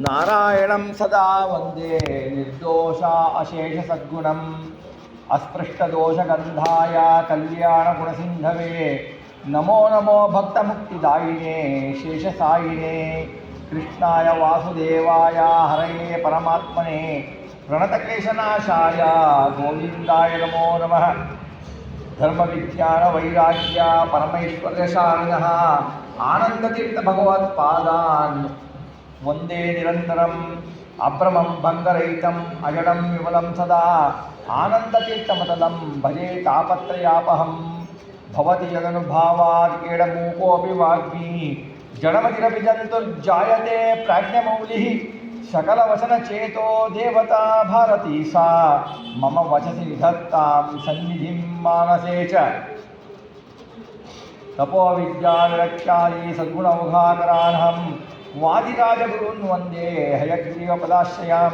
ನಾರಾಯಣಂ ಸದಾ ವಂದೇ ನಿರ್ದೋಷ ಅಶೇಷ ಸದ್ಗುಣಂ ಅಸ್ಪೃಷ್ಟದೋಷಗಂಧಾಯ ಕಲ್ಯಾಣಗುಣಸಿಂಧವೇ ನಮೋ ನಮೋ ಭಕ್ತಮುಕ್ತಿದಾಯಿನೇ ಶೇಷಸಾಯಿನೇ ಕೃಷ್ಣಾಯ ವಾಸುದೇವಾಯ ಹರಯೇ ಪರಮಾತ್ಮನೇ ಪ್ರಣತಕ್ಲೇಶನಾಶಾಯ ಗೋವಿಂದಾಯ ನಮೋ ನಮಃ ಧರ್ಮವಿಜ್ಞಾನ ವೈರಾಗ್ಯ ಪರಮೈಶ್ವರ್ಯಶಾಲಿನಃ ಆನಂದತೀರ್ಥ ಭಗವತ್ಪಾದಾನ್ ವಂದೇ ನಿರಂತರಂ ಅಭ್ರಮಂ ಭಂಗರಹಿತಂ ಅಜಡಂ ವಿಮಲಂ ಸದಾ ಆನಂದತೀರ್ಥಮತಲಂ ಭಜೆ ತಾಪತ್ರಯಾಪಹಂ ಭವತಿ ಯದನುಭಾವಾತ್ ಕೇಡಮೂಕೋಪಿ ವಾಗ್ಮಿ ಜಡಮತಿರಪಿ ಜಂತುರ್ಜಾಯತೆ ಪ್ರಾಜ್ಞಮೌಲಿಃ सकलवचनचेतो देवता भारती सा मम वचसि निधत्तां सन्निधिं मानसे च तपोविद्याविरक्ष्यादि सद्गुणमुखाकरानहं वादिराजगुरून् वन्दे हयग्रीवपदाश्रयां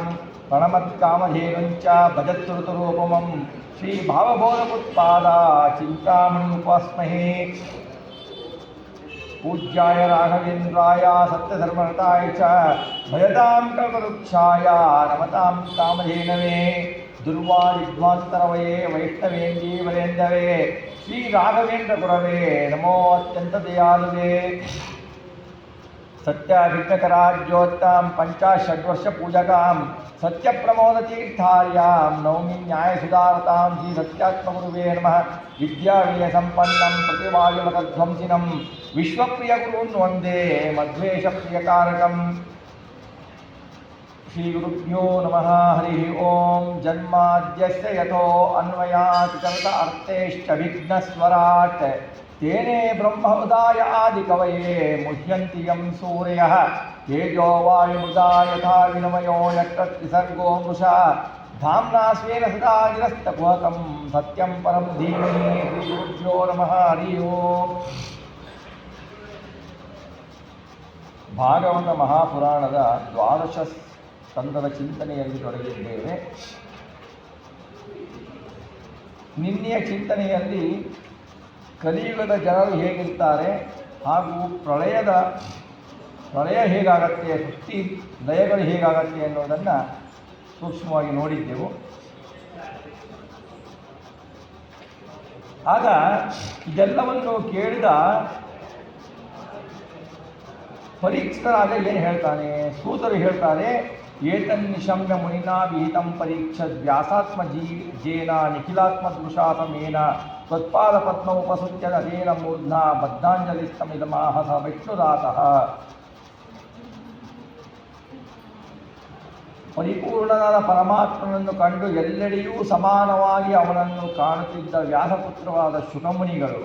प्रणमत्कामधेनुञ्च भजत्रुतरूपमं श्रीभावबोधपुत्पादा चिन्तामणि उपास्महे पूज्याय राघवेन्द्राय सत्यधर्मरताय च भजतां कल्पवृक्षाय नमतां कामधेनवे दुर्वादिध्वान्तरवये वैष्णवेन्दीवरेन्दवे श्रीराघवेन्द्रगुरवे नमो अत्यन्तदयालुवे सत्याभिज्ञकराज्योत्तां पञ्चाषड्वर्षपूजकां सत्यप्रमोदतीर्थार्यां नौमि न्यायसुधारतां श्रीसत्यात्मगुरुवे नमः विद्याविनयसम्पन्नं प्रतिवायुमतध्वंसिनं विश्वप्रियगुरून् वन्दे मध्वेशप्रियकारकं श्रीगुरुभ्यो नमः हरिः ओं जन्माद्यस्य यतो अन्वयात् चरत अर्थेश्च विघ्नस्वराट् तेने ब्रह्मोदाय आदिकवये मुह्यन्ति यं सूर्यः तेजो वायुमृदा यथा विनिमयो यत्र त्रिसर्गो मृषा धाम्ना स्वेन सदा निरस्तकुहकं सत्यं परं धीमहि श्रीगुरुभ्यो नमः हरिः ओम् ಭಾಗವತ ಮಹಾಪುರಾಣದ ದ್ವಾದಶ ಸ್ಕಂದದ ಚಿಂತನೆಯಲ್ಲಿ ತೊಡಗಿದ್ದೇವೆ. ನಿನ್ನೆಯ ಚಿಂತನೆಯಲ್ಲಿ ಕಲಿಯುಗದ ಜನರು ಹೇಗಿರ್ತಾರೆ ಹಾಗೂ ಪ್ರಳಯ ಹೇಗಾಗತ್ತೆ, ಸೃಷ್ಟಿ ಲಯಗಳು ಹೇಗಾಗತ್ತೆ ಅನ್ನೋದನ್ನು ಸೂಕ್ಷ್ಮವಾಗಿ ನೋಡಿದ್ದೆವು. ಆಗ ಇದೆಲ್ಲವನ್ನು ಕೇಳಿದ ಪರೀಕ್ಷಿತರಾಗ ಏನು ಹೇಳ್ತಾನೆ, ಸೂತರು ಹೇಳ್ತಾರೆ, ಏತನ್ನಿಶಮ್ಯ ಮುನಿನಾ ವಿಹಿತಂ ಪರೀಕ್ಷದ್ ವ್ಯಾಸಾತ್ಮಜೇನ ನಿಖಿಲಾತ್ಮದೃಶಾಸಮೇನ ತ್ವತ್ಪಾದ ಪದ್ಮ ಉಪಸುತ್ಯದ ಅದೇನ ಮೂರ್ಧ್ನ ಬದ್ಧಾಂಜಲಿಸ್ತಮಿದಮಾಹ ಸ ವಿಷ್ಣುದಾತಃ. ಪರಿಪೂರ್ಣನಾದ ಪರಮಾತ್ಮನನ್ನು ಕಂಡು ಎಲ್ಲೆಡೆಯೂ ಸಮಾನವಾಗಿ ಅವನನ್ನು ಕಾಣುತ್ತಿದ್ದ ವ್ಯಾಸಪುತ್ರವಾದ ಶುಕಮುನಿಗಳು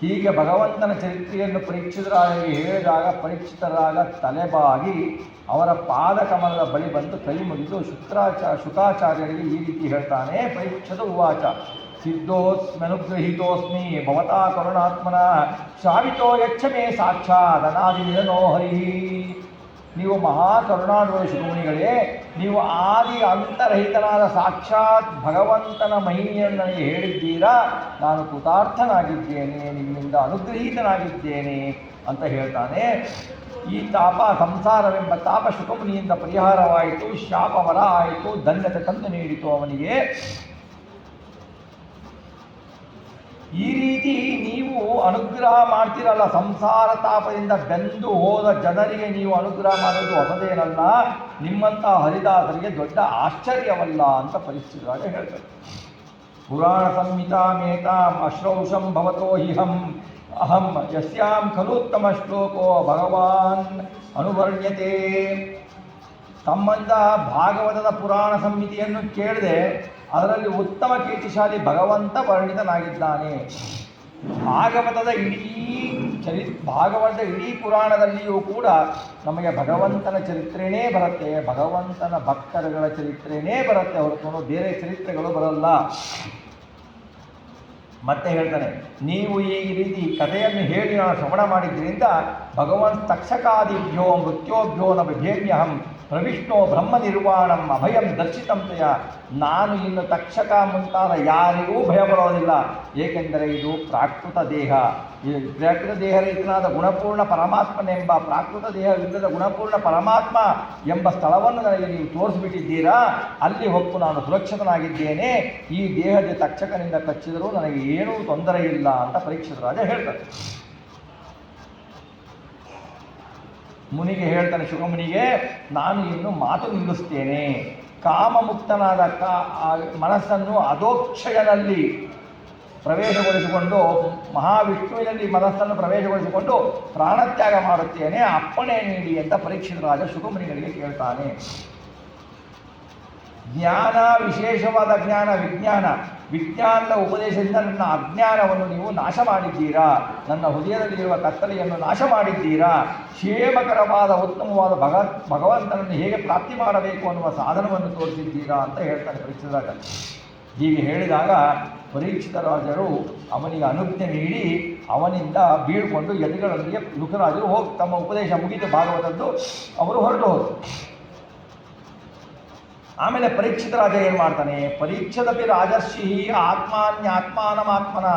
ಹೀಗೆ ಭಗವಂತನ ಚರಿತ್ರೆಯನ್ನು ಪರೀಕ್ಷಿತರಾಗಿ ಹೇಳಿದಾಗ ಪರೀಕ್ಷಿತರಾಗ ತಲೆಬಾಗಿ ಅವರ ಪಾದಕಮಲದ ಬಳಿ ಬಂದು ಕೈ ಮುಗಿದು ಶುಕಾಚಾರ್ಯರಿಗೆ ಈ ರೀತಿ ಹೇಳ್ತಾನೆ. ಪರೀಕ್ಷಿತ ಉವಾಚ ಸಿದ್ಧೋಸ್ಮ್ಯನುಗೃಹೀತೋಸ್ಮಿ ಭವತಾ ಕರುಣಾತ್ಮನ ಶಾವಿತೋ ಯಚ್ಛಮೇ ಸಾಕ್ಷಾತ್ ಅನಾದಿನಿಧನೋ ಹರಿಃ. ನೀವು ಮಹಾಕರುಣಾಳುವ ಶುಕಮುನಿಗಳೇ, ನೀವು ಆದಿ ಅಂತರಹಿತನಾದ ಸಾಕ್ಷಾತ್ ಭಗವಂತನ ಮಹಿಮೆಯನ್ನು ನನಗೆ ಹೇಳಿದ್ದೀರಾ, ನಾನು ಕೃತಾರ್ಥನಾಗಿದ್ದೇನೆ, ನಿಮ್ಮಿಂದ ಅನುಗ್ರಹೀತನಾಗಿದ್ದೇನೆ ಅಂತ ಹೇಳ್ತಾನೆ. ಈ ತಾಪ ಸಂಸಾರವೆಂಬ ತಾಪ ಶುಕಮುನಿಯಿಂದ ಪರಿಹಾರವಾಯಿತು, ಶಾಪವರ ಆಯಿತು, ಧನ್ಯತೆ ತಂದು ನೀಡಿತು ಅವನಿಗೆ. ಈ ರೀತಿ ನೀವು ಅನುಗ್ರಹ ಮಾಡ್ತಿರಲ್ಲ, ಸಂಸಾರ ತಾಪದಿಂದ ಬೆಂದು ಹೋದ ಜನರಿಗೆ ನೀವು ಅನುಗ್ರಹ ಮಾಡೋದು ಹೊಸದೇನಲ್ಲ, ನಿಮ್ಮಂಥ ಹರಿದಾಸರಿಗೆ ದೊಡ್ಡ ಆಶ್ಚರ್ಯವಲ್ಲ ಅಂತ ಪರಿಸ್ಥಿತಿಯಾಗ ಹೇಳ್ತಾರೆ. ಪುರಾಣ ಸಂಹಿತಾಮೇತಾಂ ಅಶ್ರೌಷಂ ಭವತೋ ಹಿಹಂ ಅಹಂ ಯಸ್ಯಾಂ ಖಲುತ್ತಮ ಶ್ಲೋಕೋ ಭಗವಾನ್ ಅನುವರ್ಣ್ಯತೆ. ಸಂಬಂಧ ಭಾಗವತದ ಪುರಾಣ ಸಂಹಿತೆಯನ್ನು ಕೇಳಿದೆ, ಅದರಲ್ಲಿ ಉತ್ತಮ ಕೀರ್ತಿಶಾಲಿ ಭಗವಂತ ವರ್ಣಿತನಾಗಿದ್ದಾನೆ. ಭಾಗವತದ ಇಡೀ ಪುರಾಣದಲ್ಲಿಯೂ ಕೂಡ ನಮಗೆ ಭಗವಂತನ ಚರಿತ್ರೆಯೇ ಬರುತ್ತೆ, ಭಗವಂತನ ಭಕ್ತರುಗಳ ಚರಿತ್ರೆಯೇ ಬರುತ್ತೆ ಹೊರತು ಬೇರೆ ಚರಿತ್ರೆಗಳು ಬರಲ್ಲ. ಮತ್ತೆ ಹೇಳ್ತಾನೆ, ನೀವು ಈ ರೀತಿ ಕಥೆಯನ್ನು ಹೇಳಿ ನಾನು ಶ್ರವಣ ಮಾಡಿದ್ದರಿಂದ ಭಗವಂತ ತಕ್ಷಕಾದಿಭ್ಯೋ ಮೃತ್ಯೋಭ್ಯೋ ನ ಬಿಭೇಮ್ಯಹಂ ಪ್ರವಿಷ್ಣೋ ಬ್ರಹ್ಮ ನಿರ್ವಾಣಂ ಅಭಯಂ ದರ್ಶಿತಂತೆಯ. ನಾನು ಇನ್ನು ತಕ್ಷಕ ಮುಂತಾದ ಯಾರಿಗೂ ಭಯ ಬರೋದಿಲ್ಲ, ಏಕೆಂದರೆ ಇದು ಪ್ರಾಕೃತ ದೇಹ. ಈ ಪ್ರಾಕೃತ ದೇಹರಹಿತನಾದ ಗುಣಪೂರ್ಣ ಪರಮಾತ್ಮನೆಂಬ ಪ್ರಾಕೃತ ದೇಹವಿಲ್ಲದ ಗುಣಪೂರ್ಣ ಪರಮಾತ್ಮ ಎಂಬ ಸ್ಥಳವನ್ನು ನನಗೆ ನೀವು ತೋರಿಸಿಬಿಟ್ಟಿದ್ದೀರಾ. ಅಲ್ಲಿ ಹೊಕ್ಕು ನಾನು ಸುರಕ್ಷಿತನಾಗಿದ್ದೇನೆ. ಈ ದೇಹದ ತಕ್ಷಕನಿಂದ ಕಚ್ಚಿದರೂ ನನಗೆ ಏನೂ ತೊಂದರೆ ಇಲ್ಲ ಅಂತ ಪರೀಕ್ಷಿತ ರಾಜ ಹೇಳ್ತಾರೆ. ಮುನಿಗೆ ಹೇಳ್ತಾನೆ, ಶುಕಮುನಿಗೆ, ನಾನು ಇನ್ನು ಮಾತು ನಿಲ್ಲಿಸ್ತೇನೆ. ಕಾಮಮುಕ್ತನಾದ ಮನಸ್ಸನ್ನು ಅಧೋಕ್ಷಯನಲ್ಲಿ ಪ್ರವೇಶಗೊಳಿಸಿಕೊಂಡು, ಮಹಾವಿಷ್ಣುವಿನಲ್ಲಿ ಮನಸ್ಸನ್ನು ಪ್ರವೇಶಗೊಳಿಸಿಕೊಂಡು ಪ್ರಾಣತ್ಯಾಗ ಮಾಡುತ್ತೇನೆ, ಅಪ್ಪಣೆ ನೀಡಿ ಅಂತ ಪರೀಕ್ಷಿತ ರಾಜ ಶುಕಮುನಿಗಳಿಗೆ ಕೇಳ್ತಾನೆ. ಜ್ಞಾನ, ವಿಶೇಷವಾದ ಜ್ಞಾನ, ವಿಜ್ಞಾನದ ಉಪದೇಶದಿಂದ ನನ್ನ ಅಜ್ಞಾನವನ್ನು ನೀವು ನಾಶ ಮಾಡಿದ್ದೀರಾ, ನನ್ನ ಹೃದಯದಲ್ಲಿರುವ ಕತ್ತಲೆಯನ್ನು ನಾಶ ಮಾಡಿದ್ದೀರಾ, ಕ್ಷೇಮಕರವಾದ ಉತ್ತಮವಾದ ಭಗವಂತನನ್ನು ಹೇಗೆ ಪ್ರಾಪ್ತಿ ಮಾಡಬೇಕು ಅನ್ನುವ ಸಾಧನವನ್ನು ತೋರಿಸಿದ್ದೀರಾ ಅಂತ ಹೇಳ್ತಾನೆ ಪರೀಕ್ಷಿತ ರಾಜ. ಹೀಗೆ ಹೇಳಿದಾಗ ಪರೀಕ್ಷಿತ ರಾಜರು ಅವನಿಗೆ ಅನುಜ್ಞೆ ನೀಡಿ ಅವನಿಂದ ಬೀಳ್ಕೊಂಡು ಎದುಗಳೊಂದಿಗೆ ಋತುರಾಜರು ತಮ್ಮ ಉಪದೇಶ ಮುಗಿದು ಭಾಗವತದ್ದು ಅವರು ಹೊರಟು ಹೋದರು. ಆಮೇಲೆ ಪರೀಕ್ಷಿತ ರಾಜ ಏನು ಮಾಡ್ತಾನೆ, ಪರೀಕ್ಷದಪಿ ರಾಜರ್ಷಿ ಆತ್ಮಾನ್ಯಾತ್ಮಾನಮಾತ್ಮನ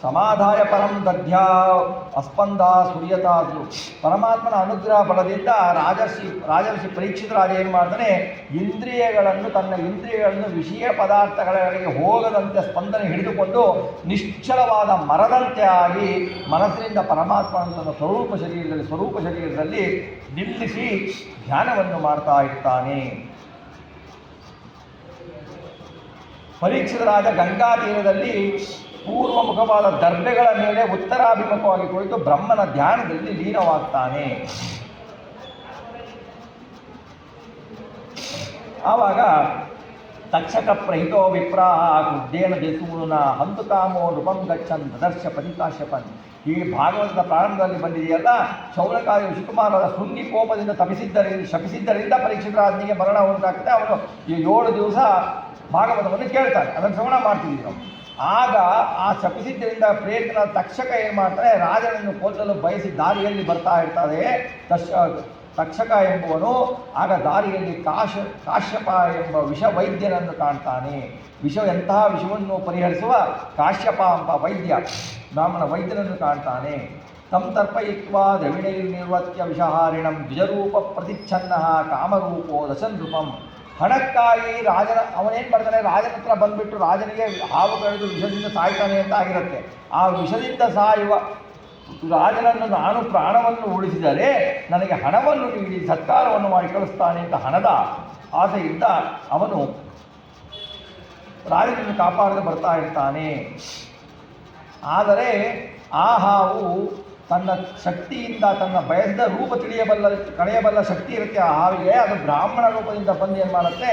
ಸಮಾಧಾಯ ಪರಂ ದಧ್ಯಾ ಅಸ್ಪಂದ ಸೂರ್ಯತಾದ್ರು. ಪರಮಾತ್ಮನ ಅನುಗ್ರಹ ಬಲದಿಂದ ರಾಜರ್ಷಿ ಪರೀಕ್ಷಿತ ರಾಜ ಏನು ಮಾಡ್ತಾನೆ, ತನ್ನ ಇಂದ್ರಿಯಗಳನ್ನು ವಿಷಯ ಪದಾರ್ಥಗಳಿಗೆ ಹೋಗದಂತೆ ಸ್ಪಂದನೆ ಹಿಡಿದುಕೊಂಡು ನಿಶ್ಚಲವಾದ ಮರದಂತೆ ಆಗಿ ಮನಸ್ಸಿನಿಂದ ಪರಮಾತ್ಮನ ತನ್ನ ಸ್ವರೂಪ ಶರೀರದಲ್ಲಿ ನಿಲ್ಲಿಸಿ ಧ್ಯಾನವನ್ನು ಮಾಡ್ತಾ ಇರ್ತಾನೆ. ಪರೀಕ್ಷಿತ ರಾಜ ಗಂಗಾ ತೀರದಲ್ಲಿ ಪೂರ್ವಮುಖವಾದ ದರ್ಬೆಗಳ ಮೇಲೆ ಉತ್ತರಾಭಿಮುಖವಾಗಿ ಕುಳಿತು ಬ್ರಹ್ಮನ ಧ್ಯಾನದಲ್ಲಿ ಲೀನವಾಗ್ತಾನೆ. ಆವಾಗ ತಕ್ಷಕ ಪ್ರಹಿತೋ ವಿಪ್ರಾಹ ಕ್ರುದ್ಧೇನ ದೇಸೂನ ಹಂತು ಕಾಮೋ ನೃಪಂ ಗಚ್ಚನ್ ದದರ್ಶ ಪದಿಕಾಶ್ಯಪನ್. ಈ ಭಾಗವತದ ಪ್ರಾರಂಭದಲ್ಲಿ ಬಂದಿದೆಯಲ್ಲ, ಶೌನಕಾರ್ಯ ಶಿವಕುಮಾರರ ಶೃಂಗಿ ಕೋಪದಿಂದ ಶಪಿಸಿದ್ದರಿಂದ ಪರೀಕ್ಷಿತ ರಾಜನಿಗೆ ಮರಣ ಉಂಟಾಗ್ತದೆ. ಅವನು ಈ 7 ದಿವಸ ಭಾಗವತವನ್ನು ಕೇಳ್ತಾನೆ, ಅದನ್ನು ಶ್ರವಣ ಮಾಡ್ತಿದ್ದೀವಿ ನಾವು. ಆಗ ಆ ಶಪಿಸಿದ್ದರಿಂದ ಪ್ರೇತನ ತಕ್ಷಕ ಏನು ಮಾಡ್ತಾನೆ, ರಾಜನನ್ನು ಕೊಲ್ಲಲು ಬಯಸಿ ದಾರಿಯಲ್ಲಿ ಬರ್ತಾ ಇರ್ತಾರೆ ತಕ್ಷಕ ಎಂಬುವನು. ಆಗ ದಾರಿಯಲ್ಲಿ ಕಾಶ್ಯಪ ಎಂಬ ವಿಷ ವೈದ್ಯನನ್ನು ಕಾಣ್ತಾನೆ. ಎಂತಹ ವಿಷವನ್ನು ಪರಿಹರಿಸುವ ಕಾಶ್ಯಪ ಎಂಬ ಬ್ರಾಹ್ಮಣ ವೈದ್ಯನನ್ನು ಕಾಣ್ತಾನೆ. ತಂ ತರ್ಪಯಿತ್ವಾ ದ್ರವಿಣೈರ್ನಿರ್ವತ್ಯ ವಿಷಹಾರಿಣಂ ದ್ವಿಜರೂಪ ಪ್ರತಿಚ್ಛನ್ನ ಕಾಮರೂಪೋ ದಶನೃಪಂ. ಹಣಕ್ಕಾಗಿ ಅವನೇನು ಮಾಡ್ತಾನೆ, ರಾಜನ ಹತ್ರ ಬಂದುಬಿಟ್ಟು ರಾಜನಿಗೆ ಹಾವು ಕಳೆದು ವಿಷದಿಂದ ಸಾಯ್ತಾನೆ ಅಂತ ಆಗಿರುತ್ತೆ. ಆ ವಿಷದಿಂದ ಸಾಯುವ ರಾಜನನ್ನು ನಾನು ಪ್ರಾಣವನ್ನು ಉಳಿಸಿದರೆ ನನಗೆ ಹಣವನ್ನು ನೀಡಿ ಸತ್ಕಾರವನ್ನು ಮಾಡಿ ಕಳಿಸ್ತಾನೆ ಅಂತ ಹಣದ ಆಸೆಯಿಂದ ಅವನು ರಾಜನನ್ನು ಕಾಪಾಡದೆ ಬರ್ತಾ ಇರ್ತಾನೆ. ಆದರೆ ಆ ಹಾವು ತನ್ನ ಶಕ್ತಿಯಿಂದ ತನ್ನ ಬಯಸಿದ ರೂಪ ಕಳೆಯಬಲ್ಲ ಶಕ್ತಿ ಇರುತ್ತೆ ಆ ಹಾವಿಗೆ. ಅದು ಬ್ರಾಹ್ಮಣ ರೂಪದಿಂದ ಬಂದು ಏನು ಮಾಡುತ್ತೆ,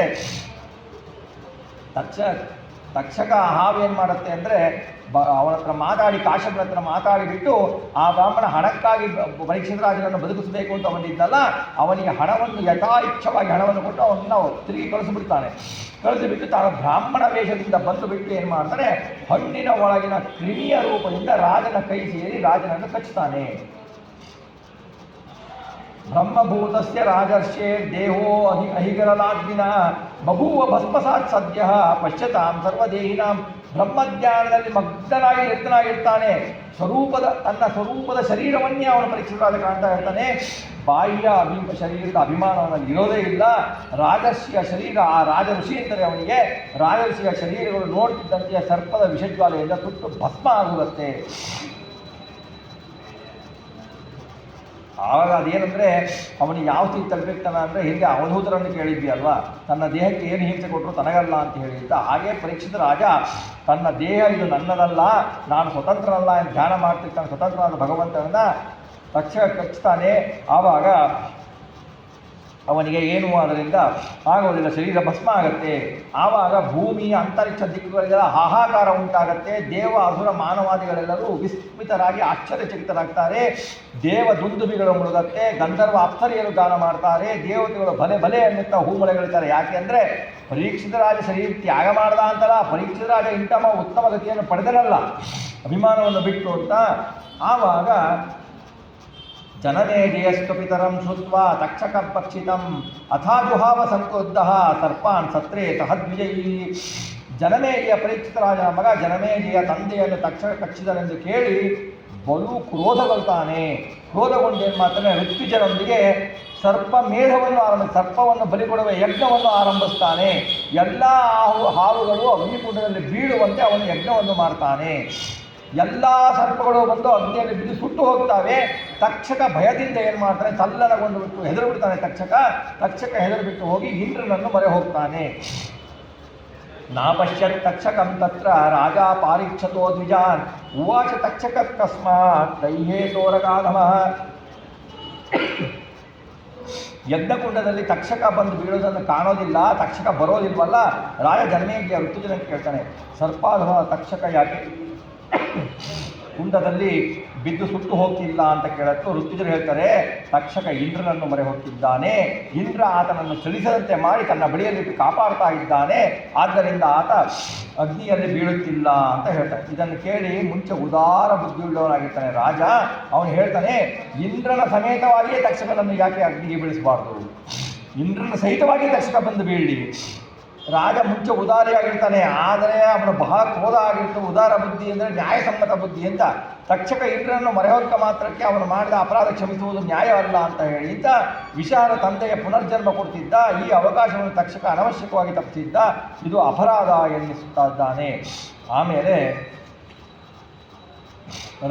ತಕ್ಷಕ ಹಾವು ಏನು ಮಾಡುತ್ತೆ ಅಂದರೆ ಅವನ ಹತ್ರ ಮಾತಾಡಿ ಕಾಶ್ಯಪನ ಹತ್ರ ಮಾತಾಡಿಬಿಟ್ಟು ಆ ಬ್ರಾಹ್ಮಣ ಹಣಕ್ಕಾಗಿ ಪರೀಕ್ಷಿತ ರಾಜನನ್ನು ಬದುಕಿಸಬೇಕು ಅಂತ ಅವನಿದ್ದಲ್ಲ, ಅವನಿಗೆ ಹಣವನ್ನು ಯಥಾಯಿಚ್ಛವಾಗಿ ಹಣವನ್ನು ಕೊಟ್ಟು ಅವನನ್ನು ತಿರುಗಿ ಕಳಿಸಿಬಿಟ್ಟು ತಾನು ಬ್ರಾಹ್ಮಣ ವೇಷದಿಂದ ಬಂದು ಬಿಟ್ಟು ಏನು ಮಾಡ್ತಾನೆ, ಹಣ್ಣಿನ ಒಳಗಿನ ಕ್ರಿಮಿಯ ರೂಪದಿಂದ ರಾಜನ ಕೈ ಸೇರಿ ರಾಜನನ್ನು ಕಚ್ಚುತ್ತಾನೆ. ಬ್ರಹ್ಮಭೂತಸ್ಯ ರಾಜರ್ಷೇ ದೇಹೋ ಅಹಿಗರಲಾಗ್ನಿನ ಬಭೂವ ಭಸ್ಮಸಾತ್ ಸದ್ಯ ಪಶ್ಯತಾಂ ಸರ್ವದೇಹಿನಾಂ. ಬ್ರಹ್ಮಜ್ಞಾನದಲ್ಲಿ ಮಗ್ನಾಗಿರ್ತಾನೆ. ತನ್ನ ಸ್ವರೂಪದ ಶರೀರವನ್ನೇ ಅವನು ಪರೀಕ್ಷಿತರಾದ ಕಾಣ್ತಾ ಇರ್ತಾನೆ. ಬಾಹ್ಯ ಶರೀರದ ಅಭಿಮಾನ ಅವನಲ್ಲಿ ಇರೋದೇ ಇಲ್ಲ. ರಾಜರ್ಷಿಯ ಶರೀರ, ಆ ರಾಜಋಷಿ ಅಂತಾರೆ ಅವನಿಗೆ. ರಾಜಋಷಿಯ ಶರೀರಗಳು ನೋಡ್ತಿದ್ದಂತೆಯೇ ಸರ್ಪದ ವಿಷಜ್ವಾಲೆಯಿಂದ ಸುಟ್ಟು ಭಸ್ಮ ಆಗುತ್ತದೆ. ಆವಾಗ ಅದೇನೆಂದರೆ ಅವನಿಗೆ ಯಾವ ಸ್ಥಿತಿ ತಲುಪಿರ್ತಾನೆ ಅಂದರೆ, ಹಿಂದೆ ಅವಧೂತರನ್ನು ಕೇಳಿದ್ವಿ ಅಲ್ವಾ, ತನ್ನ ದೇಹಕ್ಕೆ ಏನು ಹಿಂಸೆ ಕೊಟ್ಟರು ತನಗಲ್ಲ ಅಂತ ಹೇಳಿದ್ದ ಹಾಗೆ ಪರೀಕ್ಷಿತ ರಾಜ ತನ್ನ ದೇಹ ಇದು ನನ್ನದಲ್ಲ, ನಾನು ಸ್ವತಂತ್ರನಲ್ಲ ಎಂದು ಧ್ಯಾನ ಮಾಡ್ತಿರ್ತಾನೆ. ಸ್ವತಂತ್ರನಾದ ಭಗವಂತನನ್ನು ಕಚ್ಚುತ್ತಾನೆ. ಆವಾಗ ಅವನಿಗೆ ಏನು ಅದರಿಂದ ಆಗೋದಿಲ್ಲ, ಶರೀರ ಭಸ್ಮ ಆಗುತ್ತೆ. ಆವಾಗ ಭೂಮಿ ಅಂತರಿಕ್ಷ ದಿಕ್ಕುಗಳಿಗೆಲ್ಲ ಹಾಹಾಕಾರ ಉಂಟಾಗತ್ತೆ. ದೇವ ಅಸುರ ಮಾನವಾದಿಗಳೆಲ್ಲರೂ ವಿಸ್ಮಿತರಾಗಿ ಆಶ್ಚರ್ಯಚಕಿತರಾಗ್ತಾರೆ. ದೇವ ದುಂದುಬಿಗಳು ಮುಳುಗತ್ತೆ. ಗಂಧರ್ವ ಅಪ್ಸರಿಯರು ಗಾನ ಮಾಡ್ತಾರೆ. ದೇವತೆಗಳು ಬಲೆ ಬಲೆ ಅನ್ನುತ್ತಾ ಹೂಮಳೆಗಳಿದ್ದಾರೆ. ಯಾಕೆ ಅಂದರೆ ಪರೀಕ್ಷಿತ ರಾಜ ಶರೀರ ತ್ಯಾಗ ಮಾಡ್ದ ಅಂತಲ್ಲ, ಪರೀಕ್ಷಿತ ರಾಜ ಉತ್ತಮ ಗತಿಯನ್ನು ಪಡೆದರಲ್ಲ ಅಭಿಮಾನವನ್ನು ಬಿಟ್ಟು ಅಂತ. ಆವಾಗ ಜನಮೇಜಯಸ್ತು ಪಿತರಂ ಶ್ರುತ್ವ ತಕ್ಷಕ ಪಕ್ಷಿತಂ ಅಥಾಜುಹಾವ ಸಂಕ್ರುದ್ಧ ಸರ್ಪಾನ್ ಸತ್ರೇ ಸಹದ್ವಿಜಯಿ. ಜನಮೇಜಯ ಪರೀಕ್ಷಿತ ರಾಜನ ಮಗ ಜನಮೇಜಯ ತಂದೆಯನ್ನು ತಕ್ಷಕ ಕಚ್ಚಿದನೆಂದು ಕೇಳಿ ಬಲು ಕ್ರೋಧಗೊಳ್ತಾನೆ. ಕ್ರೋಧಗೊಂಡೇನು ಮಾಡ್ತಾನೆ, ಋತ್ವಿಜರೊಂದಿಗೆ ಸರ್ಪವನ್ನು ಬಲಿಕೊಡುವ ಯಜ್ಞವನ್ನು ಆರಂಭಿಸ್ತಾನೆ. ಎಲ್ಲ ಹಾವುಗಳು ಅಗ್ನಿಕುಂಡದಲ್ಲಿ ಬೀಳುವಂತೆ ಅವನು ಯಜ್ಞವನ್ನು ಮಾಡ್ತಾನೆ. ಎಲ್ಲ ಸರ್ಪಗಳು ಬಂದು ಅಗ್ನಿಯಲ್ಲಿ ಬಿದ್ದು ಸುಟ್ಟು ಹೋಗ್ತಾವೆ. ತಕ್ಷಕ ಭಯದಿಂದ ಏನು ಮಾಡ್ತಾನೆ, ತಲ್ಲಣಗೊಂಡು ಬಿಟ್ಟು ಹೆದರು ಬಿಡ್ತಾನೆ. ತಕ್ಷಕ ಹೆದರು ಬಿಟ್ಟು ಹೋಗಿ ಇಂದ್ರನನ್ನು ಮೊರೆ ಹೋಗ್ತಾನೆ. ನಾಪಶ್ಯತ್ ತಕ್ಷಕಂ ತತ್ರ ರಾಜ ಪಾರೀಕ್ಷತೋ ದ್ವಿಜಾನ್ ಉವಾಚ ತಕ್ಷಕ ಕಸ್ಮಾತ್ ದೈಹೇ ತೋರಗಾಧಮಃ. ಯಜ್ಞಕುಂಡದಲ್ಲಿ ತಕ್ಷಕ ಬಂದು ಬೀಳೋದನ್ನು ಕಾಣೋದಿಲ್ಲ, ತಕ್ಷಕ ಬರೋದಿಲ್ವಲ್ಲ. ರಾಜ ಜನಮೇಜಯ ಋತುಜನಕ್ಕೆ ಕೇಳ್ತಾನೆ, ಸರ್ಪಾಧಮ ತಕ್ಷಕ ಯಾಕೆ ಕುಂಡದಲ್ಲಿ ಬಿದ್ದು ಸುಟ್ಟು ಹೋಗ್ತಿಲ್ಲ ಅಂತ ಕೇಳತ್ತು. ಋತುಜರು ಹೇಳ್ತಾರೆ, ತಕ್ಷಕ ಇಂದ್ರನನ್ನು ಮೊರೆ ಹೋಗ್ತಿದ್ದಾನೆ. ಇಂದ್ರ ಆತನನ್ನು ಚಲಿಸದಂತೆ ಮಾಡಿ ತನ್ನ ಬಳಿಯಲ್ಲಿಟ್ಟು ಕಾಪಾಡ್ತಾ ಇದ್ದಾನೆ. ಆದ್ದರಿಂದ ಆತ ಅಗ್ನಿಯಲ್ಲಿ ಬೀಳುತ್ತಿಲ್ಲ ಅಂತ ಹೇಳ್ತಾನೆ. ಇದನ್ನು ಕೇಳಿ ಮುಂಚೆ ಉದಾರ ಬುದ್ಧಿಯುಳ್ಳವನಾಗಿರ್ತಾನೆ ರಾಜ. ಅವನು ಹೇಳ್ತಾನೆ, ಇಂದ್ರನ ಸಮೇತವಾಗಿಯೇ ತಕ್ಷಕನನ್ನು ಯಾಕೆ ಅಗ್ನಿಗೆ ಬೀಳಿಸಬಾರ್ದು, ಇಂದ್ರನ ಸಹಿತವಾಗಿ ತಕ್ಷಕ ಬಂದು ಬೀಳಲಿ. ರಾಜ ಮುಂಚೆ ಉದಾರಿಯಾಗಿರ್ತಾನೆ, ಆದರೆ ಅವನು ಬಹಳ ಕ್ರೋಧ ಆಗಿರ್ತದೆ. ಉದಾರ ಬುದ್ಧಿ ಅಂದರೆ ನ್ಯಾಯಸಮ್ಮತ ಬುದ್ಧಿ ಅಂತ. ತಕ್ಷಕ ಇಂದ್ರನನ್ನು ಮೊರೆಹೊಕ್ಕ ಮಾತ್ರಕ್ಕೆ ಅವನು ಮಾಡಿದ ಅಪರಾಧ ಕ್ಷಮಿಸುವುದು ನ್ಯಾಯವಲ್ಲ ಅಂತ ಹೇಳಿ ಇಂಥ ವಿಶಾಲ ತಂದೆಗೆ ಪುನರ್ಜನ್ಮ ಕೊಡ್ತಿದ್ದ. ಈ ಅವಕಾಶವನ್ನು ತಕ್ಷಕ ಅನವಶ್ಯಕವಾಗಿ ತಪ್ಪಿಸಿದ್ದ. ಇದು ಅಪರಾಧ ಎನ್ನಿಸುತ್ತಾ ಇದ್ದಾನೆ. ಆಮೇಲೆ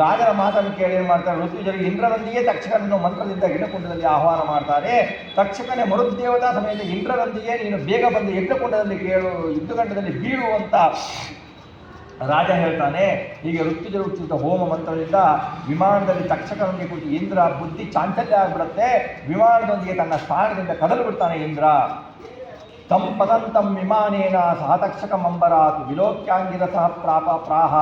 ರಾಜನ ಮಾತನ್ನು ಕೇಳಿ ಏನು ಮಾಡ್ತಾರೆ, ಋತುಜರು ಇಂದ್ರನೊಂದಿಗೆ ತಕ್ಷಕನನ್ನು ಮಂತ್ರದಿಂದ ಯಜ್ಞಕುಂಡದಲ್ಲಿ ಆಹ್ವಾನ ಮಾಡ್ತಾರೆ. ತಕ್ಷಕನೇ ಮರುದೇವತಾ ಸಮೇತ ಇಂದ್ರನೊಂದಿಗೆ ನೀನು ಬೇಗ ಬಂದು ಯಜ್ಞಕುಂಡದಲ್ಲಿ ಯುದ್ಧಕಂಡದಲ್ಲಿ ಬೀಳು ಅಂತ ರಾಜ ಹೇಳ್ತಾನೆ. ಹೀಗೆ ಋತುಜರು ಹುಟ್ಟಿದ ಹೋಮ ಮಂತ್ರದಿಂದ ವಿಮಾನದಲ್ಲಿ ತಕ್ಷಕನೊಂದಿಗೆ ಕೂತು ಇಂದ್ರ ಬುದ್ಧಿ ಚಾಂಚಲ್ಯ ಆಗಿಬಿಡುತ್ತೆ. ವಿಮಾನದೊಂದಿಗೆ ತನ್ನ ಸ್ಥಾನದಿಂದ ಕದಲು ಬಿಡ್ತಾನೆ ಇಂದ್ರ. ತಂ ಪದಂತಂ ವಿಮಾನೇನ ಸಹ ತಕ್ಷಕಮಂಬರಾತ್ ವಿಲೋಕ್ಯಾಂಗಿರ ಸಹ ಪ್ರಾಹ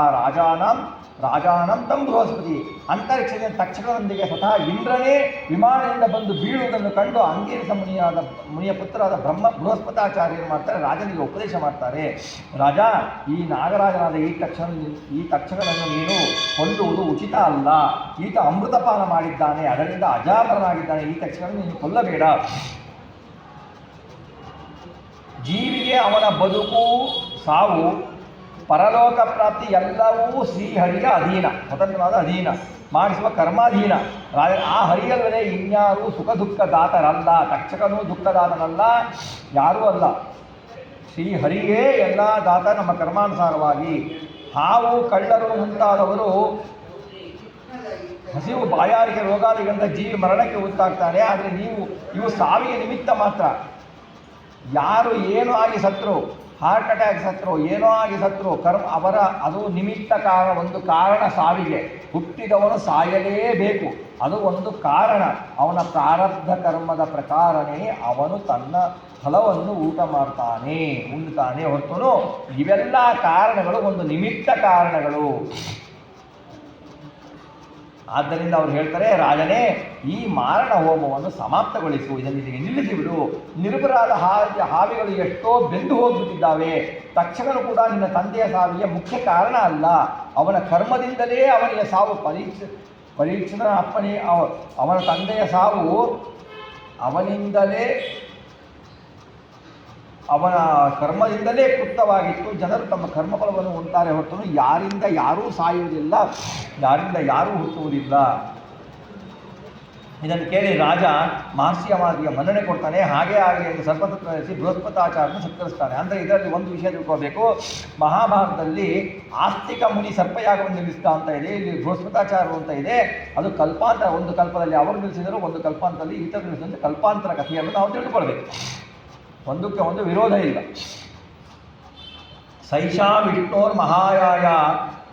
ರಾಜಾನಂ ತಂ ಬೃಹಸ್ಪತಿ. ಅಂತರಿಕ್ಷದ ತಕ್ಷಕನೊಂದಿಗೆ ಸ್ವತಃ ಇಂದ್ರನೇ ವಿಮಾನದಿಂದ ಬಂದು ಬೀಳುವುದನ್ನು ಕಂಡು ಅಂಗೀರಸ ಮುನಿಯ ಪುತ್ರರಾದ ಬೃಹಸ್ಪತಾಚಾರ್ಯರು ಮಾಡ್ತಾರೆ, ರಾಜನಿಗೆ ಉಪದೇಶ ಮಾಡ್ತಾರೆ. ರಾಜ, ಈ ನಾಗರಾಜನಾದ ಈ ತಕ್ಷಕನನ್ನು ನೀನು ಕೊಲ್ಲುವುದು ಉಚಿತ ಅಲ್ಲ. ಈತ ಅಮೃತಪಾನ ಮಾಡಿದ್ದಾನೆ, ಅದರಿಂದ ಅಜಾಮರನಾಗಿದ್ದಾನೆ. ಈ ತಕ್ಷಕನನ್ನು ನೀನು ಕೊಲ್ಲಬೇಡ. ಜೀವಿಗೆ ಅವನ ಬದುಕು ಸಾವು ಪರಲೋಕ ಪ್ರಾಪ್ತಿ ಎಲ್ಲವೂ ಶ್ರೀಹರಿಯ ಅಧೀನ, ಸ್ವತಂತ್ರವಾದ ಅಧೀನ, ಮಾಡಿಸುವ ಕರ್ಮಾಧೀನ. ಆ ಹರಿಯಲ್ಲದೆ ಇನ್ಯಾರೂ ಸುಖ ದುಃಖದಾತರಲ್ಲ. ತಕ್ಷಕನೂ ದುಃಖದಾತನಲ್ಲ, ಯಾರೂ ಅಲ್ಲ. ಶ್ರೀಹರಿಯೇ ಎಲ್ಲ ದಾತ ನಮ್ಮ ಕರ್ಮಾನುಸಾರವಾಗಿ. ಹಾವು ಕಳ್ಳರು ಮುಂತಾದವರು ಹಸಿವು ಬಾಯಾರಿಕೆ ರೋಗಾದಿಗಳಿಂದ ಜೀವಿ ಮರಣಕ್ಕೆ ಉಂಟಾಗ್ತಾರೆ. ಆದರೆ ಇವು ಸಾವಿಗೆ ನಿಮಿತ್ತ ಮಾತ್ರ. ಯಾರು ಏನೋ ಆಗಿ ಸತ್ರು, ಹಾರ್ಟ್ ಅಟ್ಯಾಕ್ ಸತ್ರು, ಏನೋ ಆಗಿ ಸತ್ರು, ಅದು ನಿಮಿತ್ತ ಕಾರಣ, ಒಂದು ಕಾರಣ ಸಾವಿಗೆ. ಹುಟ್ಟಿದವನು ಸಾಯಲೇಬೇಕು, ಅದು ಒಂದು ಕಾರಣ. ಅವನ ಪ್ರಾರಬ್ಧ ಕರ್ಮದ ಪ್ರಕಾರನೇ ಅವನು ತನ್ನ ಫಲವನ್ನು ಉಣ್ತಾನೆ ಹೊರತು ಇವೆಲ್ಲ ಕಾರಣಗಳು ಒಂದು ನಿಮಿತ್ತ ಕಾರಣಗಳು. ಆದ್ದರಿಂದ ಅವ್ರು ಹೇಳ್ತಾರೆ, ರಾಜನೇ, ಈ ಮಾರಣ ಹೋಮವನ್ನು ಸಮಾಪ್ತಗೊಳಿಸು, ಇದನ್ನು ನಿಲ್ಲಿಸಿಬಿಡು. ನಿರಪರಾಧ ಹಾವಿಗಳು ಎಷ್ಟೋ ಬೆಂದು ಹೋಗ್ಬಿಟ್ಟಿದ್ದಾವೆ. ತಕ್ಷಕನು ಕೂಡ ನಿನ್ನ ತಂದೆಯ ಸಾವಿಗೆ ಮುಖ್ಯ ಕಾರಣ ಅಲ್ಲ. ಅವನ ಕರ್ಮದಿಂದಲೇ ಅವನಿಗೆ ಸಾವು. ಪರೀಕ್ಷಿತನ ಅಪ್ಪನೇ ಅವನ ತಂದೆಯ ಸಾವು ಅವನ ಕರ್ಮದಿಂದಲೇ ಕೃತವಾಗಿತ್ತು. ಜನರು ತಮ್ಮ ಕರ್ಮಫಲವನ್ನು ಉಂಟಾರೆ ಹೊರತು ಯಾರಿಂದ ಯಾರೂ ಸಾಯುವುದಿಲ್ಲ, ಯಾರಿಂದ ಯಾರೂ ಹುಟ್ಟುವುದಿಲ್ಲ. ಇದನ್ನು ಕೇಳಿ ರಾಜ ಮಹರ್ಷಿಯಮಾದಿಯ ಮನ್ನಣೆ ಕೊಡ್ತಾನೆ. ಹಾಗೆ ಆಗಲಿ ಎಂದು ಸರ್ಪತತ್ವ ನಡೆಸಿ ಬೃಹಸ್ಪತಾಚಾರ್ಯನ ಸತ್ಕರಿಸ್ತಾನೆ. ಅಂದರೆ ಇದರಲ್ಲಿ ಒಂದು ವಿಷಯ ತಿಳ್ಕೋಬೇಕು. ಮಹಾಭಾರತದಲ್ಲಿ ಆಸ್ತಿಕ ಮುನಿ ಸರ್ಪಯಾಗವನ್ನು ನಿಲ್ಲಿಸ್ತಾ ಅಂತ ಇದೆ, ಇಲ್ಲಿ ಬೃಹಸ್ಪತಾಚಾರ್ಯರು ಅಂತ ಇದೆ. ಅದು ಕಲ್ಪಾಂತರ. ಒಂದು ಕಲ್ಪದಲ್ಲಿ ಅವರು ನಿಲ್ಲಿಸಿದರು, ಒಂದು ಕಲ್ಪಾಂತರಲ್ಲಿ ಈತರು ನಿಲ್ಲಿಸಿದಂತೆ ಕಲ್ಪಾಂತರ ಕಥೆಯನ್ನು ನಾವು ತಿಳ್ಕೊಳ್ಬೇಕು. ಒಂದಕ್ಕೆ ಒಂದು ವಿರೋಧ ಇಲ್ಲ. ಸೈಷಾ ವಿಷ್ಣೋರ್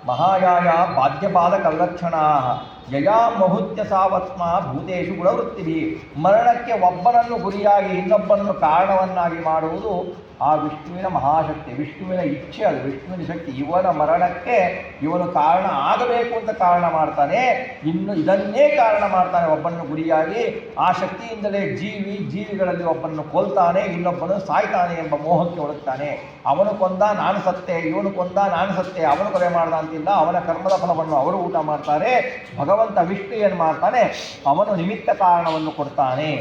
ಮಹಾಯಾಯ ಬಾಧ್ಯಪಾದ ಕಲ್ಲಕ್ಷಣ ಯಯಾ ಮಹುತ್ಯ ಸಾವತ್ಮ ಭೂತೇಶು ಗುಣವೃತ್ತಿಭಿ. ಮರಣಕ್ಕೆ ಒಬ್ಬನನ್ನು ಗುರಿಯಾಗಿ ಇನ್ನೊಬ್ಬನನ್ನು ಕಾರಣವನ್ನಾಗಿ ಮಾಡುವುದು ಆ ವಿಷ್ಣುವಿನ ಮಹಾಶಕ್ತಿ, ವಿಷ್ಣುವಿನ ಇಚ್ಛೆ, ಅದು ವಿಷ್ಣುವಿನ ಶಕ್ತಿ. ಇವನ ಮರಣಕ್ಕೆ ಇವನು ಕಾರಣ ಆಗಬೇಕು ಅಂತ ಕಾರಣ ಮಾಡ್ತಾನೆ, ಇನ್ನು ಇದನ್ನೇ ಕಾರಣ ಮಾಡ್ತಾನೆ ಒಬ್ಬನನ್ನು ಗುರಿಯಾಗಿ. ಆ ಶಕ್ತಿಯಿಂದಲೇ ಜೀವಿಗಳಲ್ಲಿ ಒಬ್ಬನನ್ನು ಕೊಲ್ತಾನೆ, ಇನ್ನೊಬ್ಬನು ಸಾಯ್ತಾನೆ ಎಂಬ ಮೋಹಕ್ಕೆ ಒಳಗ್ತಾನೆ. ಅವನು ಕೊಂದ ನಾನು ಸತ್ತೆ, ಇವನು ಕೊಂದ ನಾನು ಸತ್ತೆ, ಅವನು ಕೊಲೆ ಮಾಡ್ದ ಅಂತಿಲ್ಲ. ಅವನ ಕರ್ಮದ ಫಲವನ್ನು ಅವರು ಊಟ ಮಾಡ್ತಾರೆ. ಭಗವಂತ ವಿಷ್ಣು ಏನು ಮಾಡ್ತಾನೆ, ಅವನು ನಿಮಿತ್ತ ಕಾರಣವನ್ನು ಕೊಡ್ತಾನೆ.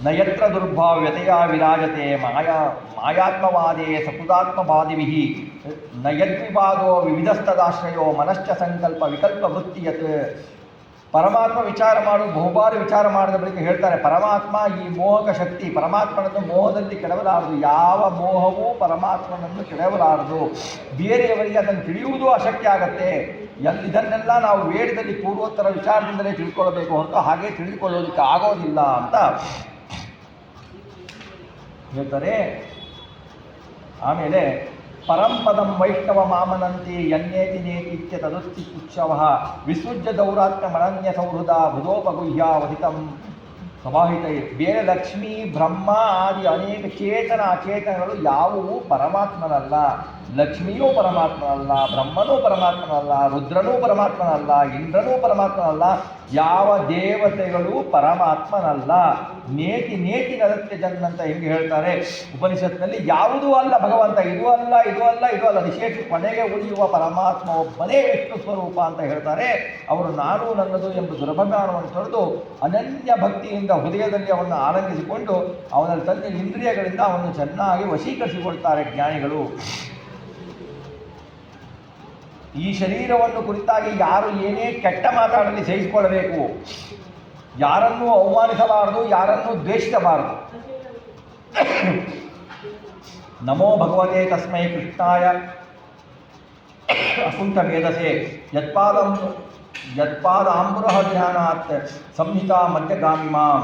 ನಯತ್ರ ದುರ್ಭಾವ್ಯತೆಯ ವಿರಾಜತೆ ಮಾಯಾತ್ಮವಾದೇ ಸಕೃದಾತ್ಮವಾದಿಭಿಃ ನಯದ್ವಿವಾದೋ ವಿವಿಧಸ್ತದಾಶ್ರಯೋ ಮನಶ್ಚ ಸಂಕಲ್ಪ ವಿಕಲ್ಪ ವೃತ್ತಿಯತ್. ಪರಮಾತ್ಮ ವಿಚಾರ ಬಹುಬಾರಿ ವಿಚಾರ ಮಾಡಿದ ಬಳಿಕ ಹೇಳ್ತಾರೆ, ಪರಮಾತ್ಮ ಈ ಮೋಹಕ ಶಕ್ತಿ, ಪರಮಾತ್ಮನನ್ನು ಮೋಹದಲ್ಲಿ ಕೆಡವಲಾರದು. ಯಾವ ಮೋಹವೂ ಪರಮಾತ್ಮನನ್ನು ಕೆಡವಲಾರದು. ಬೇರೆಯವರಿಗೆ ಅದನ್ನು ತಿಳಿಯುವುದೂ ಅಶಕ್ಯ ಆಗತ್ತೆ. ಇದನ್ನೆಲ್ಲ ನಾವು ವೇದದಲ್ಲಿ ಪೂರ್ವೋತ್ತರ ವಿಚಾರದಿಂದಲೇ ತಿಳ್ಕೊಳ್ಬೇಕು ಹೊರತು ಹಾಗೆ ತಿಳಿದುಕೊಳ್ಳೋದಕ್ಕೆ ಆಗೋದಿಲ್ಲ ಅಂತ ಹೇಳ್ತಾರೆ. ಆಮೇಲೆ ಪರಂಪದಂ ವೈಷ್ಣವ ಮಾಮನಂತಿ ಯನ್ನೇತಿ ನೇತಿತ್ಯ ತದುತ್ತಿ ಉತ್ಸವ ವಿಸೃಜ್ಯ ದೌರಾತ್ಮ ಮನನ್ಯ ಸೌಹೃದ ಬುಧೋಪಗುಹ್ಯಾವಹಿತಂ ಸಮಾಹಿತ. ಬೇರೆ ಲಕ್ಷ್ಮೀ ಬ್ರಹ್ಮ ಆದಿ ಅನೇಕ ಚೇತನ ಅಚೇತನಗಳು ಯಾವುವು ಪರಮಾತ್ಮನಲ್ಲ. ಲಕ್ಷ್ಮಿಯೂ ಪರಮಾತ್ಮನಲ್ಲ, ಬ್ರಹ್ಮನೂ ಪರಮಾತ್ಮನಲ್ಲ, ರುದ್ರನೂ ಪರಮಾತ್ಮನಲ್ಲ, ಇಂದ್ರನೂ ಪರಮಾತ್ಮನಲ್ಲ, ಯಾವ ದೇವತೆಗಳು ಪರಮಾತ್ಮನಲ್ಲ. ನೇತಿ ನರತ್ಯ ಜನ್ ಅಂತ ಹೆಂಗೆ ಹೇಳ್ತಾರೆ ಉಪನಿಷತ್ನಲ್ಲಿ, ಯಾವುದೂ ಅಲ್ಲ ಭಗವಂತ, ಇದು ಅಲ್ಲ ಇದು ಅಲ್ಲ ಇದು ಅಲ್ಲ, ವಿಶೇಷ ಕೊನೆಗೆ ಉಳಿಯುವ ಪರಮಾತ್ಮ ಒಬ್ಬನೇ ವಿಷ್ಣು ಸ್ವರೂಪ ಅಂತ ಹೇಳ್ತಾರೆ. ಅವರು ನಾನು ನನ್ನದು ಎಂಬ ದುರಭಿಮಾನವನ್ನು ತೊರೆದು ಅನನ್ಯ ಭಕ್ತಿಯಿಂದ ಹೃದಯದಲ್ಲಿ ಅವನ್ನು ಆನಂದಿಸಿಕೊಂಡು ಅವನಲ್ಲಿ ತಂದೆ ಇಂದ್ರಿಯಗಳಿಂದ ಅವನ್ನು ಚೆನ್ನಾಗಿ ವಶೀಕರಿಸಿಕೊಳ್ತಾರೆ ಜ್ಞಾನಿಗಳು. ಈ ಶರೀರವನ್ನು ಕುರಿತಾಗಿ ಯಾರು ಏನೇ ಕೆಟ್ಟ ಮಾತಾಡಲಿ ಸಹಿಸಿಕೊಳ್ಳಬೇಕು, ಯಾರನ್ನೂ ಅವಮಾನಿಸಬಾರದು, ಯಾರನ್ನೂ ದ್ವೇಷಿಸಬಾರದು. ನಮೋ ಭಗವತೆ ತಸ್ಮೈ ಕೃಷ್ಣಾಯ ಅಕುಂಠ ಮೇಧಸೆ ಯತ್ಪಾದಾಂಬುರಃ ಧ್ಯಾನಾತ್ ಸಂಹಿತಾ ಮಧ್ಯಗಾಮಿ ಮಾಂ.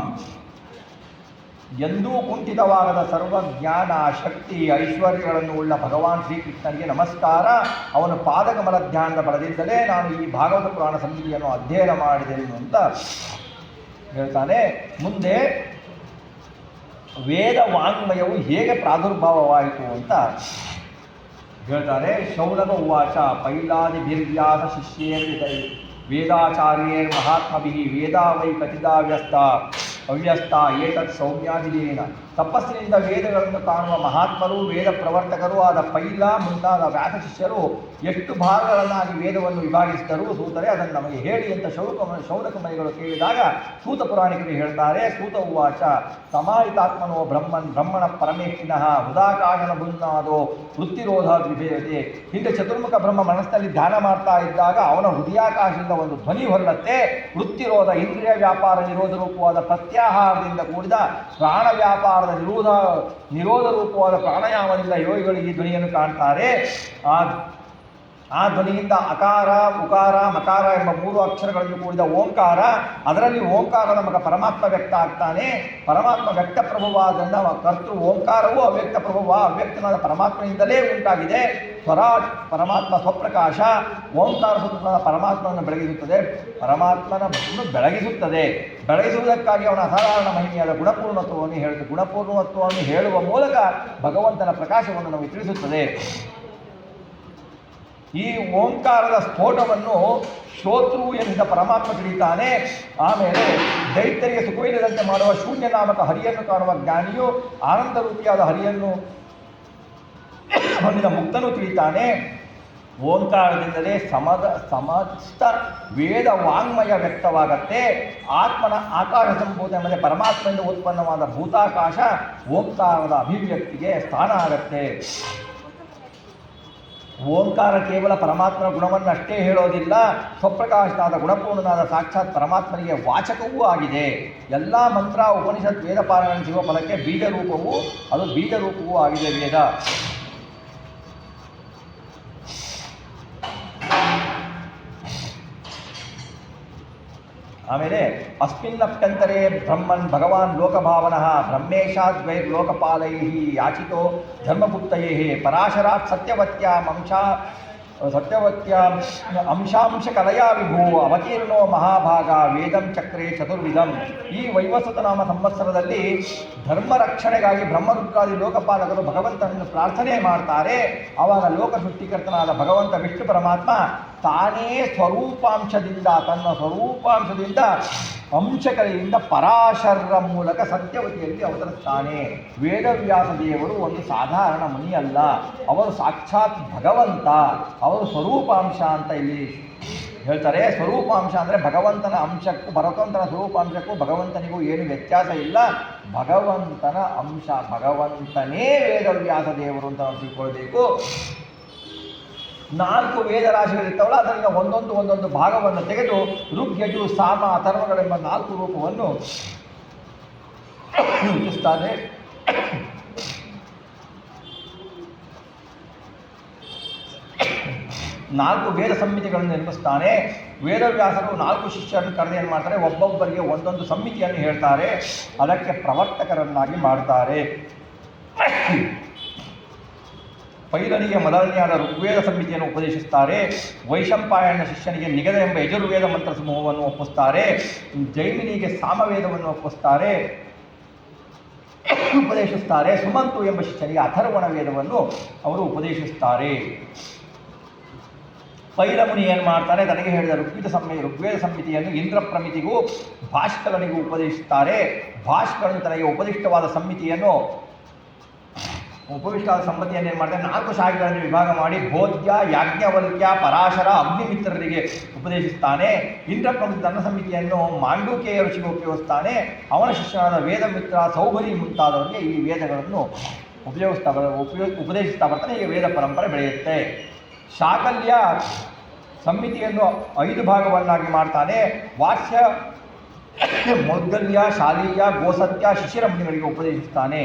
ಎಂದೂ ಕುಂಠಿತವಾಗದ ಸರ್ವಜ್ಞಾನ ಶಕ್ತಿ ಐಶ್ವರ್ಯಗಳನ್ನು ಉಳ್ಳ ಭಗವಾನ್ ಶ್ರೀಕೃಷ್ಣನಿಗೆ ನಮಸ್ಕಾರ. ಅವನ ಪಾದಕಮಲ ಧ್ಯಾನದ ಬಲದಿಂದಲೇ ನಾನು ಈ ಭಾಗವತ ಪುರಾಣ ಸಂಹಿತೆಯನ್ನು ಅಧ್ಯಯನ ಮಾಡಿದೆನು ಅಂತ ಹೇಳ್ತಾನೆ. ಮುಂದೆ ವೇದ ವಾಂಗ್ಮಯವು ಹೇಗೆ ಪ್ರಾದುರ್ಭಾವವಾಯಿತು ಅಂತ ಹೇಳ್ತಾರೆ. ಶೌನಕ ಉವಾಚ ಪೈಲಾದಿಭಿರ್ವ್ಯಾಸ ಶಿಷ್ಯೇರ್ವಿತೈ ವೇದಾಚಾರ್ಯೇರ್ ಮಹಾತ್ಮಭಿಃ ವೇದಾ ವೈ ಕಥಿತಾ ಅವ್ಯಸ್ತ ಏತತ್ ಸೌಮ್ಯಾದಿಲೇನ. ತಪಸ್ಸಿನಿಂದ ವೇದಗಳನ್ನು ಕಾಣುವ ಮಹಾತ್ಮರು, ವೇದ ಪ್ರವರ್ತಕರು ಆದ ಪೈಲ ಮುಂತಾದ ವ್ಯಾಸ ಶಿಷ್ಯರು ಎಷ್ಟು ಭಾಗಗಳನ್ನಾಗಿ ವೇದವನ್ನು ವಿಭಾಗಿಸಿದರು ಸೂತರೆ ಅದನ್ನು ನಮಗೆ ಹೇಳಿ ಅಂತ ಶೌನಕ ಮಣಿಗಳು ಕೇಳಿದಾಗ ಸೂತ ಪುರಾಣಿಕರು ಹೇಳ್ತಾರೆ. ಸೂತ ಉವಾಚ ಸಮಾಹಿತಾತ್ಮನೋ ಬ್ರಹ್ಮಣ ಪರಮೇಷ್ಠಿನಃ ಹೃದಾಕಾಶನ ಬುನ್ನಾದೋ ವೃತ್ತಿರೋಧ ವಿಧೇಯತೆ. ಹಿಂದೆ ಚತುರ್ಮುಖ ಬ್ರಹ್ಮ ಮನಸ್ಸಿನಲ್ಲಿ ಧ್ಯಾನ ಮಾಡ್ತಾ ಇದ್ದಾಗ ಅವನ ಹೃದಯಾಕಾಶದಿಂದ ಒಂದು ಧ್ವನಿ ಹೊರಡತ್ತೆ. ವೃತ್ತಿರೋಧ ಇಂದ್ರಿಯ ವ್ಯಾಪಾರ ನಿರೋಧ ರೂಪವಾದ ಪ್ರತ್ಯಾಹಾರದಿಂದ ಕೂಡಿದ ಪ್ರಾಣ ವ್ಯಾಪಾರದ ನಿರೋಧ ರೂಪವಾದ ಪ್ರಾಣಾಯಾಮದಿಂದ ಯೋಗಿಗಳು ಈ ಧ್ವನಿಯನ್ನು ಕಾಣ್ತಾರೆ. ಆ ಧ್ವನಿಯಿಂದ ಅಕಾರ ಉಕಾರ ಮಕಾರ ಎಂಬ 3 ಅಕ್ಷರಗಳನ್ನು ಕೂಡಿದ ಓಂಕಾರ, ಅದರಲ್ಲಿ ಓಂಕಾರದ ಮಗ ಪರಮಾತ್ಮ ವ್ಯಕ್ತ ಆಗ್ತಾನೆ. ಪರಮಾತ್ಮ ವ್ಯಕ್ತ ಪ್ರಭುವಾದನ್ನ ಕರ್ತೃ ಓಂಕಾರವು ಅವ್ಯಕ್ತ ಪ್ರಭುವ, ಅವ್ಯಕ್ತನಾದ ಪರಮಾತ್ಮನಿಂದಲೇ ಉಂಟಾಗಿದೆ. ಸ್ವರಾಟ್ ಪರಮಾತ್ಮ ಸ್ವಪ್ರಕಾಶ, ಓಂಕಾರ ಸ್ವತಂತ್ರ ಪರಮಾತ್ಮನನ್ನು ಬೆಳಗಿಸುತ್ತದೆ, ಪರಮಾತ್ಮನನ್ನು ಬೆಳಗಿಸುವುದಕ್ಕಾಗಿ ಅವನ ಅಸಾಧಾರಣ ಮಹಿಮೆಯಾದ ಗುಣಪೂರ್ಣತ್ವವನ್ನು ಹೇಳುವ ಮೂಲಕ ಭಗವಂತನ ಪ್ರಕಾಶವನ್ನು ನಮಗೆ ತಿಳಿಸುತ್ತದೆ. ಈ ಓಂಕಾರದ ಸ್ಫೋಟವನ್ನು ಶ್ರೋತೃ ಎನ್ನಿದ ಪರಮಾತ್ಮ ತಿಳಿತಾನೆ. ಆಮೇಲೆ ದೈತ್ಯರಿಗೆ ಸುಖವಿಲ್ಲದಂತೆ ಮಾಡುವ ಶೂನ್ಯ ನಾಮಕ ಹರಿಯನ್ನು ಕಾಣುವ ಜ್ಞಾನಿಯು ಆನಂದ ರೂಪಿಯಾದ ಹರಿಯನ್ನು ಹೊಂದಿದ ಮುಕ್ತನು ತಿಳಿತಾನೆ. ಓಂಕಾರದಿಂದಲೇ ಸಮಸ್ತ ವೇದ ವಾಂಗ್ಮಯ ವ್ಯಕ್ತವಾಗತ್ತೆ. ಆತ್ಮನ ಆಕಾಶ ಸಂಭೂತ ಎಂಬುದೇ ಪರಮಾತ್ಮದಿಂದ ಉತ್ಪನ್ನವಾದ ಭೂತಾಕಾಶ ಓಂಕಾರದ ಅಭಿವ್ಯಕ್ತಿಗೆ ಸ್ಥಾನ ಆಗತ್ತೆ. ಓಂಕಾರ ಕೇವಲ ಪರಮಾತ್ಮನ ಗುಣವನ್ನು ಅಷ್ಟೇ ಹೇಳೋದಿಲ್ಲ, ಸ್ವಪ್ರಕಾಶನಾದ ಗುಣಪೂರ್ಣನಾದ ಸಾಕ್ಷಾತ್ ಪರಮಾತ್ಮನಿಗೆ ವಾಚಕವೂ ಆಗಿದೆ. ಎಲ್ಲ ಮಂತ್ರ ಉಪನಿಷತ್ ವೇದ ಪಾರಾಯಣ ಸಿಗುವ ಫಲಕ್ಕೆ ಬೀಜರೂಪವೂ ಆಗಿದೆ ವೇದ. ಆಮೇಲೆ ಅಸ್ಮಿನ್ನಪ್ಯಂತರೇ ಬ್ರಹ್ಮನ್ ಭಗವಾನ್ ಲೋಕಭಾವನಃ ಬ್ರಹ್ಮೇಶಾದ್ವೈರ್ಲೋಕಪಾಲೈ ಯಾಚಿತೋ ಧರ್ಮಗುಪ್ತಯೇ ಪರಾಶರಾತ್ ಅಂಶಾಂಶಕಲಯಾ ವಿಭೂ ಅವತೀರ್ಣೋ ಮಹಾಭಾಗ ವೇದಂ ಚಕ್ರೇ ಚತುರ್ವಿಧಂ. ಈ ವೈವಸ್ವತ ನಾಮ ಸಂವತ್ಸರದಲ್ಲಿ ಧರ್ಮ ರಕ್ಷಣೆಗಾಗಿ ಬ್ರಹ್ಮರುದ್ರಾದಿ ಲೋಕಪಾಲಕರು ಭಗವಂತನನ್ನು ಪ್ರಾರ್ಥನೆ ಮಾಡ್ತಾರೆ. ಆವಾಗ ಲೋಕ ಸೃಷ್ಟಿಕರ್ತನಾದ ಭಗವಂತ ವಿಷ್ಣು ಪರಮಾತ್ಮ ತಾನೇ ತನ್ನ ಸ್ವರೂಪಾಂಶದಿಂದ ಅಂಶಕಲೆಯಿಂದ ಪರಾಶರ ಮೂಲಕ ಸತ್ಯವತಿಯಲ್ಲಿ ಅವತರಿಸ್ತಾನೆ. ವೇದವ್ಯಾಸ ದೇವರು ಒಂದು ಸಾಧಾರಣ ಮುನಿ ಅಲ್ಲ, ಅವರು ಸಾಕ್ಷಾತ್ ಭಗವಂತ. ಅವರು ಸ್ವರೂಪಾಂಶ ಅಂತ ಇಲ್ಲಿ ಹೇಳ್ತಾರೆ. ಸ್ವರೂಪಾಂಶ ಅಂದರೆ ಭಗವಂತನ ಅಂಶಕ್ಕೂ ಭಗವಂತನ ಸ್ವರೂಪಾಂಶಕ್ಕೂ ಭಗವಂತನಿಗೂ ಏನು ವ್ಯತ್ಯಾಸ ಇಲ್ಲ. ಭಗವಂತನ ಅಂಶ, ಭಗವಂತನೇ ವೇದವ್ಯಾಸ ದೇವರು ಅಂತ ನಾವು ತಿಳ್ಕೊಳ್ಬೇಕು. 4 ವೇದರಾಶಿಗಳಿರ್ತಾವಲ್ಲ, ಅದರಿಂದ ಒಂದೊಂದು ಭಾಗವನ್ನು ತೆಗೆದು ಋಗ್ ಯಜು ಸಾಮ ಅಥರ್ವಗಳೆಂಬ 4 ರೂಪವನ್ನು ರೂಪಿಸ್ತಾನೆ. 4 ವೇದ ಸಂಹಿತೆಗಳನ್ನು ನಿರ್ಮಿಸ್ತಾನೆ. ವೇದವ್ಯಾಸರು 4 ಶಿಷ್ಯರನ್ನು ಕರೆದು ಏನು ಮಾಡ್ತಾರೆ, ಒಬ್ಬೊಬ್ಬರಿಗೆ ಒಂದೊಂದು ಸಂಹಿತೆಯನ್ನು ಹೇಳ್ತಾರೆ. ಅದಕ್ಕೆ ಪ್ರವರ್ತಕರನ್ನಾಗಿ ಮಾಡ್ತಾರೆ. ಪೈಲನಿಗೆ ಮೊದಲನೆಯಾದ ಋಗ್ವೇದ ಸಂಹಿತೆಯನ್ನು ಉಪದೇಶಿಸ್ತಾರೆ. ವೈಶಂಪಾಯನ ಶಿಷ್ಯನಿಗೆ ನಿಗದ ಎಂಬ ಯಜುರ್ವೇದ ಮಂತ್ರ ಸಮೂಹವನ್ನು ಒಪ್ಪಿಸ್ತಾರೆ. ಜೈಮಿನಿಗೆ ಸಾಮವೇದವನ್ನು ಉಪದೇಶಿಸ್ತಾರೆ. ಸುಮಂತು ಎಂಬ ಶಿಷ್ಯನಿಗೆ ಅಥರ್ವಣ ವೇದವನ್ನು ಅವರು ಉಪದೇಶಿಸ್ತಾರೆ. ಪೈಲಮುನಿ ಏನು ಮಾಡ್ತಾರೆ, ತನಗೆ ಹೇಳಿದ ಋಗ್ವೇದ ಸಂಹಿತೆಯನ್ನು ಇಂದ್ರಪ್ರಮಿತಿಗೂ ಭಾಷ್ಕರನಿಗೂ ಉಪದೇಶಿಸುತ್ತಾರೆ. ಭಾಷ್ಕರನು ತನಗೆ ಉಪದಿಷ್ಟವಾದ ಸಂಹಿತೆಯನ್ನು ಏನು ಮಾಡ್ತಾರೆ, 4 ಶಾಖೆಗಳನ್ನು ವಿಭಾಗ ಮಾಡಿ ಬೋಧ್ಯ, ಯಾಜ್ಞವಲ್ಕ್ಯ, ಪರಾಶರ, ಅಗ್ನಿಮಿತ್ರರಿಗೆ ಉಪದೇಶಿಸ್ತಾನೆ. ಇಂದ್ರಪ್ರಮಿತಿ ತನ್ನ ಸಂಹಿತೆಯನ್ನು ಮಾಂಡೂಕೇಯ ಋಷಿಗೆ ಉಪಯೋಗಿಸ್ತಾನೆ. ಅವನ ಶಿಷ್ಯನಾದ ವೇದಮಿತ್ರ, ಸೌಭರಿ ಮುಂತಾದವರಿಗೆ ಈ ವೇದಗಳನ್ನು ಉಪದೇಶಿಸ್ತಾ ಬರ್ತಾನೆ. ಈ ವೇದ ಪರಂಪರೆ ಬೆಳೆಯುತ್ತೆ. ಶಾಕಲ್ಯ ಸಂಹಿತೆಯನ್ನು 5 ಭಾಗವನ್ನಾಗಿ ಮಾಡ್ತಾನೆ. ವಾತ್ಸ್ಯ, ಮೌದ್ಗಲ್ಯ, ಶಾಲೀಯ, ಗೋಸತ್ಯ, ಶಿಶಿರ ಮುನಿಗಳಿಗೆ ಉಪದೇಶಿಸ್ತಾನೆ.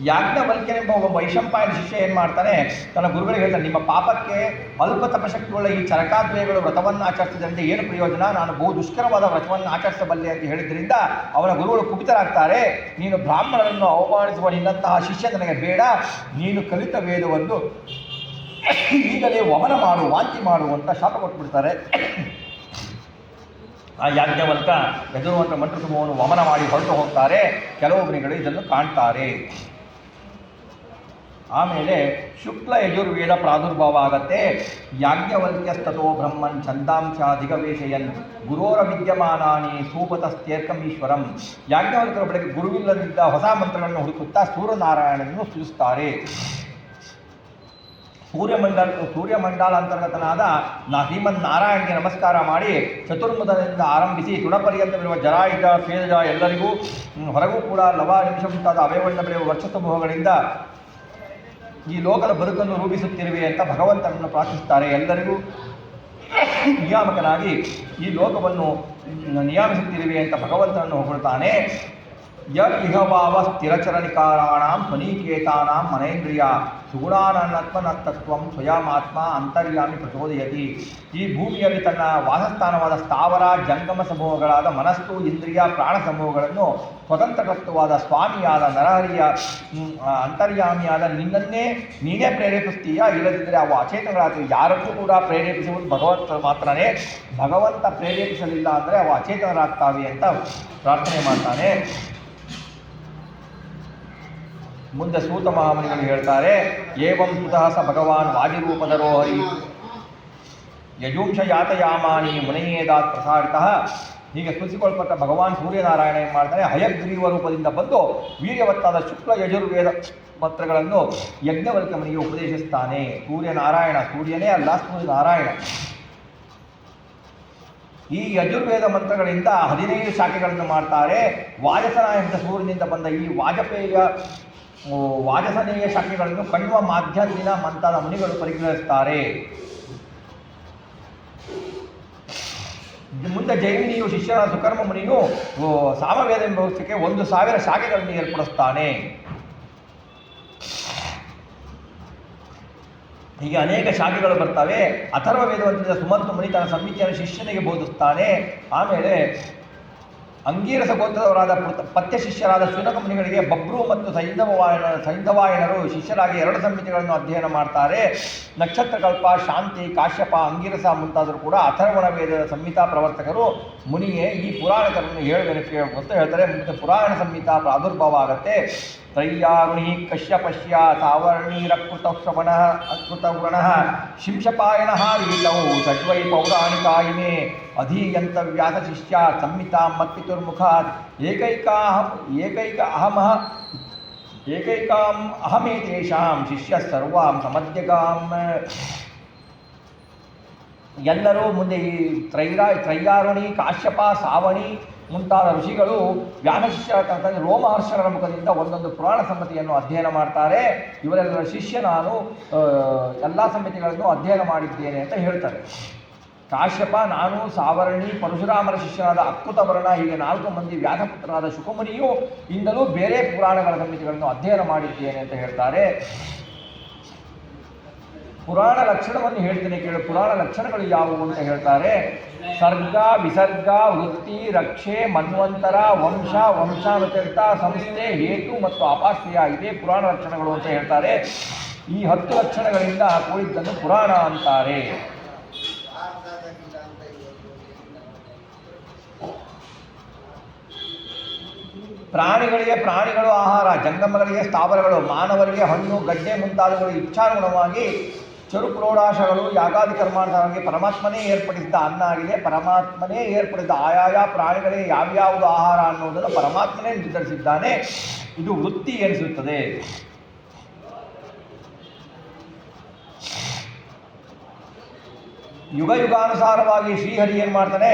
ಯಾಜ್ಞವಲ್ಕ್ಯನೆಂಬ ಒಬ್ಬ ವೈಶಂಪಾಯನ ಶಿಷ್ಯ ಏನು ಮಾಡ್ತಾನೆ, ತನ್ನ ಗುರುಗಳಿಗೆ ಹೇಳ್ತಾನೆ, ನಿಮ್ಮ ಪಾಪಕ್ಕೆ ಅಲ್ಪ ತಪಶಕ್ತಿಯುಳ್ಳ ಈ ಚರಕಾದ್ವಯಗಳು ವ್ರತವನ್ನು ಆಚರಿಸಿದಂತೆ ಏನು ಪ್ರಯೋಜನ, ನಾನು ಬಹು ದುಷ್ಕರವಾದ ವ್ರತವನ್ನು ಆಚರಿಸಬಲ್ಲೆ ಅಂತ ಹೇಳಿದ್ರಿಂದ ಅವನ ಗುರುಗಳು ಕುಪಿತರಾಗ್ತಾರೆ. ನೀನು ಬ್ರಾಹ್ಮಣರನ್ನು ಅವಮಾನಿಸುವ ನಿನ್ನಂತಹ ಶಿಷ್ಯ ನನಗೆ ಬೇಡ, ನೀನು ಕಲಿತ ವೇದವನ್ನು ಈಗಲೇ ವಮನ ಮಾಡು, ವಾಂತಿ ಮಾಡು ಅಂತ ಶಾಪ ಕೊಟ್ಬಿಡ್ತಾರೆ. ಆ ಯಾಜ್ಞವಲ್ಕ ಎದುರುವಂಥ ಮಂತ್ರ ಸಮೂಹವನ್ನು ವಮನ ಮಾಡಿ ಹೊರಟು ಹೋಗ್ತಾರೆ. ಕೆಲವು ಮುನಿಗಳು ಇದನ್ನು ಕಾಣ್ತಾರೆ. ಆಮೇಲೆ ಶುಕ್ಲ ಯಜುರ್ವೇದ ಪ್ರಾದುರ್ಭಾವ ಆಗತ್ತೆ. ಯಾಜ್ಞವಲ್ಕ್ಯಸ್ತೋ ಬ್ರಹ್ಮನ್ ಛಂದಾಂಶಾಧಿಗವೇಶಯನ್ ಗುರೋರ ವಿದ್ಯಮಾನಾನಿ ಸೂಪತಸ್ತೇರ್ಕಮೀಶ್ವರಂ. ಯಾಜ್ಞವಲ್ಕ್ಯರ ಬಳಿಗೆ ಗುರುವಿಲ್ಲದಿದ್ದ ಹೊಸ ಮಂತ್ರಗಳನ್ನು ಹುಡುಕುತ್ತಾ ಸೂರ್ಯನಾರಾಯಣನನ್ನು ಸ್ತುತಿಸ್ತಾರೆ. ಸೂರ್ಯಮಂಡಲಾಂತರ್ಗತನಾದ ಶ್ರೀಮನ್ ನಾರಾಯಣನಿಗೆ ನಮಸ್ಕಾರ ಮಾಡಿ ಚತುರ್ಮುಖದಿಂದ ಆರಂಭಿಸಿ ತುಣಪರ್ಯಂತವಿರುವ ಜರಾಯುಧ, ಸ್ವೇದಜ ಎಲ್ಲರಿಗೂ ಹೊರಗೂ ಕೂಡ ಲವ, ನಿಮಿಷ ಮುಂತಾದ ಅವಯವನ್ನ ಬೆಳೆಯುವ ವರ್ಷಸಮೂಹಗಳಿಂದ ಈ ಲೋಕದ ಬದುಕನ್ನು ರೂಪಿಸುತ್ತಿರುವೆ ಅಂತ ಭಗವಂತನನ್ನು ಪ್ರಾರ್ಥಿಸುತ್ತಾರೆ. ಎಲ್ಲರಿಗೂ ನಿಯಾಮಕನಾಗಿ ಈ ಲೋಕವನ್ನು ನಿಯಾಮಿಸುತ್ತಿರುವೆ ಅಂತ ಭಗವಂತನನ್ನು ಹೊಗಳುತ್ತಾನೆ. ಇಹವಾವ ಸ್ಥಿರಚರಣಿಕಾರಾಣಾಂ ಸ್ವನೀಕೇತಾನಾಂ ಮನೇಂದ್ರಿಯ ಸುಗುಣಾನತ್ಮನತ್ತತ್ವಂ ಸ್ವಯಮಾತ್ಮ ಅಂತರ್ಯಾಮಿ ಪ್ರಚೋದಯತಿ. ಈ ಭೂಮಿಯಲ್ಲಿ ತನ್ನ ವಾಸಸ್ಥಾನವಾದ ಸ್ಥಾವರ ಜಂಗಮ ಸಮೂಹಗಳಾದ ಮನಸ್ಸು, ಇಂದ್ರಿಯ, ಪ್ರಾಣ ಸಮೂಹಗಳನ್ನು ಸ್ವತಂತ್ರತ್ವವಾದ ಸ್ವಾಮಿಯಾದ ನರಹರಿಯ ಅಂತರ್ಯಾಮಿಯಾದ ನಿನ್ನನ್ನೇ ನೀನೇ ಪ್ರೇರೇಪಿಸ್ತೀಯಾ, ಇಲ್ಲದಿದ್ದರೆ ಅವು ಅಚೇತನಗಳಾಗ್ತವೆ. ಯಾರಕ್ಕೂ ಕೂಡ ಪ್ರೇರೇಪಿಸುವುದು ಭಗವಂತ ಮಾತ್ರನೇ. ಭಗವಂತ ಪ್ರೇರೇಪಿಸಲಿಲ್ಲ ಅಂದರೆ ಅವು ಅಚೇತನರಾಗ್ತಾವೆ ಅಂತ ಪ್ರಾರ್ಥನೆ ಮಾಡ್ತಾನೆ. ಮುಂದೆ ಸೂತ ಮಹಾಮುನಿಗಳು ಹೇಳ್ತಾರೆ, ಏವಂ ಸುತಃ ಸ ಭಗವಾನ್ ವಾದಿರೂಪಧರೋ ಹರಿ ಯಜೂಂಶ ಯಾತಯಾಮಾನಿ ಮುನಯೇದಾತ್ ಪ್ರಸಾರಿತಃ. ಹೀಗೆ ಸ್ತುತಿಸಿಕೊಳ್ಪಟ್ಟ ಭಗವಾನ್ ಸೂರ್ಯನಾರಾಯಣ ಏನು ಮಾಡ್ತಾನೆ, ಹಯಗ್ರೀವ ರೂಪದಿಂದ ಬಂದು ವೀರ್ಯವತ್ತಾದ ಶುಕ್ಲ ಯಜುರ್ವೇದ ಮಂತ್ರಗಳನ್ನು ಯಜ್ಞವಲ್ಕ್ಯ ಮುನಿಗೆ ಉಪದೇಶಿಸ್ತಾನೆ. ಸೂರ್ಯನಾರಾಯಣ, ಸೂರ್ಯನೇ ಅಲ್ಲ, ಸೂರ್ಯನಾರಾಯಣ. ಈ ಯಜುರ್ವೇದ ಮಂತ್ರಗಳಿಂದ 15 ಶಾಖೆಗಳನ್ನು ಮಾಡ್ತಾರೆ. ವಾಜಸನ ಎಂಬ ಸೂರ್ಯನಿಂದ ಬಂದ ಈ ವಾಜಸನೇಯ ಶಾಖೆಗಳನ್ನು ಕಣ್ವ, ಮಾಧ್ಯಂದಿನ ಮಂತಾದ ಮುನಿಗಳು ಪರಿಗ್ರಹಿಸುತ್ತಾರೆ. ಮುಂದೆ ಜೈಮಿನಿಯು ಶಿಷ್ಯರ ಸುಕರ್ಮ ಮುನಿಯು ಸಾಮವೇದ ಎಂಬ ವೃಕ್ಷಕ್ಕೆ 1000 ಶಾಖೆಗಳನ್ನು ಏರ್ಪಡಿಸ್ತಾನೆ. ಹೀಗೆ ಅನೇಕ ಶಾಖೆಗಳು ಬರ್ತವೆ. ಅಥರ್ವ ವೇದವಂತದ ಸುಮಂತು ಮುನಿ ತನ್ನ ಸಂಹಿತೆಯನ್ನು ಶಿಷ್ಯನಿಗೆ ಬೋಧಿಸ್ತಾನೆ. ಆಮೇಲೆ ಅಂಗೀರಸ ಗೋತ್ರದವರಾದ ಪತ್ಯ ಶಿಷ್ಯರಾದ ಶುನಕ ಮುನಿಗಳಿಗೆ ಬಬ್ರು ಮತ್ತು ಸೈಂಧವಾಯನರು ಶಿಷ್ಯರಾಗಿ 2 ಸಂಹಿತೆಗಳನ್ನು ಅಧ್ಯಯನ ಮಾಡ್ತಾರೆ. ನಕ್ಷತ್ರಕಲ್ಪ, ಶಾಂತಿ, ಕಾಶ್ಯಪ, ಅಂಗೀರಸ ಮುಂತಾದರೂ ಕೂಡ ಅಥರ್ವಣ ವೇದದ ಸಂಹಿತಾ ಪ್ರವರ್ತಕರು. ಮುನಿಯೇ, ಈ ಪುರಾಣಗಳನ್ನು ಹೇಳುವೆನು ಅಂತ ಹೇಳ್ತಾರೆ. ಮುಂದೆ ಪುರಾಣ ಸಂಹಿತಾ ಪ್ರಾದುರ್ಭಾವ ಆಗತ್ತೆ. ತ್ರಯ್ಯಾರುಣಿ ಕಶ್ಯಪಶ್ಯ ಸಾವರ್ಣೀರಕೃತಶ್ರವಣ ಅಕೃತವ್ರಣಃ ಶಿಂಶಪಾಯಣ ರೀತೌ ಷಡ್ವೈ ಪೌರಾಣಿಕಾ ಇಮೆ ಅಧೀಯಂತ ವ್ಯಾಸ ಶಿಷ್ಯ ಸಂಹಿತಾ ಮತ್ಪಿತುರ್ಮುಖಾತ್ ಏಕೈಕಾಂ ಅಹಮೇತೇಷಾಂ ಶಿಷ್ಯ ಸರ್ವಾಂ ಸಮಧ್ಯಗಾಂ. ಎಲ್ಲರೂ ಮುಂದೆ ಈ ತ್ರಯ್ಯಾರುಣಿ, ಕಾಶ್ಯಪ, ಸಾವಣಿ ಮುಂತಾದ ಋಷಿಗಳು ವ್ಯಾಸಶಿಷ್ಯರ ರೋಮಹರ್ಷರ ಮುಖದಿಂದ ಒಂದೊಂದು ಪುರಾಣ ಸಂಹಿತೆಯನ್ನು ಅಧ್ಯಯನ ಮಾಡ್ತಾರೆ. ಇವರೆಲ್ಲರ ಶಿಷ್ಯ ನಾನು ಎಲ್ಲ ಸಂಹಿತೆಗಳನ್ನು ಅಧ್ಯಯನ ಮಾಡಿದ್ದೇನೆ ಅಂತ ಹೇಳ್ತಾರೆ. ಕಾಶ್ಯಪ, ನಾನು, ಸಾವರ್ಣಿ, ಪರಶುರಾಮರ ಶಿಷ್ಯನಾದ ಅಕೃತವರ್ಣ ಹೀಗೆ 4 ಮಂದಿ ವ್ಯಾಸಪುತ್ರನಾದ ಶುಕಮುನಿಯು ಇಂದಲೂ ಬೇರೆ ಪುರಾಣಗಳ ಸಂಹಿತೆಗಳನ್ನು ಅಧ್ಯಯನ ಮಾಡಿದ್ದೇನೆ ಅಂತ ಹೇಳ್ತಾರೆ. ಪುರಾಣ ಲಕ್ಷಣವನ್ನು ಹೇಳ್ತೇನೆ ಕೇಳು. ಪುರಾಣ ಲಕ್ಷಣಗಳು ಯಾವುವು ಅಂತ ಹೇಳ್ತಾರೆ. ಸರ್ಗ, ವಿಸರ್ಗ, ವೃತ್ತಿ, ರಕ್ಷೆ, ಮನ್ವಂತರ, ವಂಶ, ವಂಶಾನುಚರಿತ, ಸಂಸ್ಥೆ, ಹೇತು ಮತ್ತು ಅಪಾಶ್ರಯ ಇವೇ ಪುರಾಣ ಲಕ್ಷಣಗಳು ಅಂತ ಹೇಳ್ತಾರೆ. ಈ 10 ಲಕ್ಷಣಗಳಿಂದ ಕೂಡಿದ್ದನ್ನು ಪುರಾಣ ಅಂತಾರೆ. ಪ್ರಾಣಿಗಳಿಗೆ ಪ್ರಾಣಿಗಳು ಆಹಾರ, ಜಂಗಮಗಳಿಗೆ ಸ್ಥಾವರಗಳು, ಮಾನವರಿಗೆ ಹಣ್ಣು, ಗಡ್ಡೆ ಮುಂತಾದವುಗಳು ಇಚ್ಛಾನುಗುಣವಾಗಿ ಚರುಪ್ರೋಢಾಶಗಳು ಯಾಗಾದಿ ಕರ್ಮಾನುಸಾರವಾಗಿ ಪರಮಾತ್ಮನೇ ಏರ್ಪಡಿಸಿದ ಅನ್ನ ಆಗಿದೆ. ಪರಮಾತ್ಮನೇ ಏರ್ಪಡಿಸಿದ ಆಯಾಯ ಪ್ರಾಣಿಗಳಿಗೆ ಯಾವ್ಯಾವುದು ಆಹಾರ ಅನ್ನುವುದನ್ನು ಪರಮಾತ್ಮನೇ ನಿರ್ಧರಿಸಿದ್ದಾನೆ. ಇದು ವೃತ್ತಿ ಎನಿಸುತ್ತದೆ. ಯುಗಾನುಸಾರವಾಗಿ ಶ್ರೀಹರಿ ಏನು ಮಾಡ್ತಾನೆ,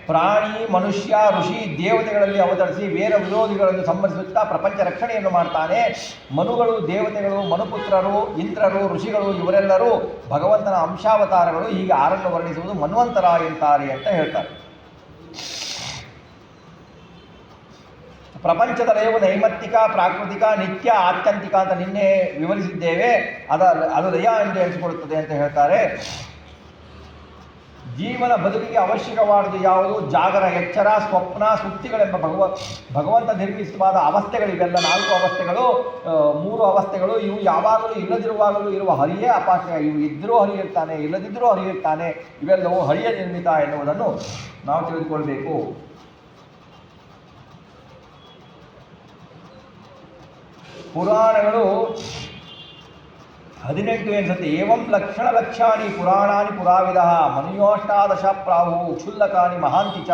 ಪ್ರಾಣಿ, ಮನುಷ್ಯ, ಋಷಿ, ದೇವತೆಗಳಲ್ಲಿ ಅವತರಿಸಿ ವೇರ ವಿರೋಧಿಗಳನ್ನು ಸಂಹರಿಸುತ್ತಾ ಪ್ರಪಂಚ ರಕ್ಷಣೆಯನ್ನು ಮಾಡ್ತಾನೆ. ಮನುಗಳು, ದೇವತೆಗಳು, ಮನುಪುತ್ರರು, ಇಂದ್ರರು, ಋಷಿಗಳು ಇವರೆಲ್ಲರೂ ಭಗವಂತನ ಅಂಶಾವತಾರಗಳು. ಹೀಗೆ 6 ವರ್ಣಿಸುವುದು ಮನ್ವಂತರ ಎಂತಾರೆ ಅಂತ ಹೇಳ್ತಾರೆ. ಪ್ರಪಂಚದ ಲಯವು ನೈಮಿತ್ತಿಕ, ಪ್ರಾಕೃತಿಕ, ನಿತ್ಯ, ಆತ್ಯಂತಿಕ ಅಂತ ನಿನ್ನೆ ವಿವರಿಸಿದ್ದೇವೆ. ಅದು ಲಯ ಎಂದು ಎನಿಸಿಕೊಳ್ಳುತ್ತದೆ ಅಂತ ಹೇಳ್ತಾರೆ. ಜೀವನ ಬದುಕಿಗೆ ಅವಶ್ಯಕವಾದುದು ಯಾವುದು? ಜಾಗರ, ಎಚ್ಚರ, ಸ್ವಪ್ನ, ಸುಪ್ತಿಗಳೆಂಬ ಭಗವಂತ ನಿರ್ಮಿತವಾದ ಅವಸ್ಥೆಗಳಿವೆಲ್ಲ 4 ಅವಸ್ಥೆಗಳು, 3 ಅವಸ್ಥೆಗಳು. ಇವು ಯಾವಾಗಲೂ ಇಲ್ಲದಿರುವಾಗಲೂ ಇರುವ ಹರಿಯೇ ಅಪಾಶ್ರಯ. ಇವು ಇದ್ದರೂ ಹರಿಯಿರ್ತಾನೆ, ಇಲ್ಲದಿದ್ದರೂ ಹರಿಯಿರ್ತಾನೆ. ಇವೆಲ್ಲವೂ ಹರಿಯ ನಿರ್ಮಿತ ಎನ್ನುವುದನ್ನು ನಾವು ತಿಳಿದುಕೊಳ್ಬೇಕು. ಪುರಾಣಗಳು 18 ಎನ್ಸುತ್ತೆ. ಏವಂ ಲಕ್ಷಣಾನಿ ಪುರಾಣಾನಿ ಪುರಾವಿಧ ಮನುಯೋಷ್ಟಾದಶ ಪ್ರಾಹು ಕ್ಷುಲ್ಲಕಾನಿ ಮಹಾಂತಿ ಚ.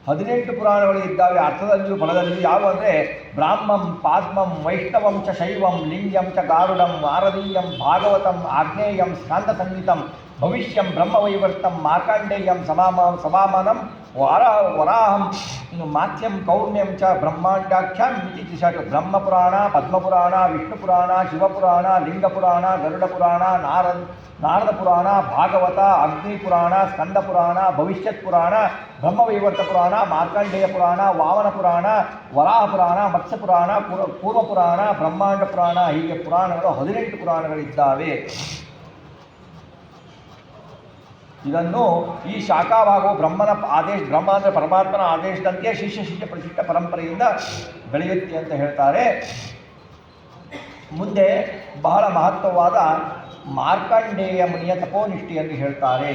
18 ಪುರಾಣಗಳು ಇದ್ದಾವೆ, ಅರ್ಥದಲ್ಲಿಯೂ ಫಲದಲ್ಲಿಯೂ. ಯಾವ ಅಂದರೆ ಬ್ರಾಹ್ಮಂ, ಪಾದ್ಮಂ, ವೈಷ್ಣವಂ ಚ ಶೈವಂ, ಲಿಂಗ್ಯಂ ಚ ಗಾರುಡಂ, ನಾರದೀಯಂ, ಭಾಗವತಂ, ಆಗ್ನೇಯಂ, ಸ್ಕಾಂದ ಸಂಗೀತಂ, ಭವಿಷ್ಯಂ, ಬ್ರಹ್ಮವೈವರ್ತಂ, ಮಾರ್ಕಾಂಡೇಯಂ, ಸಮಾಮನಂ, ವರಾಹಂ, ಮಾಥ್ಯಂ, ಕೌರ್ಣ್ಯಂ ಚ ಬ್ರಹ್ಮಾಂಡಾಖ್ಯಾಂ ಇತಿ ತ್ರಿಷಟ್. ಬ್ರಹ್ಮಪುರಾಣ, ಪದ್ಮಪುರಾಣ, ವಿಷ್ಣುಪುರಾಣ, ಶಿವಪುರಾಣ, ಲಿಂಗಪುರಾಣ, ಗರುಡಪುರಾಣ, ನಾರದ ಪುರಾಣ, ಭಾಗವತ, ಅಗ್ನಿಪುರಾಣ, ಸ್ಕಂದ ಪುರಾಣ, ಭವಿಷ್ಯತ್ ಪುರಾಣ, ಬ್ರಹ್ಮವೈವರ್ತ ಪುರಾಣ, ಮಾರ್ಕಾಂಡೇಯ ಪುರಾಣ, ವಾಮನ ಪುರಾಣ, ವರಾಹ ಪುರಾಣ, ಮತ್ಸ್ಯ ಪುರಾಣ, ಪೂರ್ವ ಪುರಾಣ, ಬ್ರಹ್ಮಾಂಡ ಪುರಾಣ. ಹೀಗೆ ಪುರಾಣಗಳು 18 ಪುರಾಣಗಳಿದ್ದಾವೆ. ಇದನ್ನು ಈ ಶಾಖಾಭಾಗವು ಬ್ರಹ್ಮ ಅಂದರೆ ಪರಮಾತ್ಮನ ಆದೇಶದಂತೆ ಶಿಷ್ಯ ಪ್ರಶಿಷ್ಟ ಪರಂಪರೆಯಿಂದ ಬೆಳೆಯುತ್ತೆ ಅಂತ ಹೇಳ್ತಾರೆ. ಮುಂದೆ ಬಹಳ ಮಹತ್ವವಾದ ಮಾರ್ಕಂಡೇಯ ಮುನಿಯ ತಪೋನಿಷ್ಠೆಯನ್ನು ಹೇಳ್ತಾರೆ.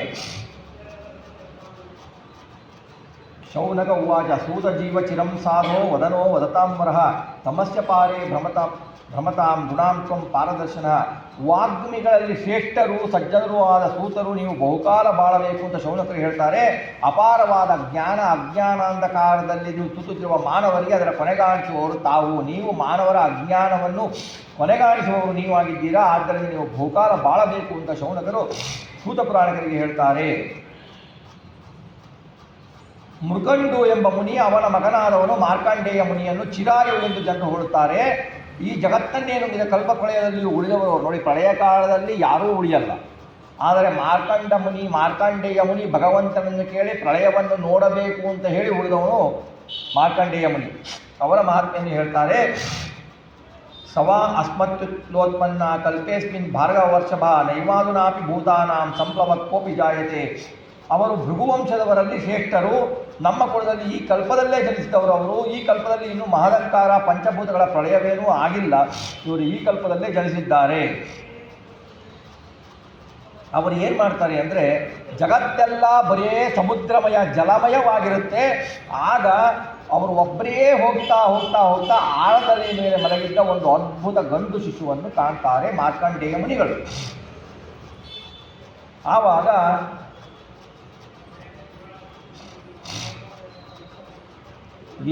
ಶೌನಕ ಉವಾಚ ಸೂತ ಜೀವ ಚಿರಂ ಸಾಧೋ ವದನೋ ವದತಾಂಬರಃ ತಮಸ್ಯ ಪಾರೇ ಭ್ರಮತಾಂ ಗುಣಾಂ ತ್ವಂ ಪಾರದರ್ಶನ. ವಾಗ್ಮಿಗಳಲ್ಲಿ ಶ್ರೇಷ್ಠರು ಸಜ್ಜನರೂ ಆದ ಸೂತರು ನೀವು ಬಹುಕಾಲ ಬಾಳಬೇಕು ಅಂತ ಶೌನಕರು ಹೇಳ್ತಾರೆ. ಅಪಾರವಾದ ಜ್ಞಾನ ಅಜ್ಞಾನಾಂಧಕಾರದಲ್ಲಿ ನೀವು ತುತ್ತುತ್ತಿರುವ ಮಾನವರಿಗೆ ಅದರ ಕೊನೆಗಾಣಿಸುವವರು ತಾವು. ನೀವು ಮಾನವರ ಅಜ್ಞಾನವನ್ನು ಕೊನೆಗಾಣಿಸುವವರು ನೀವಾಗಿದ್ದೀರಾ. ಆದ್ದರಿಂದ ನೀವು ಬಹುಕಾಲ ಬಾಳಬೇಕು ಅಂತ ಶೌನಕರು ಸೂತ ಪುರಾಣಿಕರಿಗೆ ಹೇಳ್ತಾರೆ. ಮೃಕಂಡು ಎಂಬ ಮುನಿ ಅವನ ಮಗನಾದವನು ಮಾರ್ಕಾಂಡೇಯ ಮುನಿಯನ್ನು ಚಿರಾಯು ಎಂದು ಜನರು ಹೇಳುತ್ತಾರೆ. ಈ ಜಗತ್ತನ್ನೇನು ಕಲ್ಪಪ್ರಳಯದಲ್ಲಿ ಉಳಿದವರು ನೋಡಿ. ಪ್ರಳಯ ಕಾಲದಲ್ಲಿ ಯಾರೂ ಉಳಿಯಲ್ಲ. ಆದರೆ ಮಾರ್ಕಾಂಡೇಯ ಮುನಿ ಭಗವಂತನನ್ನು ಕೇಳಿ ಪ್ರಳಯವನ್ನು ನೋಡಬೇಕು ಅಂತ ಹೇಳಿ ಉಳಿದವನು ಮಾರ್ಕಾಂಡೇಯ ಮುನಿ. ಅವರ ಮಹಾತ್ಮೆಯನ್ನು ಹೇಳ್ತಾರೆ. ಸವಾ ಅಸ್ಮತ್ಯುತ್ಲೋತ್ಪನ್ನ ಕಲ್ಪೇಸ್ಮಿನ್ ಭಾರ್ಗವರ್ಷಭ ನೈವಾದುನಾಪಿ ಭೂತಾನಾಂ ಸಂಪ್ಲವತ್ಕೋಪಿ ಜಾಯತೆ. ಅವರು ಭೃಗುವಂಶದವರಲ್ಲಿ ಶ್ರೇಷ್ಠರು, ನಮ್ಮ ಕುಲದಲ್ಲಿ ಈ ಕಲ್ಪದಲ್ಲೇ ಜನಿಸಿದವರು ಅವರು. ಈ ಕಲ್ಪದಲ್ಲಿ ಇನ್ನೂ ಮಹದಂಕಾರ ಪಂಚಭೂತಗಳ ಪ್ರಳಯವೇನೂ ಆಗಿಲ್ಲ, ಇವರು ಈ ಕಲ್ಪದಲ್ಲೇ ಜನಿಸಿದ್ದಾರೆ. ಅವರು ಏನು ಮಾಡ್ತಾರೆ ಅಂದರೆ, ಜಗತ್ತೆಲ್ಲ ಬರೇ ಸಮುದ್ರಮಯ ಜಲಮಯವಾಗಿರುತ್ತೆ. ಆಗ ಅವರು ಒಬ್ಬರೇ ಹೋಗ್ತಾ ಹೋಗ್ತಾ ಹೋಗ್ತಾ ಆಳದಲ್ಲಿ ಮೇಲೆ ಮಲಗಿದ್ದ ಒಂದು ಅದ್ಭುತ ಗಂಡು ಶಿಶುವನ್ನು ಕಾಣ್ತಾರೆ ಮಾರ್ಕಂಡೇಯ ಮುನಿಗಳು. ಆವಾಗ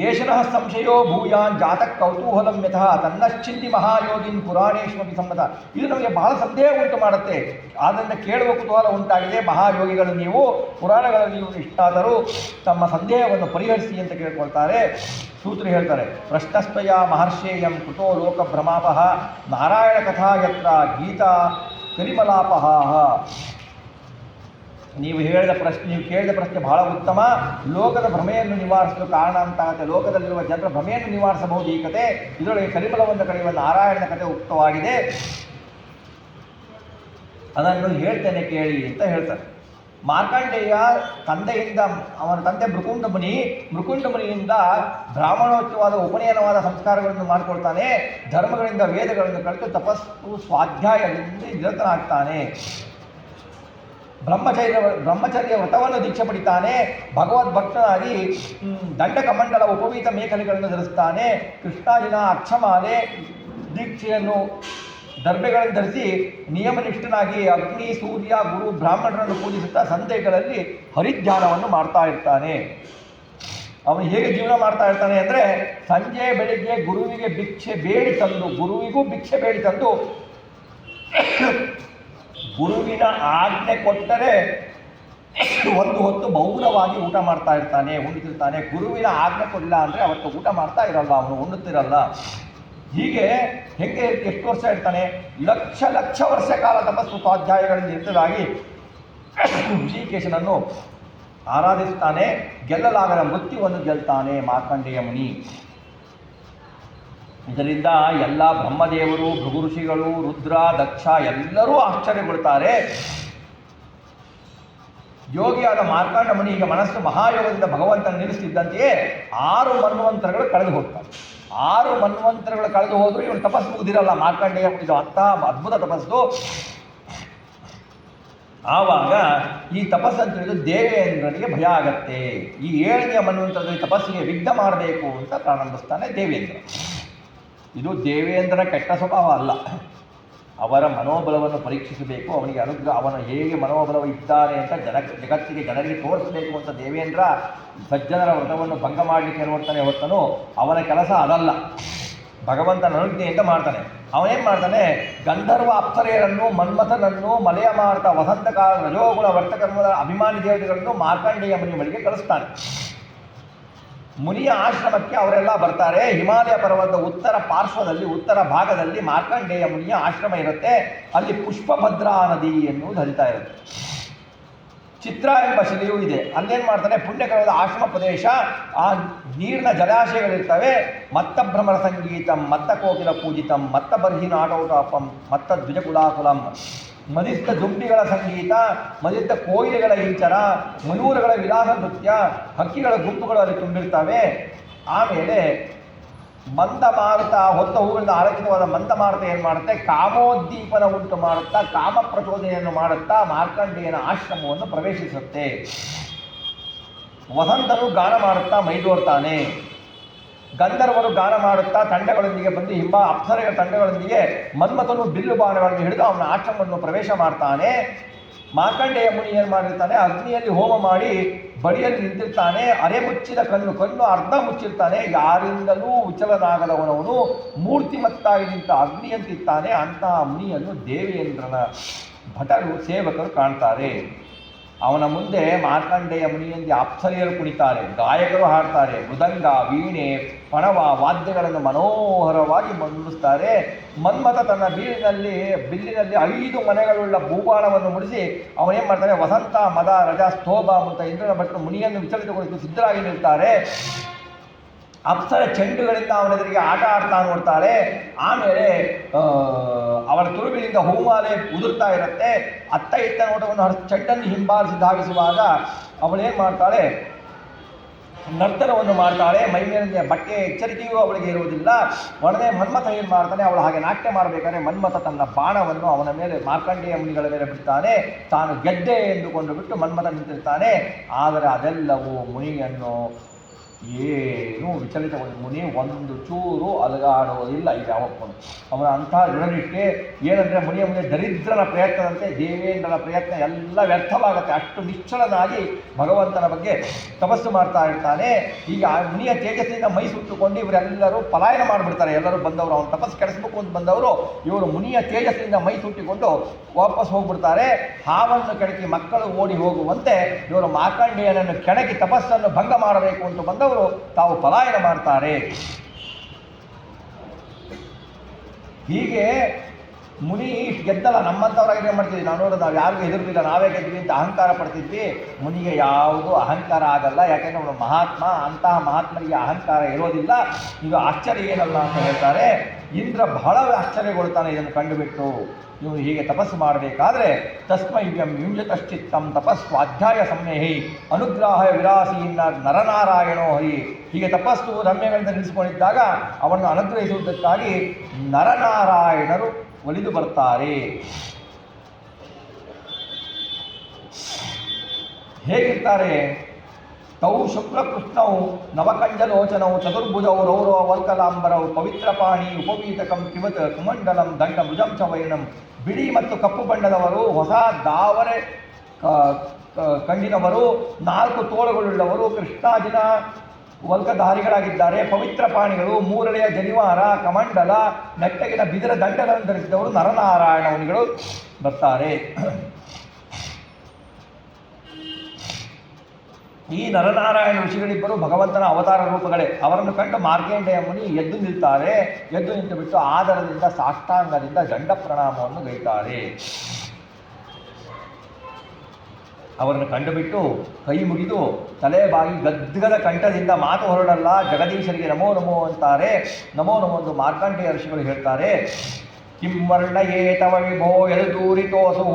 ಯೇಷನಃ ಸಂಶಯೋ ಭೂಯಾನ್ ಜಾತಕ್ ಕೌತೂಹಲಂ ಯತಃ ತನ್ನಶ್ಚಿಂತಿ ಮಹಾಯೋಗಿನ್ ಪುರಾಣೇಶ್ವರಿ ಸಮ್ಮತ. ಇದು ನಮಗೆ ಬಹಳ ಸಂದೇಹ ಉಂಟು ಮಾಡುತ್ತೆ. ಆದ್ದರಿಂದ ಕೇಳುವ ಕುತೂಹಲ ಉಂಟಾಗಿದೆ. ಮಹಾಯೋಗಿಗಳು ನೀವು, ಪುರಾಣಗಳಲ್ಲಿ ನೀವು ಇಷ್ಟಾದರೂ ತಮ್ಮ ಸಂದೇಹವನ್ನು ಪರಿಹರಿಸಿ ಅಂತ ಕೇಳ್ಕೊಳ್ತಾರೆ. ಸೂತ್ರ ಹೇಳ್ತಾರೆ, ಪ್ರಶ್ನಸ್ತ್ವಯ ಮಹರ್ಷೇಯಂ ಕುತೋ ಲೋಕ ಭ್ರಮಾಪಃ ನಾರಾಯಣ ಕಥಾ ಯತ್ರ ಗೀತಾ ಕಲಿಮಲಾಪಹ. ನೀವು ಕೇಳಿದ ಪ್ರಶ್ನೆ ಬಹಳ ಉತ್ತಮ. ಲೋಕದ ಭ್ರಮೆಯನ್ನು ನಿವಾರಿಸಲು ಕಾರಣ ಅಂತಾಗುತ್ತೆ. ಲೋಕದಲ್ಲಿರುವ ಜನರ ಭ್ರಮೆಯನ್ನು ನಿವಾರಿಸಬಹುದು ಈ ಕತೆ. ಇದರೊಳಗೆ ಕಲಿಮಲವನ್ನು ಕಳೆಯುವ ನಾರಾಯಣನ ಕತೆ ಉಕ್ತವಾಗಿದೆ, ಅದನ್ನು ಹೇಳ್ತೇನೆ ಕೇಳಿ ಅಂತ ಹೇಳ್ತಾರೆ. ಮಾರ್ಕಂಡೇಯ ತಂದೆಯಿಂದ, ಅವನ ತಂದೆ ಮೃಕುಂಡ ಮುನಿಯಿಂದ ಬ್ರಾಹ್ಮಣೋಚ್ಚವಾದ ಉಪನಯನವಾದ ಸಂಸ್ಕಾರಗಳನ್ನು ಮಾಡಿಕೊಳ್ತಾನೆ. ಧರ್ಮಗಳಿಂದ ವೇದಗಳನ್ನು ಕಲಿತು ತಪಸ್ಸು ಸ್ವಾಧ್ಯಾಯದಿಂದ ನಿರತನಾಗ್ತಾನೆ. ಬ್ರಹ್ಮಚರ್ಯ ವ್ರತವನ್ನು ದೀಕ್ಷೆ ಪಡಿತಾನೆ. ಭಗವದ್ಭಕ್ತನಾಗಿ ದಂಡಕಮಂಡಲ ಉಪವೀತ ಮೇಖಲೆಗಳನ್ನು ಧರಿಸ್ತಾನೆ. ಕೃಷ್ಣಾಜಿನ ಅಕ್ಷಮಾಲೆ ದೀಕ್ಷೆಯನ್ನು ದರ್ಬೆಗಳನ್ನು ಧರಿಸಿ ನಿಯಮನಿಷ್ಠನಾಗಿ ಅಗ್ನಿ, ಸೂರ್ಯ, ಗುರು, ಬ್ರಾಹ್ಮಣರನ್ನು ಪೂಜಿಸುತ್ತಾ ಸಂತೆಗಳಲ್ಲಿ ಹರಿಧ್ಯಾನವನ್ನು ಮಾಡ್ತಾ ಇರ್ತಾನೆ. ಅವನು ಹೇಗೆ ಜೀವನ ಮಾಡ್ತಾ ಇರ್ತಾನೆ ಅಂದರೆ, ಸಂಜೆ ಬೆಳಿಗ್ಗೆ ಗುರುವಿಗೂ ಭಿಕ್ಷೆ ಬೇಡಿ ತಂದು ಗುರುವಿನ ಆಜ್ಞೆ ಕೊಟ್ಟರೆ ಒಂದು ಹೊತ್ತು ಮೌನವಾಗಿ ಊಟ ಮಾಡ್ತಾ ಇರ್ತಾನೆ, ಉಣ್ಣುತ್ತಿರ್ತಾನೆ. ಗುರುವಿನ ಆಜ್ಞೆ ಕೊಡಲಿಲ್ಲ ಅಂದರೆ ಅವತ್ತು ಊಟ ಮಾಡ್ತಾ ಇರಲ್ಲ, ಅವನು ಉಣ್ಣುತ್ತಿರಲ್ಲ. ಹೀಗೆ ಎಷ್ಟು ವರ್ಷ ಇರ್ತಾನೆ? ಲಕ್ಷ ವರ್ಷ ಕಾಲ ತಪಸ್ಸು ಸ್ವಾಧ್ಯಾಯಗಳಲ್ಲಿ ನಿರತರಾಗಿ ಋಷಿಕೇಶನನ್ನು ಆರಾಧಿಸ್ತಾನೆ. ಗೆಲ್ಲಲಾಗದ ಮೃತ್ಯುವನ್ನು ಗೆಲ್ತಾನೆ ಮಾರ್ಕಂಡೇಯ ಮುನಿ. ಇದರಿಂದ ಎಲ್ಲ ಬ್ರಹ್ಮದೇವರು, ಭೃಗು ಋಷಿಗಳು, ರುದ್ರ, ದಕ್ಷ ಎಲ್ಲರೂ ಆಶ್ಚರ್ಯಗೊಳ್ತಾರೆ. ಯೋಗಿಯಾದ ಮಾರ್ಕಂಡ ಮುನಿಗೆ ಮನಸ್ಸು ಮಹಾಯೋಗದಿಂದ ಭಗವಂತನ ನಿಲ್ಲಿಸ್ತಿದ್ದಂತೆಯೇ 6 ಮನ್ವಂತರಗಳು ಕಳೆದು ಹೋಗ್ತಾರೆ. 6 ಮನ್ವಂತರಗಳು ಕಳೆದು ಹೋದರೂ ಇವನು ತಪಸ್ಸು ಮುಗಿದಿರಲ್ಲ. ಮಾರ್ಕಂಡೇಯ ಮುನಿದು ಅಂತಹ ಅದ್ಭುತ ತಪಸ್ಸು. ಆವಾಗ ಈ ತಪಸ್ಸನ್ನು ತಿಳಿದು ದೇವೇಂದ್ರನಿಗೆ ಭಯ ಆಗತ್ತೆ. ಈ 7ನೇ ಮನ್ವಂತರದಲ್ಲಿ ತಪಸ್ಸಿಗೆ ವಿಘ್ನ ಮಾಡಬೇಕು ಅಂತ ಪ್ರಾರಂಭಿಸ್ತಾನೆ ದೇವೇಂದ್ರ. ಇದು ದೇವೇಂದ್ರನ ಕೆಟ್ಟ ಸ್ವಭಾವ ಅಲ್ಲ, ಅವರ ಮನೋಬಲವನ್ನು ಪರೀಕ್ಷಿಸಬೇಕು. ಅವನಿಗೆ ಅವನು ಹೇಗೆ ಮನೋಬಲವ ಇದ್ದಾನೆ ಅಂತ ಜನರಿಗೆ ತೋರಿಸಬೇಕು ಅಂತ ದೇವೇಂದ್ರ ಸಜ್ಜನರ ವ್ರತವನ್ನು ಭಂಗ ಮಾಡಲಿಕ್ಕೆ ನೋಡ್ತಾನೆ ಹೊತ್ತನು. ಅವನ ಕೆಲಸ ಅದಲ್ಲ, ಭಗವಂತನ ಅನುಜ್ಞೆಯಿಂದ ಮಾಡ್ತಾನೆ. ಅವನೇನು ಮಾಡ್ತಾನೆ? ಗಂಧರ್ವ ಅಪ್ಸರೆಯರನ್ನು, ಮನ್ಮಥನನ್ನು, ಮಲೆಯ ಮಾರುತ, ವಸಂತಕಾಲ, ರಜೋಗುಣ ವರ್ತಕರ್ಮದ ಅಭಿಮಾನಿ ದೇವತೆಗಳನ್ನು ಮಾರ್ಕಂಡೇಯ ಮುನಿ ಬಳಿಗೆ ಕಳಿಸ್ತಾನೆ. ಮುನಿಯ ಆಶ್ರಮಕ್ಕೆ ಅವರೆಲ್ಲ ಬರ್ತಾರೆ. ಹಿಮಾಲಯ ಪರ್ವತದ ಉತ್ತರ ಭಾಗದಲ್ಲಿ ಮಾರ್ಕಂಡೇಯ ಮುನಿಯ ಆಶ್ರಮ ಇರುತ್ತೆ. ಅಲ್ಲಿ ಪುಷ್ಪಭದ್ರಾ ನದಿ ಎನ್ನುವುದು ಹರಿತಾ ಇರುತ್ತೆ. ಚಿತ್ರ ಎಂಬ ಶಿಲೆಯೂ ಇದೆ. ಅಲ್ಲೇನು ಮಾಡ್ತಾನೆ? ಪುಣ್ಯಕರದ ಆಶ್ರಮ ಪ್ರದೇಶ, ಆ ನೀರಿನ ಜಲಾಶಯಗಳಿರ್ತವೆ. ಮತ್ತ ಭ್ರಮರ ಸಂಗೀತಂ, ಮತ್ತ ಕೋಕಿಲ ಪೂಜಿತಂ, ಮತ್ತ ಬರ್ಹಿನ ಆಟೋಟಾಪಂ, ಮತ್ತ ದ್ವಿಜಕುಲಾಕುಲಂ. ಮದಿಸಿದ ದುಂಬಿಗಳ ಸಂಗೀತ, ಮದಿಸಿದ ಕೋಯಿಲೆಗಳ ಇಂಚರ, ಮಯೂರಗಳ ವಿಲಾಸ ನೃತ್ಯ, ಹಕ್ಕಿಗಳ ಗುಂಪುಗಳು ಅಲ್ಲಿ ತುಂಬಿರ್ತವೆ. ಆಮೇಲೆ ಮಂದಮಾರುತ, ಹೊತ್ತ ಹೂಗಳಿಂದ ಆಲೋಚಿತವಾದ ಮಂದಮಾರುತ ಏನು ಮಾಡುತ್ತೆ? ಕಾಮೋದ್ದೀಪನ ಉಂಟು ಮಾಡುತ್ತಾ, ಕಾಮ ಪ್ರಚೋದನೆಯನ್ನು ಮಾಡುತ್ತಾ ಮಾರ್ಕಂಡೇಯನ ಆಶ್ರಮವನ್ನು ಪ್ರವೇಶಿಸುತ್ತೆ. ವಸಂತನು ಗಾನ ಮಾಡುತ್ತಾ ಮೈದೋರ್ತಾನೆ. ಗಂಧರ್ವರು ಗಾನ ಮಾಡುತ್ತಾ ತಂಡಗಳೊಂದಿಗೆ ಬಂದು ಅಪ್ಸರೆಯ ತಂಡಗಳೊಂದಿಗೆ ಮನ್ಮಥನು ಬಿಲ್ಲು ಬಾಣಗಳನ್ನು ಹಿಡಿದು ಅವನ ಆಶ್ರಮವನ್ನು ಪ್ರವೇಶ ಮಾಡ್ತಾನೆ. ಮಾರ್ಕಂಡೇಯ ಮುನಿ ಏನು ಮಾಡಿರ್ತಾನೆ? ಅಗ್ನಿಯಲ್ಲಿ ಹೋಮ ಮಾಡಿ ಬಳಿಯಲ್ಲಿ ನಿಂತಿರ್ತಾನೆ. ಅರೆ ಮುಚ್ಚಿದ ಕಣ್ಣು ಅರ್ಧ ಮುಚ್ಚಿರ್ತಾನೆ. ಯಾರಿಂದಲೂ ವಿಚಲನಾಗದವನವನು ಮೂರ್ತಿಮತ್ತಾಗಿ ನಿಂತ ಅಗ್ನಿಯಂತಿರ್ತಾನೆ. ಅಂತಹ ಮುನಿಯನ್ನು ದೇವೇಂದ್ರನ ಭಟರು, ಸೇವಕರು ಕಾಣ್ತಾರೆ. ಅವನ ಮುಂದೆ ಮಾರ್ಕಂಡೇಯ ಮುನಿಯಂತೆ ಅಪ್ಸರೆಯರು ಕುಣಿತಾರೆ, ಗಾಯಕರು ಹಾಡ್ತಾರೆ, ಮೃದಂಗ, ವೀಣೆ, ಪಣವ ವಾದ್ಯಗಳನ್ನು ಮನೋಹರವಾಗಿ ನುಡಿಸ್ತಾರೆ. ಮನ್ಮಥ ತನ್ನ ಬಿಲ್ಲಿನಲ್ಲಿ 5 ಮನೆಗಳುಳ್ಳ ಭೂಬಾಣವನ್ನು ಮುಡಿಸಿ ಅವನೇನು ಮಾಡ್ತಾನೆ? ವಸಂತ, ಮದ, ರಜ, ಸ್ತೋಭ ಮುಂತ ಇಂದ್ರನ ಭಟ್ಟರು ಮುನಿಯನ್ನು ವಿಚಲಿತಗೊಳಿಸಲು ಸಿದ್ಧರಾಗಿ ನಿಲ್ತಾರೆ. ಅಪ್ಸರ ಚೆಂಡುಗಳಿಂದ ಅವನೆದುರಿಗೆ ಆಟ ಆಡ್ತಾ ನೋಡ್ತಾಳೆ. ಆಮೇಲೆ ಅವಳ ತುರುಬಿನಿಂದ ಹೂಮಾಲೆ ಉದುರ್ತಾ ಇರುತ್ತೆ. ಅತ್ತ ಇತ್ತ ನೋಟವನ್ನು ಚೆಂಡನ್ನು ಹಿಂಬಾಲಿಸಿ ಧಾವಿಸುವಾಗ ಅವಳೇನು ಮಾಡ್ತಾಳೆ, ನರ್ತನವನ್ನು ಮಾಡ್ತಾಳೆ. ಮೈ ಮೇಲಿನ ಬಟ್ಟೆ ಎಚ್ಚರಿಕೆಯೂ ಅವಳಿಗೆ ಇರುವುದಿಲ್ಲ. ಒಡನೆ ಮನ್ಮಥ ಏನು ಮಾಡ್ತಾನೆ, ಅವಳು ಹಾಗೆ ನಾಟ್ಯ ಮಾಡಬೇಕಾದ್ರೆ ಮನ್ಮಥ ತನ್ನ ಬಾಣವನ್ನು ಅವನ ಮೇಲೆ ಮಾರ್ಕಂಡೇಯ ಮುನಿಗಳ ಮೇಲೆ ಬಿಡ್ತಾನೆ. ತಾನು ಗೆದ್ದೆ ಎಂದುಕೊಂಡು ಬಿಟ್ಟು ಮನ್ಮಥ ನಿಂತಿರ್ತಾನೆ. ಆದರೆ ಅದೆಲ್ಲವೂ ಮುನಿಯನ್ನು ಏನೂ ವಿಚಲಿತಗೊಂಡು ಮುನಿ ಒಂದು ಚೂರು ಅಲಗಾಡುವುದಿಲ್ಲ. ಇದು ಯಾವಪ್ಪನು ಅವನ ಅಂಥ ದೃಢನಿಷ್ಠೆ ಏನಂದರೆ ಮುನಿಯ ಮುಂದೆ ದರಿದ್ರನ ಪ್ರಯತ್ನದಂತೆ ದೇವೇಂದ್ರನ ಪ್ರಯತ್ನ ಎಲ್ಲ ವ್ಯರ್ಥವಾಗುತ್ತೆ. ಅಷ್ಟು ನಿಶ್ಚಲನಾಗಿ ಭಗವಂತನ ಬಗ್ಗೆ ತಪಸ್ಸು ಮಾಡ್ತಾ ಇರ್ತಾನೆ. ಈಗ ಮುನಿಯ ತೇಜಸ್ಸಿನಿಂದ ಮೈ ಸುಟ್ಟುಕೊಂಡು ಇವರೆಲ್ಲರೂ ಪಲಾಯನ ಮಾಡಿಬಿಡ್ತಾರೆ. ಎಲ್ಲರೂ ಬಂದವರು ಅವನು ತಪಸ್ಸು ಕೆಡಿಸ್ಬೇಕು ಅಂತ ಬಂದವರು ಇವರು ಮುನಿಯ ತೇಜಸ್ಸಿನಿಂದ ಮೈ ಸುಟ್ಟಿಕೊಂಡು ವಾಪಸ್ ಹೋಗ್ಬಿಡ್ತಾರೆ. ಹಾವನ್ನು ಕೆಣಕಿ ಮಕ್ಕಳು ಓಡಿ ಹೋಗುವಂತೆ ಇವರು ಮಾರ್ಕಂಡೇಯನನ್ನು ಕೆಣಕಿ ತಪಸ್ಸನ್ನು ಭಂಗ ಮಾಡಬೇಕು ಅಂತ ಬಂದವರು ತಾವು ಪಲಾಯನ ಮಾಡ್ತಾರೆ. ಹೀಗೆ ಮುನಿ ಗೆದ್ದಲ್ಲ. ನಮ್ಮಂಥವ್ರಾಗಿ ಏನು ಮಾಡ್ತಿದ್ವಿ, ನಾವು ಯಾರಿಗೂ ಹೆದರ್ಲಿಲ್ಲ, ನಾವೇ ಗೆದ್ವಿ ಅಂತ ಅಹಂಕಾರ ಪಡ್ತಿದ್ವಿ. ಮುನಿಗೆ ಯಾವುದೂ ಅಹಂಕಾರ ಆಗಲ್ಲ. ಯಾಕೆಂದರೆ ಅವನು ಮಹಾತ್ಮ. ಅಂತಹ ಮಹಾತ್ಮನಿಗೆ ಅಹಂಕಾರ ಇರೋದಿಲ್ಲ. ಇದು ಆಶ್ಚರ್ಯ ಏನಲ್ಲ ಅಂತ ಹೇಳ್ತಾರೆ. ಇಂದ್ರ ಬಹಳ ಆಶ್ಚರ್ಯಗೊಳ್ತಾನೆ ಇದನ್ನು ಕಂಡುಬಿಟ್ಟು. ಇವನು ಹೀಗೆ ತಪಸ್ಸು ಮಾಡಬೇಕಾದ್ರೆ ತಸ್ಮೈವ್ಯಂ ಯುಂಜತಶ್ಚಿತ್ತಂ ತಪಸ್ವಾಧ್ಯಾಯ ಸಂಯಹಿ ಅನುಗ್ರಹ ವಿರಾಸೀನ ನರನಾರಾಯಣೋ ಹರಿ. ಹೀಗೆ ತಪಸ್ಸು ರಮ್ಯಗಳಿಂದ ನಿಲ್ಲಿಸಿಕೊಂಡಿದ್ದಾಗ ಅವನ್ನು ಅನುಗ್ರಹಿಸುವುದಕ್ಕಾಗಿ ನರನಾರಾಯಣರು ಒಲಿದು ಬರ್ತಾರೆ. ಹೇಗಿರ್ತಾರೆ? ತೌ ಶುಕ್ಲಕೃಷ್ಣೌ ನವಕಂಜಲೋಚನೌ ಚತುರ್ಭುಜೌ ರೌರವ ವಲ್ಕಲಾಂಬರೌ ಪವಿತ್ರಪಾಣಿ ಉಪವೀತಕಂ ಕಿವತ್ ಕುಮಂಡಲಂ ದಂಡ ಮೃಜಂ ಚ ವೈನಂ. ಬಿಳಿ ಮತ್ತು ಕಪ್ಪು ಬಣ್ಣದವರು, ಹೊಸ ದಾವರೆ ಕಣ್ಣಿನವರು, 4 ತೋಳುಗಳುಳ್ಳವರು, ಕೃಷ್ಣಾಜಿನ ವಲ್ಕಧಾರಿಗಳಾಗಿದ್ದಾರೆ. ಪವಿತ್ರ ಪಾಣಿಗಳು, 3 ಜನಿವಾರ, ಕಮಂಡಲ, ನೆಟ್ಟಗಿನ ಬಿದಿರ ದಂಡಗಳನ್ನು ಧರಿಸಿದವರು ನರನಾರಾಯಣ ಮುನಿಗಳು ಬರ್ತಾರೆ. ಈ ನರನಾರಾಯಣ ಋಷಿಗಳಿಬ್ಬರು ಭಗವಂತನ ಅವತಾರ ರೂಪಗಳೇ. ಅವರನ್ನು ಕಂಡು ಮಾರ್ಕಂಡೇಯ ಮುನಿ ಎದ್ದು ನಿಲ್ತಾರೆ. ಎದ್ದು ನಿಂತು ಬಿಟ್ಟು ಆದರದಿಂದ ಸಾಷ್ಟಾಂಗದಿಂದ ದಂಡ ಪ್ರಣಾಮವನ್ನು ಗೈತಾರೆ. ಅವರನ್ನು ಕಂಡುಬಿಟ್ಟು ಕೈ ಮುಗಿದು ತಲೆಬಾಗಿ ಗದ್ಗದ ಕಂಠದಿಂದ ಮಾತು ಹೊರಡಲ್ಲ. ಜಗದೀಶರಿಗೆ ನಮೋ ನಮೋ ಅಂತಾರೆ. ನಮೋ ನಮೋ ಎಂದು ಮಾರ್ಕಂಡೇಯ ಋಷಿಗಳು ಹೇಳ್ತಾರೆ. ಕಿಂವರ್ಣಯೇ ತವ ವಿಭೋ ಯದೂರಿತೋಸು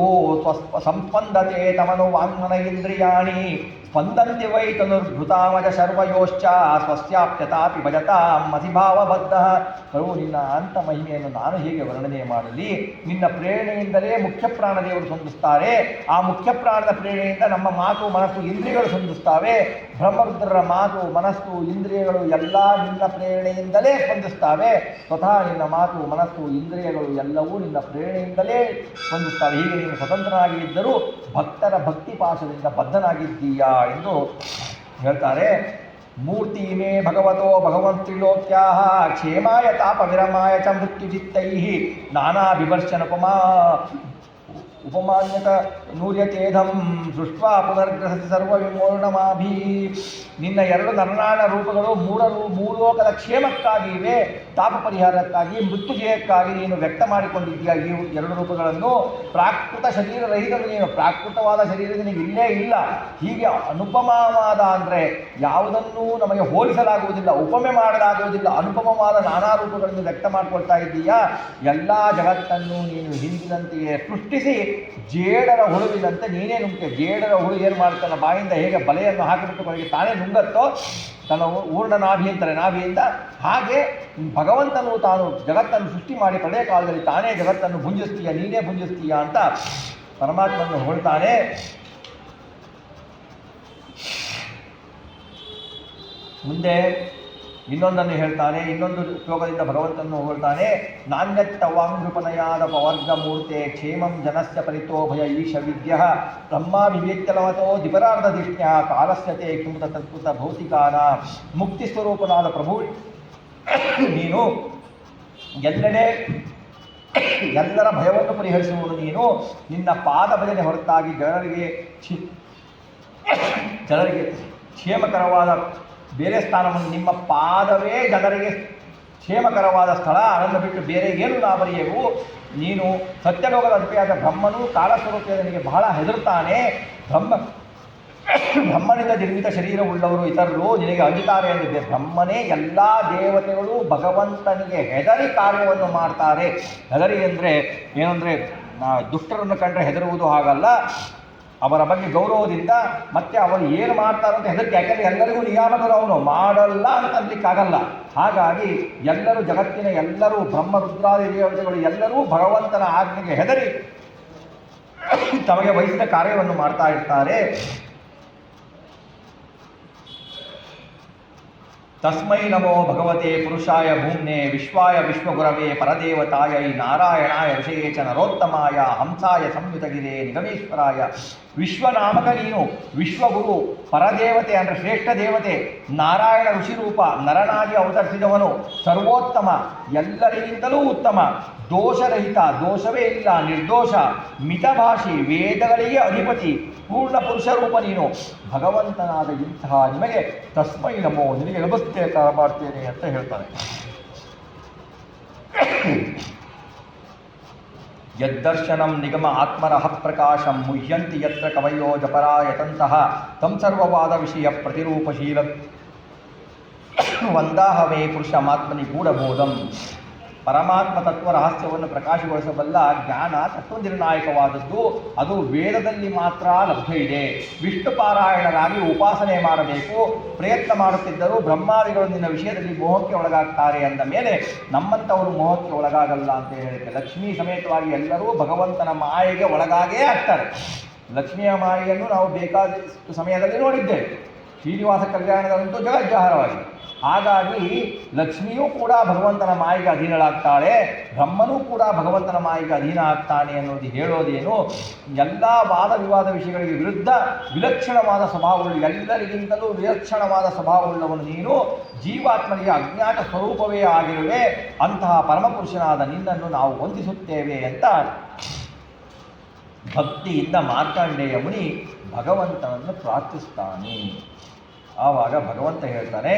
ಸಂಸ್ಪಂದತೆ ತಮನು ವಾಂಗ್ಮನ ಇಂದ್ರಿಯಾಣಿ ಸ್ಪಂದಂತಿ ವೈ ತನುರ್ಭೃತಾಮಜ ಶರ್ವಯೋಶ್ಚ ಸ್ವಸ್ಯಾಪ್ಯತಾಪಿ ಭಜತಾಂ ಮಸಿಭಾವಬದ್ಧ. ಕರು, ನಿನ್ನ ಅಂತ ಮಹಿಮೆಯನ್ನು ನಾನು ಹೇಗೆ ವರ್ಣನೆ ಮಾಡಲಿ? ನಿನ್ನ ಪ್ರೇರಣೆಯಿಂದಲೇ ಮುಖ್ಯ ಪ್ರಾಣದೇವರು ಸಂಧಿಸ್ತಾರೆ. ಆ ಮುಖ್ಯ ಪ್ರಾಣದ ಪ್ರೇರಣೆಯಿಂದ ನಮ್ಮ ಮಾತು ಮನಸ್ಸು ಇಂದ್ರಿಯಗಳು ಸಂಧಿಸ್ತವೆ. ಬ್ರಹ್ಮರುದ್ರರ ಮಾತು ಮನಸ್ಸು ಇಂದ್ರಿಯಗಳು ಎಲ್ಲ ನಿನ್ನ ಪ್ರೇರಣೆಯಿಂದಲೇ ಸ್ಪಂದಿಸ್ತವೆ. ಸ್ವತಃ ನಿನ್ನ ಮಾತು ಮನಸ್ಸು ಇಂದ್ರಿಯಗಳು ಎಲ್ಲವೂ ನಿನ್ನ ಪ್ರೇರಣೆಯಿಂದಲೇ ಸ್ಪಂದಿಸ್ತವೆ. ಹೀಗೆ ನೀನು ಸ್ವತಂತ್ರನಾಗಿ ಇದ್ದರೂ ಭಕ್ತರ ಭಕ್ತಿ ಪಾಶದಿಂದ ಬದ್ಧನಾಗಿದ್ದೀಯಾ ಎಂದು ಹೇಳ್ತಾರೆ. ಮೂರ್ತಿ ಮೇ ಭಗವತೋ ಭಗವಂತ್ರಿಲೋಕ್ಯಾ ಕ್ಷೇಮಾಯ ತಾಪ ವಿರಮಾಯ ಚ ಮೃತ್ಯುಚಿತ್ತೈ ನಾನಾ ವಿಮರ್ಶನ ಉಪಮಾನ್ಯತ ನೂರ್ಯತೇಧಂ ಸೃಷ್ಟ್ವಾ ಪುನರ್ಗ್ರಹಸಿ ಸರ್ವ ವಿಮೋರ್ಣಮಾಭಿ. ನಿನ್ನ 2 ನರನಾರಾಯಣ ರೂಪಗಳು ಮೂರು ಲೋಕದ ಕ್ಷೇಮಕ್ಕಾಗಿ ಇವೆ. ತಾಪ ಪರಿಹಾರಕ್ಕಾಗಿ, ಮೃತ್ಯುಜಯಕ್ಕಾಗಿ ನೀನು ವ್ಯಕ್ತ ಮಾಡಿಕೊಂಡಿದ್ದೀಯ ಈ 2 ರೂಪಗಳನ್ನು. ಪ್ರಾಕೃತ ಶರೀರರಹಿತನು ನೀನು. ಪ್ರಾಕೃತವಾದ ಶರೀರ ನಿನಗೆ ಇಲ್ಲೇ ಇಲ್ಲ. ಹೀಗೆ ಅನುಪಮವಾದ ಅಂದರೆ ಯಾವುದನ್ನೂ ನಮಗೆ ಹೋಲಿಸಲಾಗುವುದಿಲ್ಲ, ಉಪಮೆ ಮಾಡಲಾಗುವುದಿಲ್ಲ. ಅನುಪಮವಾದ ನಾನಾ ರೂಪಗಳನ್ನು ವ್ಯಕ್ತ ಮಾಡಿಕೊಳ್ತಾ ಇದ್ದೀಯಾ. ಎಲ್ಲ ಜಗತ್ತನ್ನು ನೀನು ಹಿಂದಿನಂತೆಯೇ ಸೃಷ್ಟಿಸಿ ಜೇಡರ ಹುಳುವಿನಂತೆ ನೀನೇ ನುಂಗ್ತೆ. ಜೇಡರ ಹುಳು ಏನು ಮಾಡ್ತಾನೆ, ಬಾಯಿಂದ ಹೇಗೆ ಬಲೆಯನ್ನು ಹಾಕಿಬಿಟ್ಟು ಕೊನೆಗೆ ತಾನೇ ನುಂಗತ್ತೋ, ತನ್ನ ಊರ್ಣ ನಾಭಿ ಅಂತಾರೆ, ನಾಭಿಯಿಂದ, ಹಾಗೆ ಭಗವಂತನು ತಾನು ಜಗತ್ತನ್ನು ಸೃಷ್ಟಿ ಮಾಡಿ ಪ್ರಳಯ ಕಾಲದಲ್ಲಿ ತಾನೇ ಜಗತ್ತನ್ನು ಭುಂಜಿಸ್ತೀಯ, ನೀನೇ ಭುಂಜಿಸ್ತೀಯ ಅಂತ ಪರಮಾತ್ಮನ್ನು ಹೊಳ್ತಾನೆ. ಮುಂದೆ ಇನ್ನೊಂದನ್ನು ಹೇಳ್ತಾನೆ. ಇನ್ನೊಂದು ಶ್ಲೋಕದಿಂದ ಭಗವಂತನನ್ನು ಹೊಳ್ತಾನೆ. ನಾಣ್ಯತ್ತವಾಂಗೃಪನಯಾದ ಪವರ್ಗ ಮೂರ್ತೆ ಕ್ಷೇಮಂ ಜನಸ್ಯ ಪರಿತೋ ಭಯ ಈಶ ವಿದ್ಯ ಬ್ರಹ್ಮಾಭಿವ್ಯಕ್ತಲವತೋ ದಿಪರಾರ್ಧ ದಿಷ್ಟ್ಯ ಕಾಲಸ್ಯತೆ ಕಿಂತ ತತ್ಕೃತ ಭೌತಿಕಾನ. ಮುಕ್ತಿ ಸ್ವರೂಪನಾದ ಪ್ರಭು ನೀನು, ಎಲ್ಲೆಡೆ ಎಲ್ಲರ ಭಯವನ್ನು ಪರಿಹರಿಸುವುದು ನೀನು. ನಿನ್ನ ಪಾದ ಭಜನೆ ಹೊರತಾಗಿ ಜನರಿಗೆ ಕ್ಷೇಮಕರವಾದ ಬೇರೆ ಸ್ಥಾನವನ್ನು, ನಿಮ್ಮ ಪಾದವೇ ಜನರಿಗೆ ಕ್ಷೇಮಕರವಾದ ಸ್ಥಳ, ಅದನ್ನು ಬಿಟ್ಟು ಬೇರೆ ಏನು ಲಾಭರಿಯವು. ನೀನು ಸತ್ಯಲೋಕದ ಅಧಿಪತಿಯಾದ ಬ್ರಹ್ಮನು ಕಾಲಸ್ವರೂಪಿಯಾದ ನಿನಗೆ ಬಹಳ ಹೆದರುತ್ತಾನೆ. ಬ್ರಹ್ಮನಿಂದ ನಿರ್ಮಿತ ಶರೀರವುಳ್ಳವರು ಇತರರು ನಿನಗೆ ಅಂಜುತ್ತಾರೆ ಎಂದಿದೆ. ಬ್ರಹ್ಮನೇ ಎಲ್ಲ ದೇವತೆಗಳು ಭಗವಂತನಿಗೆ ಹೆದರಿ ಕಾರ್ಯವನ್ನು ಮಾಡ್ತಾರೆ. ಹೆದರಿ ಅಂದರೆ ಏನಂದರೆ ದುಷ್ಟರನ್ನು ಕಂಡ್ರೆ ಹೆದರುವುದು ಹಾಗಲ್ಲ, ಅವರ ಬಗ್ಗೆ ಗೌರವದಿಂದ ಮತ್ತೆ ಅವರು ಏನು ಮಾಡ್ತಾರೆ ಅಂತ ಹೆದರಿಕೆ. ಯಾಕೆಂದರೆ ಎಲ್ಲರಿಗೂ ನಿಯಾಮಕರು ಅವನು ಮಾಡಲ್ಲ ಅಂತ ಅನ್ಲಿಕ್ಕಾಗಲ್ಲ. ಹಾಗಾಗಿ ಎಲ್ಲರೂ ಜಗತ್ತಿನ ಎಲ್ಲರೂ ಬ್ರಹ್ಮ ರುದ್ರಾದಿ ದೇವತೆಗಳು ಎಲ್ಲರೂ ಭಗವಂತನ ಆಜ್ಞೆಗೆ ಹೆದರಿ ತಮಗೆ ವಹಿಸಿದ ಕಾರ್ಯವನ್ನು ಮಾಡ್ತಾ ಇರ್ತಾರೆ. ತಸ್ಮೈ ನಮೋ ಭಗವತೆ ಪುರುಷಾಯ ಭೂಮ್ನೆ ವಿಶ್ವಾಯ ವಿಶ್ವಗುರವೇ ಪರದೇವತಾಯ ನಾರಾಯಣಾಯ ಋಷಯೇ ಚ ನರೋತ್ತಮಾಯ ಹಂಸಾಯ ಸಂಯುತಗಿರೇ ನಿಗಮೇಶ್ವರಾಯ. ವಿಶ್ವನಾಮಕ ನೀನು, ವಿಶ್ವಗುರು, ಪರದೇವತೆ ಅಂದರೆ ಶ್ರೇಷ್ಠ ದೇವತೆ, ನಾರಾಯಣ ಋಷಿರೂಪ, ನರನಾಗಿ ಅವತರಿಸಿದವನು, ಸರ್ವೋತ್ತಮ, ಎಲ್ಲರಿಗಿಂತಲೂ ಉತ್ತಮ, ದೋಷರಹಿತ, ದೋಷವೇ ಇಲ್ಲ, ನಿರ್ದೋಷ, ಮಿತಭಾಷಿ, ವೇದಗಳಿಗೆ ಅಧಿಪತಿ, ಪೂರ್ಣ ಪುರುಷ ರೂಪ ನೀನು. ಭಗವಂತನಾದ ಇಂತಹ ನಿಮಗೆ ತಸ್ಮೈ ನಮೋ, ನಿನಗೆ ನಮಸ್ಕಾರ ಮಾಡ್ತೇನೆ ಅಂತ ಹೇಳ್ತಾನೆ. ಯದ್ದರ್ಶನಂ ನಿಗಮ ಆತ್ಮರಃ ಪ್ರಕಾಶಂ ಮುಹ್ಯಂತಿ ಯತ್ರ ಕವಯೋ ಜಪರಾಯತಂತಹ ತಂ ಸರ್ವವಾದ ವಿಷಯ ಪ್ರತಿರೂಪಶೀಲ ವಂದಾಹವೇ ಪುರುಷಮಾತ್ಮನಿ ಗೂಢಬೋಧಂ. ಪರಮಾತ್ಮ ತತ್ವ ರಹಸ್ಯವನ್ನು ಪ್ರಕಾಶಗೊಳಿಸಬಲ್ಲ ಜ್ಞಾನ ತತ್ವನಿರ್ಣಾಯಕವಾದದ್ದು. ಅದು ವೇದದಲ್ಲಿ ಮಾತ್ರ ಲಭ್ಯ ಇದೆ. ವಿಷ್ಣು ಪಾರಾಯಣರಾಗಿ ಉಪಾಸನೆ ಮಾಡಬೇಕು. ಪ್ರಯತ್ನ ಮಾಡುತ್ತಿದ್ದರೂ ಬ್ರಹ್ಮಾದಿಗಳು ನಿನ್ನ ವಿಷಯದಲ್ಲಿ ಮೋಹಕ್ಕೆ ಒಳಗಾಗ್ತಾರೆ ಅಂದ ಮೇಲೆ ನಮ್ಮಂಥವರು ಮೋಹಕ್ಕೆ ಒಳಗಾಗಲ್ಲ ಅಂತ ಹೇಳುತ್ತೆ. ಲಕ್ಷ್ಮೀ ಸಮೇತವಾಗಿ ಎಲ್ಲರೂ ಭಗವಂತನ ಮಾಯೆಗೆ ಒಳಗಾಗೇ ಆಗ್ತಾರೆ. ಲಕ್ಷ್ಮಿಯ ಮಾಯೆಯನ್ನು ನಾವು ಬೇಕಾದಷ್ಟು ಸಮಯದಲ್ಲಿ ನೋಡಿದ್ದೇವೆ. ಶ್ರೀನಿವಾಸ ಕಲ್ಯಾಣದಂತೂ ಜಗಜ್ಜಾಹರವಾಗಿದೆ. ಹಾಗಾಗಿ ಲಕ್ಷ್ಮಿಯೂ ಕೂಡ ಭಗವಂತನ ಮಾಯಿಗೆ ಅಧೀನಳಾಗ್ತಾಳೆ, ಬ್ರಹ್ಮನೂ ಕೂಡ ಭಗವಂತನ ಮಾಯಿಗೆ ಅಧೀನ ಆಗ್ತಾನೆ ಅನ್ನೋದು ಹೇಳೋದೇನು. ಎಲ್ಲ ವಾದ ವಿವಾದ ವಿಷಯಗಳಿಗೆ ವಿರುದ್ಧ ವಿಲಕ್ಷಣವಾದ ಸ್ವಭಾವಗಳು, ಎಲ್ಲರಿಗಿಂತಲೂ ವಿಲಕ್ಷಣವಾದ ಸ್ವಭಾವವುಳ್ಳವನು ನೀನು. ಜೀವಾತ್ಮನಿಗೆ ಅಜ್ಞಾತ ಸ್ವರೂಪವೇ ಆಗಿರುವೆ. ಅಂತಹ ಪರಮಪುರುಷನಾದ ನಿನ್ನನ್ನು ನಾವು ವಂದಿಸುತ್ತೇವೆ ಅಂತ ಭಕ್ತಿಯಿಂದ ಮಾರ್ಕಂಡೇಯ ಮುನಿ ಭಗವಂತನನ್ನು ಪ್ರಾರ್ಥಿಸ್ತಾನೆ. ಆವಾಗ ಭಗವಂತ ಹೇಳ್ತಾನೆ,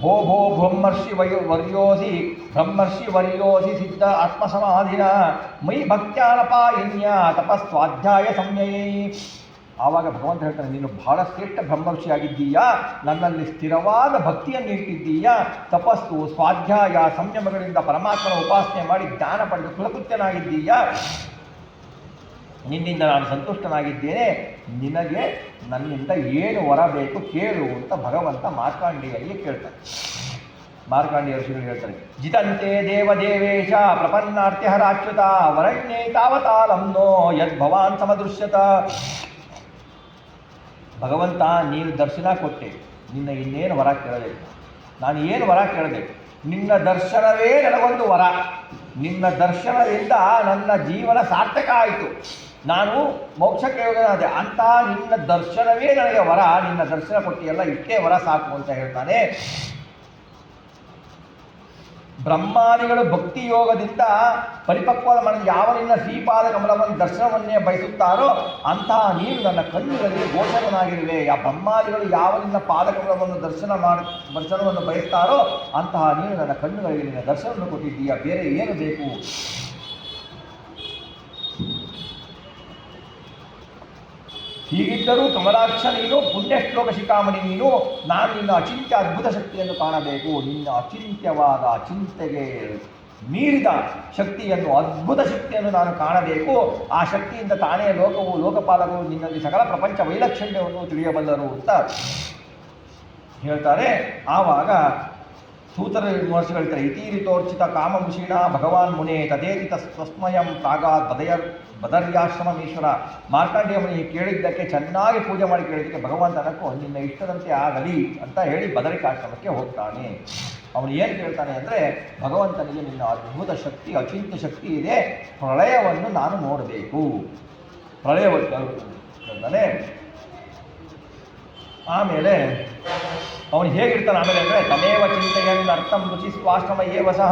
ಭೋ ಭೋ ಬ್ರಹ್ಮರ್ಷಿ ವರ್ಯೋಸಿ ಬ್ರಹ್ಮರ್ಷಿ ವರ್ಯೋಸಿ ಸಿದ್ಧ ಆತ್ಮಸಮಾಧಿನ ಮೈ ಭಕ್ತ್ಯಾನಪಾಯಿನ್ಯ ತಪಸ್ವಾಧ್ಯಾಯ ಸಂಯಯೇ. ಆವಾಗ ಭಗವಂತ ಹೇಳ್ತಾನೆ, ನೀನು ಬಹಳ ಶ್ರೇಷ್ಠ ಬ್ರಹ್ಮರ್ಷಿಯಾಗಿದ್ದೀಯಾ, ನನ್ನಲ್ಲಿ ಸ್ಥಿರವಾದ ಭಕ್ತಿಯನ್ನು ಇಟ್ಟಿದ್ದೀಯಾ, ತಪಸ್ಸು ಸ್ವಾಧ್ಯಾಯ ಸಂಯಮಗಳಿಂದ ಪರಮಾತ್ಮನ ಉಪಾಸನೆ ಮಾಡಿ ಜ್ಞಾನ ಪಡೆದು ಕುಲಕೃತ್ಯನಾಗಿದ್ದೀಯಾ, ನಿನ್ನಿಂದ ನಾನು ಸಂತುಷ್ಟನಾಗಿದ್ದೇನೆ, ನಿನಗೆ ನನ್ನಿಂದ ಏನು ವರ ಬೇಕು ಕೇಳು ಅಂತ ಭಗವಂತ ಮಾರ್ಕಾಂಡೇಯನಿಗೆ ಕೇಳ್ತಾನೆ. ಮಾರ್ಕಾಂಡೇಯ ಋಷಿಗಳು ಹೇಳ್ತಾರೆ, ಜಿತಂತೆ ದೇವದೇವೇಶ ಪ್ರಪನ್ನಾರ್ತ್ಯಹರಾಚ್ಯುತ ವರಣ್ಯೇ ತಾವತಾಲಂನೋ ಯದ್ಭವಾನ್ ಸಮದೃಶ್ಯತ. ಭಗವಂತ ನೀನು ದರ್ಶನ ಕೊಟ್ಟೆ, ನಿನ್ನ ಇನ್ನೇನು ವರ ಕೇಳಬೇಕು? ನಾನು ಏನು ವರ ಕೇಳಬೇಕು? ನಿನ್ನ ದರ್ಶನವೇ ನನಗೊಂದು ವರ. ನಿನ್ನ ದರ್ಶನದಿಂದ ನನ್ನ ಜೀವನ ಸಾರ್ಥಕ ಆಯಿತು, ನಾನು ಮೋಕ್ಷಕ್ಕೆ ಯೋಗನಾದೆ. ಅಂತ ನಿನ್ನ ದರ್ಶನವೇ ನನಗೆ ವರ. ನಿನ್ನ ದರ್ಶನ ಕೊಟ್ಟಿಯಲ್ಲ, ಇಷ್ಟೇ ವರ ಸಾಕು ಅಂತ ಹೇಳ್ತಾನೆ. ಬ್ರಹ್ಮಾದಿಗಳು ಭಕ್ತಿ ಯೋಗದಿಂದ ಪರಿಪಕ್ವದ ಮನ ಯಾವ ನಿನ್ನ ಶ್ರೀಪಾದ ಕಮಲವನ್ನು ದರ್ಶನವನ್ನೇ ಬಯಸುತ್ತಾರೋ ಅಂತಹ ನೀನು ನನ್ನ ಕಣ್ಣುಗಳಲ್ಲಿ ಗೋಚರನಾಗಿರುವೆ. ಆ ಬ್ರಹ್ಮಾದಿಗಳು ಯಾವ ನಿನ್ನ ಪಾದಕಮಲವನ್ನು ದರ್ಶನವನ್ನು ಬಯಸ್ತಾರೋ ಅಂತಹ ನೀನು ನನ್ನ ಕಣ್ಣುಗಳಿಗೆ ನಿನ್ನ ದರ್ಶನವನ್ನು ಕೊಟ್ಟಿದ್ದೀಯ, ಬೇರೆ ಏನು ಬೇಕು? ಹೀಗಿದ್ದರೂ ಕಮಲಾಕ್ಷ ನೀನು, ಪುಣ್ಯಶ್ಲೋಕ ಶಿಖಾಮಣಿ ನೀನು, ನಾನು ನಿನ್ನ ಅಚಿಂತ್ಯ ಅದ್ಭುತ ಶಕ್ತಿಯನ್ನು ಕಾಣಬೇಕು. ನಿನ್ನ ಅಚಿಂತ್ಯವಾದ ಚಿಂತೆಗೆ ಮೀರಿದ ಶಕ್ತಿಯನ್ನು, ಅದ್ಭುತ ಶಕ್ತಿಯನ್ನು ನಾನು ಕಾಣಬೇಕು. ಆ ಶಕ್ತಿಯಿಂದ ತಾನೇ ಲೋಕವು, ಲೋಕಪಾಲಕರು ನಿನ್ನಲ್ಲಿ ಸಕಲ ಪ್ರಪಂಚ ವೈಲಕ್ಷಣ್ಯವನ್ನು ತಿಳಿಯಬಲ್ಲರು ಅಂತ ಹೇಳ್ತಾರೆ. ಆವಾಗ ಸೂತ್ರ ವಿಮರ್ಶೆಗಳಿದ್ದಾರೆ, ಇತೀರಿತೋರ್ಚಿತ ಕಾಮಮುಷಿಣ ಭಗವಾನ್ ಮುನೇ ತದೇತಿ ತಸ್ಮಯಂ ಪ್ರಾಗಾತ್ ಬದರ್ಯಾಶ್ರಮೀಶ್ವರ. ಮಾರ್ಕಂಡೇಯ ಮುನಿ ಕೇಳಿದ್ದಕ್ಕೆ, ಚೆನ್ನಾಗಿ ಪೂಜೆ ಮಾಡಿ ಕೇಳಿದ್ದಕ್ಕೆ ಭಗವಂತನಕ್ಕೂ ನಿನ್ನ ಇಷ್ಟದಂತೆ ಆಗಲಿ ಅಂತ ಹೇಳಿ ಬದರಿಕಾಶ್ರಮಕ್ಕೆ ಹೋಗ್ತಾನೆ. ಅವನು ಏನು ಕೇಳ್ತಾನೆ ಅಂದರೆ, ಭಗವಂತನಿಗೆ ನಿನ್ನ ಅದ್ಭುತ ಶಕ್ತಿ, ಅಚಿಂತ್ಯ ಶಕ್ತಿ ಇದೆ, ಪ್ರಳಯವನ್ನು ನಾನು ನೋಡಬೇಕು. ಪ್ರಳಯವನ್ನು ಹೇಳ್ತಾನೆ. ಆಮೇಲೆ ಅವನು ಹೇಗಿರ್ತಾನೆ ಆಮೇಲೆ ಅಂದರೆ, ತಮೇವ ಚಿಂತೆಯನ್ನು ಅರ್ಥಂ ರುಚಿ ಸ್ವಾಶ್ರಮ ಏವ ಸಹ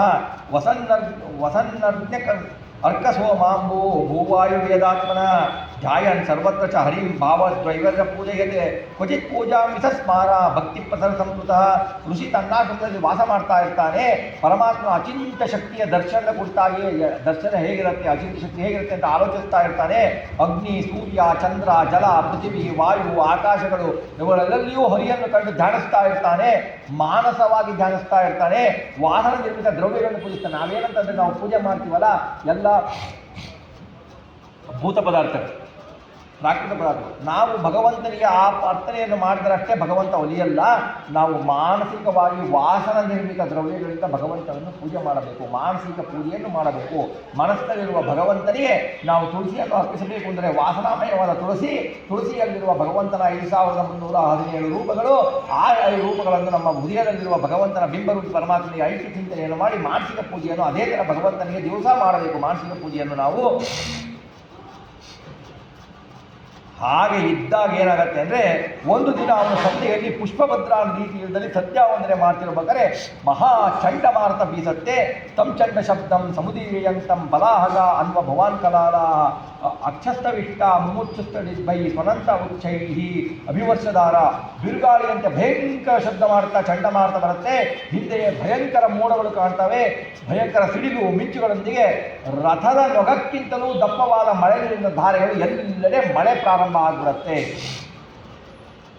ವಸನ್ನರ್ಜ್ಞ ಅರ್ಕಸೋ ಮಾಂಬೋ ಭೂವಾಯು ವೇದಾತ್ಮನ. ಧ್ಯಾಯನ್ ಸರ್ವತ್ರ ಚ ಹರಿಂ ಭಾವದ್ವೈವರ್ಯ ಪೂಜೆಯತೆ ಕ್ವಚಿತ್ ಪೂಜಾ ವಿಸಸ್ಮಾರ ಭಕ್ತಿ ಪ್ರಸರ ಸಂಸ್ಕೃತ. ಋಷಿ ತನ್ನಾಶ್ರಮದಲ್ಲಿ ವಾಸ ಮಾಡ್ತಾ ಇರ್ತಾನೆ. ಪರಮಾತ್ಮ ಅಚಿಂತ ಶಕ್ತಿಯ ದರ್ಶನದ ಕುರಿತಾಗಿ ದರ್ಶನ ಹೇಗಿರುತ್ತೆ, ಅಚಿಂತ ಶಕ್ತಿ ಹೇಗಿರುತ್ತೆ ಅಂತ ಆಲೋಚಿಸ್ತಾ ಇರ್ತಾನೆ. ಅಗ್ನಿ, ಸೂರ್ಯ, ಚಂದ್ರ, ಜಲ, ಪೃಥಿವಿ, ವಾಯು, ಆಕಾಶಗಳು ಇವುಗಳೆಲ್ಲಲ್ಲಿಯೂ ಹರಿಯನ್ನು ಕಂಡು ಧ್ಯಾನಿಸ್ತಾ ಇರ್ತಾನೆ. ಮಾನಸವಾಗಿ ಧ್ಯಾನಿಸ್ತಾ ಇರ್ತಾನೆ. ವಾಹನ ನಿರ್ಮಿತ ದ್ರವ್ಯಗಳನ್ನು ಪೂಜಿಸ್ತಾನೆ. ನಾವೇನಂತಂದ್ರೆ ನಾವು ಪೂಜೆ ಮಾಡ್ತೀವಲ್ಲ ಎಲ್ಲ ಭೂತ ಪದಾರ್ಥಗಳು, ಪ್ರಾಕೃತ ಪದಾರ್ಥಗಳು. ನಾವು ಭಗವಂತನಿಗೆ ಆ ಪ್ರಾರ್ಥನೆಯನ್ನು ಮಾಡಿದರಷ್ಟೇ ಭಗವಂತ ಒಲಿಯಲ್ಲ. ನಾವು ಮಾನಸಿಕವಾಗಿ ವಾಸನ ನಿರ್ಮಿತ ದ್ರವ್ಯಗಳಿಂದ ಭಗವಂತನನ್ನು ಪೂಜೆ ಮಾಡಬೇಕು, ಮಾನಸಿಕ ಪೂಜೆಯನ್ನು ಮಾಡಬೇಕು. ಮನಸ್ಸಿನಲ್ಲಿರುವ ಭಗವಂತನಿಗೆ ನಾವು ತುಳಸಿಯನ್ನು ಅರ್ಪಿಸಬೇಕು. ಅಂದರೆ ವಾಸನಾಮಯವಾದ ತುಳಸಿಯಲ್ಲಿರುವ ಭಗವಂತನ 5317 ರೂಪಗಳು, ಆ 5 ರೂಪಗಳನ್ನು ನಮ್ಮ ಹೃದಯದಲ್ಲಿರುವ ಭಗವಂತನ ಬಿಂಬರೂಪಿ ಪರಮಾತ್ಮನಿಗೆ ಐಕ್ಯ ಚಿಂತನೆಯನ್ನು ಮಾಡಿ ಮಾನಸಿಕ ಪೂಜೆಯನ್ನು ಅದೇ ಥರ ಭಗವಂತನಿಗೆ ದಿವಸ ಮಾಡಬೇಕು. ಮಾನಸಿಕ ಪೂಜೆಯನ್ನು ನಾವು ಹಾಗೆ ಇದ್ದಾಗ ಏನಾಗುತ್ತೆ ಅಂದರೆ, ಒಂದು ದಿನ ಅವನು ಸಂತೆಯಲ್ಲಿ ಪುಷ್ಪಭದ್ರ ರೀತಿಯಲ್ಲಿ ಸತ್ಯಾವಂದನೆ ಮಾಡ್ತಿರ್ಬೇಕಾದ್ರೆ ಮಹಾ ಚಂಡಮಾರುತ ಬೀಸತ್ತೆ. ತಂ ಚಂಡ ಶಬ್ದಂ ಸಮುದೀಯಂತಂ ಬಲಾಹಗ ಅನ್ವ ಭವಾನ್ ಕಲಾಲ ಅಕ್ಷಸ್ತವಿಷ್ಟ ಮುಮುಕ್ಷಸ್ತಡಿದ್ಭೈ ಸ್ವನಂತ ಉಚ್ಚೈಹಿ ಅಭಿವರ್ಷದಾರ. ಬಿರುಗಾಳಿಯಂತೆ ಭಯಂಕರ ಶಬ್ದ ಮಾಡ್ತಾ ಚಂಡಮಾರುತ ಬರುತ್ತೆ. ಹಿಂದೆಯೇ ಭಯಂಕರ ಮೋಡಗಳು ಕಾಣ್ತವೆ. ಭಯಂಕರ ಸಿಡಿಲು ಮಿಂಚುಗಳೊಂದಿಗೆ ರಥದ ನೊಗಕ್ಕಿಂತಲೂ ದಪ್ಪವಾದ ಮಳೆಗಳಿಂದ ಧಾರೆಗಳು ಎಲ್ಲೆಡೆ ಮಳೆ ಪ್ರಾರಂಭ ಆಗಿಬಿಡುತ್ತೆ.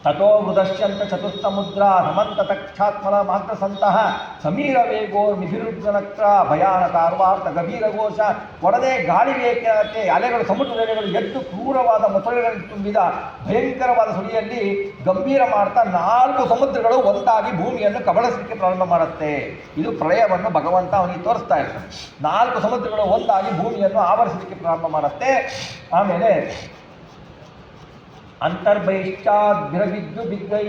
ತಥೋ ಮೃದಶ್ಯಂತ ಚತುಸ್ಸಮುದ್ರ ಸಮಂತ ತಕ್ಷಾತ್ಮಲ ಮಾತ್ರಸಂತಹ ಸಮೀರ ವೇಗೋರ್ಮಿಭಿರುದ್ರನಕ್ರ ಭಯಾನಕಾರ್ವಾರ್ಥ ಗಭೀರ ಘೋಷ. ಒಡನೆ ಗಾಳಿ ಏಕೆ ಅಲೆಗಳು, ಸಮುದ್ರದ ಅಲೆಗಳು ಎದ್ದು ಕ್ರೂರವಾದ ಮೊಸಳೆಗಳನ್ನು ತುಂಬಿದ ಭಯಂಕರವಾದ ಸುಳಿಯಲ್ಲಿ ಗಂಭೀರ ಮಾಡ್ತಾ 4 ಸಮುದ್ರಗಳು ಒಂದಾಗಿ ಭೂಮಿಯನ್ನು ಕಬಳಿಸಲಿಕ್ಕೆ ಪ್ರಾರಂಭ ಮಾಡುತ್ತೆ. ಇದು ಪ್ರಳಯವನ್ನು ಭಗವಂತ ಅವನಿಗೆ ತೋರಿಸ್ತಾ ಇರ್ತಾನೆ. 4 ಸಮುದ್ರಗಳು ಒಂದಾಗಿ ಭೂಮಿಯನ್ನು ಆವರಿಸಲಿಕ್ಕೆ ಪ್ರಾರಂಭ ಮಾಡುತ್ತೆ. ಆಮೇಲೆ ಅಂತರ್ಬಹಿಶ್ಚಾದ್ಭಿರವಿದ್ದು ಬಿಗ್ಗೈ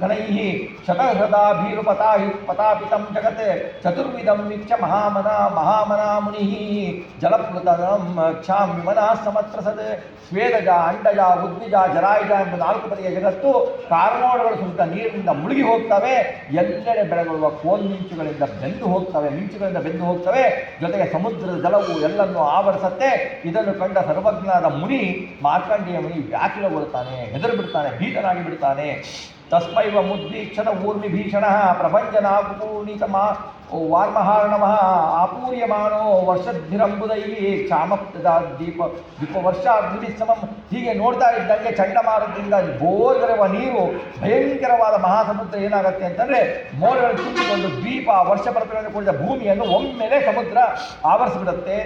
ಘನೈಃ ಶತಹೃದಾಭೀರುಪತಾಪಿತಂ ಜಗತ್ ಚತುರ್ವಿಧಂ ವೀಕ್ಷ ಮಹಾಮನಾ ಮುನಿಃ ಜಲಪ್ಲುತಂ ಕ್ಷಾಂ ವಿಮನಃ ಸಮತ್ರಸದ್. ಸ್ವೇದಜ, ಅಂಡಜ, ಉದ್ವಿಜ, ಜರಾಯುಜ ಎಂಬ 4 ಪದೆಯ ಜಗತ್ತು ಕಾರ್ಮೋಡಗಳು ಸುತ್ತ ನೀರಿನಿಂದ ಮುಳುಗಿ ಹೋಗ್ತವೆ. ಎಲ್ಲೆಡೆ ಬೆಳಗುವ ಕೋಲ್ಮಿಂಚುಗಳಿಂದ ಬೆಂದು ಹೋಗ್ತವೆ. ಜೊತೆಗೆ ಸಮುದ್ರದ ಜಲವು ಎಲ್ಲನ್ನು ಆವರಿಸುತ್ತೆ. ಇದನ್ನು ಕಂಡ ಸರ್ವಜ್ಞನಾದ ಮುನಿ ಮಾರ್ಕಂಡೇಯ ಮುನಿ ವ್ಯಾಕುಲಗೊಳ್ತಾನೆ, ಹೆದರು ಬಿಡ್ತಾನೆ, ಭೀತನಾಗಿ ಬಿಡ್ತಾನೆ. ತಸ್ಮೈವ ಮುದ್ವೀಕ್ಷಣ ಊರ್ಮಿ ಭೀಷಣ ಪ್ರಪಂಚನಾಪೂರ್ಣಿತಮ ವಾರ್ಮಹಾರ್ಣವಃ ಆಪೂರ್ಯಮಾನೋ ವರ್ಷದ್ಭಿರಂಬುದೈ ಕ್ಷಾಮಪ್ರದ ದೀಪವರ್ಷಾಗ್ನಿಸಮಂ. ಹೀಗೆ ನೋಡ್ತಾ ಇದ್ದಂಗೆ ಚಂಡಮಾರುತದಿಂದ ಬೋರ್ಗರೆವ ನೀರು, ಭಯಂಕರವಾದ ಮಹಾಸಮುದ್ರ ಏನಾಗುತ್ತೆ ಅಂತಂದರೆ ಮೋಡಗಳು ತುಂಬಿಕೊಂಡು ದ್ವೀಪ ವರ್ಷಪರ್ವಗಳನ್ನು ಕೂಡಿದ ಭೂಮಿಯನ್ನು ಒಮ್ಮೆಲೆ ಸಮುದ್ರ ಆವರಿಸಿಬಿಡುತ್ತೆ.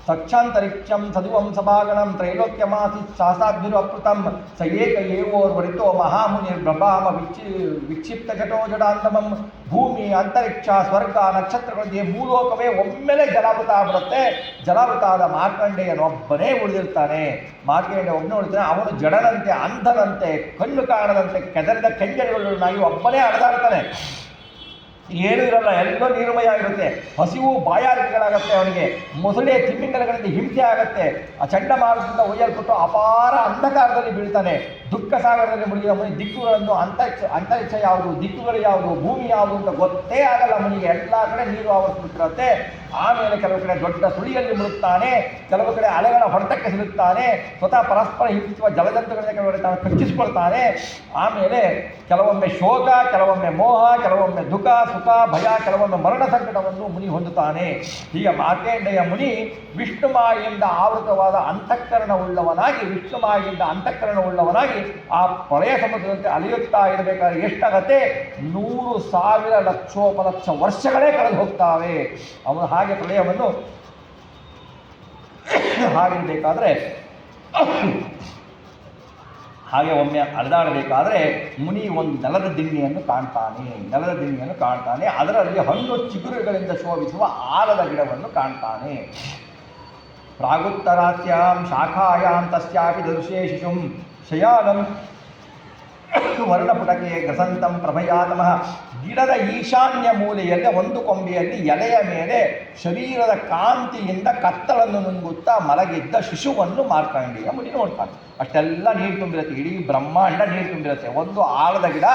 ಸಕ್ಷಾಂತರಿಕ್ಷಂ ಸದುವಂ ಸಭಾಗಣಂ ತ್ರೈಲೋಕ್ಯಮಾಸಿ ಶಾಸಾದ್ಭಿರಪ್ರುತಂ ಸ ಏಕ ಏವೋರ್ವರಿತೋ ಮಹಾಮುನಿರ್ಬ್ರಭಾಮ ವಿಕ್ಷಿಪ್ತ ಜಟೋ ಜಡಾಂತಮಂ. ಭೂಮಿ, ಅಂತರಿಕ್ಷ, ಸ್ವರ್ಗ, ನಕ್ಷತ್ರಗಳಿಗೆ ಭೂಲೋಕವೇ ಒಮ್ಮೆಲೆ ಜಲಾವೃತ ಆಗ್ಬಿಡುತ್ತೆ. ಜಲಾವೃತ ಆದ ಮಾರ್ಕಂಡೇಯನೊಬ್ಬನೇ ಉಳಿದಿರ್ತಾನೆ. ಮಾರ್ಕಂಡೇಯ ಒಬ್ಬನೇ ಉಳಿತಾನೆ. ಅವನು ಜಡನಂತೆ, ಅಂಧನಂತೆ, ಕಣ್ಣು ಕಾಣದಂತೆ ಕೆದರಿದ ಕೆಂಜಲುಗಳನ್ನಾಗಿ ಒಬ್ಬನೇ ಅಡದಾಡ್ತಾನೆ. ಏನೂ ಇರಲ್ಲ, ಎಲ್ಲೋ ನೀರುಮಯ ಇರುತ್ತೆ. ಹಸಿವು ಬಾಯಾರಿಕೆಗಳಾಗತ್ತೆ ಅವನಿಗೆ. ಮೊಸಳೆ ತಿಮ್ಮಿಂಗಲಗಳಿಂದ ಹಿಂಸೆ ಆಗುತ್ತೆ. ಆ ಚಂಡಮಾರುತದಿಂದ ಒಯ್ಯಲ್ಪಟ್ಟು ಅಪಾರ ಅಂಧಕಾರದಲ್ಲಿ ಬೀಳ್ತಾನೆ. ದುಃಖ ಸಾಗರದಲ್ಲಿ ಮುಳುಗಿದ ಮುನಿ ದಿಕ್ಕುಗಳನ್ನು ಅಂತರಿಕ್ಷ ಯಾವುದು, ದಿಕ್ಕುಗಳು ಯಾವುದು, ಭೂಮಿ ಯಾವುದು ಅಂತ ಗೊತ್ತೇ ಆಗಲ್ಲ ಮುನಿಗೆ. ಎಲ್ಲ ಕಡೆ ನೀರು ಆವರಿಸ್ಬಿಟ್ಟಿರುತ್ತೆ. ಆಮೇಲೆ ಕೆಲವು ಕಡೆ ದೊಡ್ಡ ಸುಳಿಯಲ್ಲಿ ಮುಳುಗ್ತಾನೆ, ಕೆಲವು ಕಡೆ ಅಲೆಗಳ ಹೊಡೆತಕ್ಕೆ ಸಿಲುಕ್ತಾನೆ. ಸ್ವತಃ ಪರಸ್ಪರ ಹಿಂಸಿಸುವ ಜಲಜಂತುಗಳಿಂದ ಕೆಲವು ಕಡೆ ತಾನು ಕಚ್ಚಿಸ್ಕೊಳ್ತಾನೆ. ಆಮೆಲೆ ಕೆಲವೊಮ್ಮೆ ಶೋಕ, ಕೆಲವೊಮ್ಮೆ ಮೋಹ, ಕೆಲವೊಮ್ಮೆ ದುಃಖ, ಸುಖ, ಭಯ, ಕೆಲವೊಮ್ಮೆ ಮರಣ ಸಂಕಟವನ್ನು ಮುನಿ ಹೊಂದುತ್ತಾನೆ. ಹೀಗೆ ಮಾರ್ಕಂಡೇಯ ಮುನಿ ವಿಷ್ಣುಮಾಯಿಂದ ಆವೃತವಾದ ಅಂತಃಕರಣವುಳ್ಳವನಾಗಿ ಆ ಪ್ರಳಯ ಸಮುದ್ರದಂತೆ ಅಲೆಯುತ್ತಾ ಇರಬೇಕಾದ್ರೆ ಎಷ್ಟಾಗತ್ತೆ? 100,000 ಲಕ್ಷೋಪಲಕ್ಷ ವರ್ಷಗಳೇ ಕಳೆದು ಹೋಗ್ತಾವೆ. ಅವನು ಹಾಗೆ ಪ್ರಳಯವನ್ನು ಹಾಗಿರಬೇಕಾದ್ರೆ, ಹಾಗೆ ಒಮ್ಮೆ ಅಲೆದಾಡಬೇಕಾದ್ರೆ ಮುನಿ ಒಂದು ನೆಲದ ದಿಣ್ಣೆಯನ್ನು ಕಾಣ್ತಾನೆ. ಅದರಲ್ಲಿ ಹಣ್ಣು ಚಿಗುರುಗಳಿಂದ ಶೋಭಿಸುವ ಆಲದ ಗಿಡವನ್ನು ಕಾಣ್ತಾನೆ. ಪ್ರಾಗುತ್ತರಾಸ್ಯಾಂ ಶಾಖಾಯಾಂ ತಸ್ಯಾಪಿ ದೃಶ್ಯೇ ಶಿಶುಂ ಶಯಾನಂ ವರ್ಣಪುಟಕೆ ಗ್ರಸಂತಂ ಪ್ರಭಯಾತಮಃ. ಗಿಡದ ಈಶಾನ್ಯ ಮೂಲೆಯಲ್ಲಿ ಒಂದು ಕೊಂಬೆಯಲ್ಲಿ ಎಲೆಯ ಮೇಲೆ ಶರೀರದ ಕಾಂತಿಯಿಂದ ಕತ್ತಲನ್ನು ನುಂಗುತ್ತಾ ಮಲಗಿದ್ದ ಶಿಶುವನ್ನು ಮಾರ್ಕಂಡೇಯ ಮುನಿ ನೋಡ್ತಾನೆ. ಅಷ್ಟೆಲ್ಲ ನೀರು ತುಂಬಿರುತ್ತೆ, ಇಡೀ ಬ್ರಹ್ಮಾಂಡ ನೀರು ತುಂಬಿರುತ್ತೆ. ಒಂದು ಆಲದ ಗಿಡ,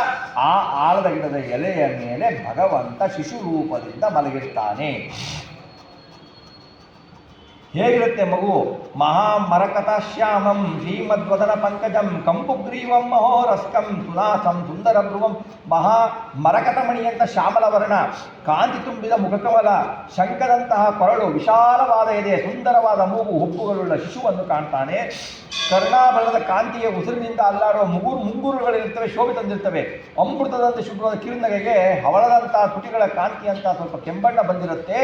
ಆ ಆಲದ ಗಿಡದ ಎಲೆಯ ಮೇಲೆ ಭಗವಂತ ಶಿಶು ರೂಪದಿಂದ ಮಲಗಿರ್ತಾನೆ. ಹೇಗಿರುತ್ತೆ ಮಗು? ಮಹಾಮರಕತ ಶ್ಯಾಮಂ ಶ್ರೀಮದ್ವದನ ಪಂಕಜಂ ಕಂಪುಗ್ರೀವಂ ಮಹೋರಸ್ಕಂ ಸುನಾಸಂ ಸುಂದರ ಭ್ರುವಂ. ಮಹಾ ಮರಕತಮಣಿ ಅಂತ ಶ್ಯಾಮಲ ವರ್ಣ, ಕಾಂತಿ ತುಂಬಿದ ಮುಖಕಮಲ, ಶಂಖದಂತಹ ಕೊರಳು, ವಿಶಾಲವಾದ ಎದೆ, ಸುಂದರವಾದ ಮೂಗು, ಹುಬ್ಬುಗಳುಳ್ಳ ಶಿಶುವನ್ನು ಕಾಣ್ತಾನೆ. ಕರ್ಣಾಭರಣದ ಕಾಂತಿಯ ಉಸಿರಿನಿಂದ ಅಲ್ಲಾಡುವ ಮುಂಗುರುಗಳಿರ್ತವೆ, ಶೋಭೆ ತಂದಿರ್ತವೆ. ಅಮೃತದಂತೆ ಶುಭ್ರವಾದ ಕಿರುನಗೆಗೆ ಹವಳದಂತಹ ತುಟಿಗಳ ಕಾಂತಿ ಅಂತ ಸ್ವಲ್ಪ ಕೆಂಬಣ್ಣ ಬಂದಿರುತ್ತೆ.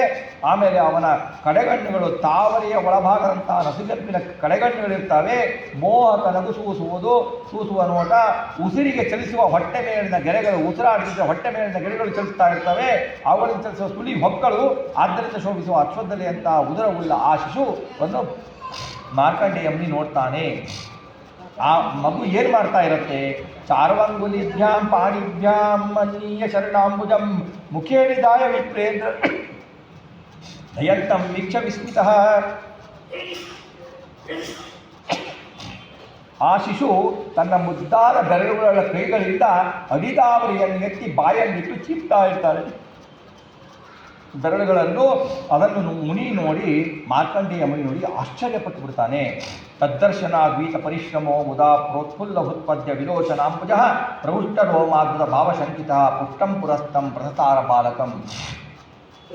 ಆಮೇಲೆ ಅವನ ಕಡೆಗಣ್ಣುಗಳು ತಾವರೆಯ ಒಳಭಾಗದಂತಹ ನಸುಗೆಪ್ಪಿನ ಕಡೆಗಣ್ಣುಗಳಿರ್ತವೆ. ಮೋಹಕ ನಗು ಸೂಸುವ ನೋಟ, ಉಸಿರಿಗೆ ಚಲಿಸುವ ಹೊಟ್ಟೆ ಮೇಲಿನ ಗೆರೆಗಳು, ಉಸಿರಾಡಿದ ಹೊಟ್ಟೆ ಮೇಲಿನ ಗೆರೆಗಳು ಚಲಿಸ್ತಾ ಇರ್ತವೆ. ಅವುಗಳಿಂದ ಚಲಿಸುವ ಸುಳಿ ಹೊಕ್ಕಳು, ಆದ್ದರಿಂದ ಶೋಭಿಸುವ ಅಶ್ವದಲೆಯಂತಹ ಉದರವುಳ್ಳ ಆ ಶಿಶುವನ್ನು ಮಾರ್ಕಂಡೇಯ ಮುನಿ ನೋಡ್ತಾನೆ. ಆ ಮಗು ಏನು ಮಾಡ್ತಾ ಇರುತ್ತೆ? ಚಾರ್ವಂಗುಲಿಭ್ಯಾಂ ಪಾಣಿಭ್ಯಾಂ ಮನ್ನೀಯ ಶರಣಾಂಬುಜಂ ಮುಖೇ ನಿಧಾಯ ವಿಪ್ರೇಂದ್ರ ದಯಂತಂ ವೀಕ್ಷ ವಿಸ್ಮಿತಃ. ಆ ಶಿಶು ತನ್ನ ಮುದ್ದಾದ ಬೆರಳುಗಳ ಕೈಗಳಿಂದ ಅಡಿದಾವರಿಯನ್ನು ಎತ್ತಿ ಬಾಯನ್ನಿಟ್ಟು ಚೀಪ್ತಾ ಇರ್ತಾರೆ. ಬೆರಳುಗಳನ್ನು ಅದನ್ನು ಮುನಿ ನೋಡಿ, ಮಾರ್ಕಂಡೇಯ ಮುನಿ ನೋಡಿ ಆಶ್ಚರ್ಯಪಟ್ಟು ಬಿಡ್ತಾನೆ. ತದ್ದರ್ಶನ ದ್ವೀತ ಪರಿಶ್ರಮೋ ಮುದಾ ಪ್ರೋತ್ಫುಲ್ಲ ಹುತ್ಪದ್ಯ ವಿಲೋಚನಾಂಬುಜ ಪ್ರವೃಷ್ಟ ರೋಮಾದ್ಭುತ ಭಾವಶಂಕಿತ ಪುಷ್ಟಂ ಪುರಸ್ತಂ ಪ್ರಸತಾರ ಬಾಲಕಂ.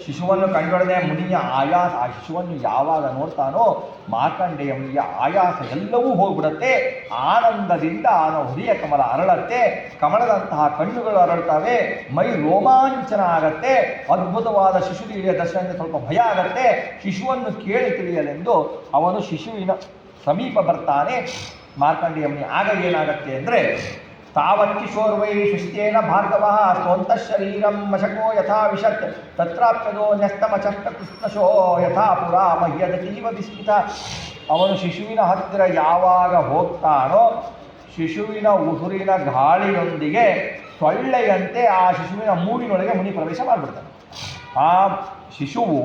ಶಿಶುವನ್ನು ಕಂಡೊಡನೆ ಮುನಿಯ ಆಯಾಸ, ಆ ಶಿಶುವನ್ನು ಯಾವಾಗ ನೋಡ್ತಾನೋ ಮಾರ್ಕಂಡೇಯ ಮುನಿಯ ಆಯಾಸ ಎಲ್ಲವೂ ಹೋಗ್ಬಿಡುತ್ತೆ. ಆನಂದದಿಂದ ಅವನ ಹೃದಯ ಕಮಲ ಅರಳತ್ತೆ, ಕಮಲದಂತಹ ಕಣ್ಣುಗಳು ಅರಳ್ತವೆ, ಮೈ ರೋಮಾಂಚನ ಆಗತ್ತೆ. ಅದ್ಭುತವಾದ ಶಿಶುವಿನ ದರ್ಶನದಿಂದ ಸ್ವಲ್ಪ ಭಯ ಆಗತ್ತೆ. ಶಿಶುವನ್ನು ಕೇಳಿ ತಿಳಿಯಲೆಂದು ಅವನು ಶಿಶುವಿನ ಸಮೀಪ ಬರ್ತಾನೆ ಮಾರ್ಕಂಡೇಯ ಮುನಿ. ಆಗ ಏನಾಗತ್ತೆ ಅಂದರೆ, ತಾವತ್ಕಿಶೋರ್ವೈ ಶಿಷ್ಟೇನ ಭಾರ್ಗವಃ ಸ್ವಂತಃ ಶರೀರಂ ಮಶಕೋ ಯಥಾ ವಿಶತ್ ತತ್ರಾಪ್ಯದೋ ನ್ಯಸ್ತಮಚಷ್ಟ ಕೃಷ್ಣಶೋ ಯಥಾ ಪುರಾ ಮಹ್ಯದತೀವ ವಿಸ್ಮಿತ. ಅವನು ಶಿಶುವಿನ ಹತ್ತಿರ ಯಾವಾಗ ಹೋಗ್ತಾನೋ ಶಿಶುವಿನ ಉಸುರಿನ ಗಾಳಿಯೊಂದಿಗೆ ಸೊಳ್ಳೆಯಂತೆ ಆ ಶಿಶುವಿನ ಮೂಗಿನೊಳಗೆ ಮುನಿ ಪ್ರವೇಶ ಮಾಡಿಬಿಡ್ತಾನೆ. ಆ ಶಿಶುವು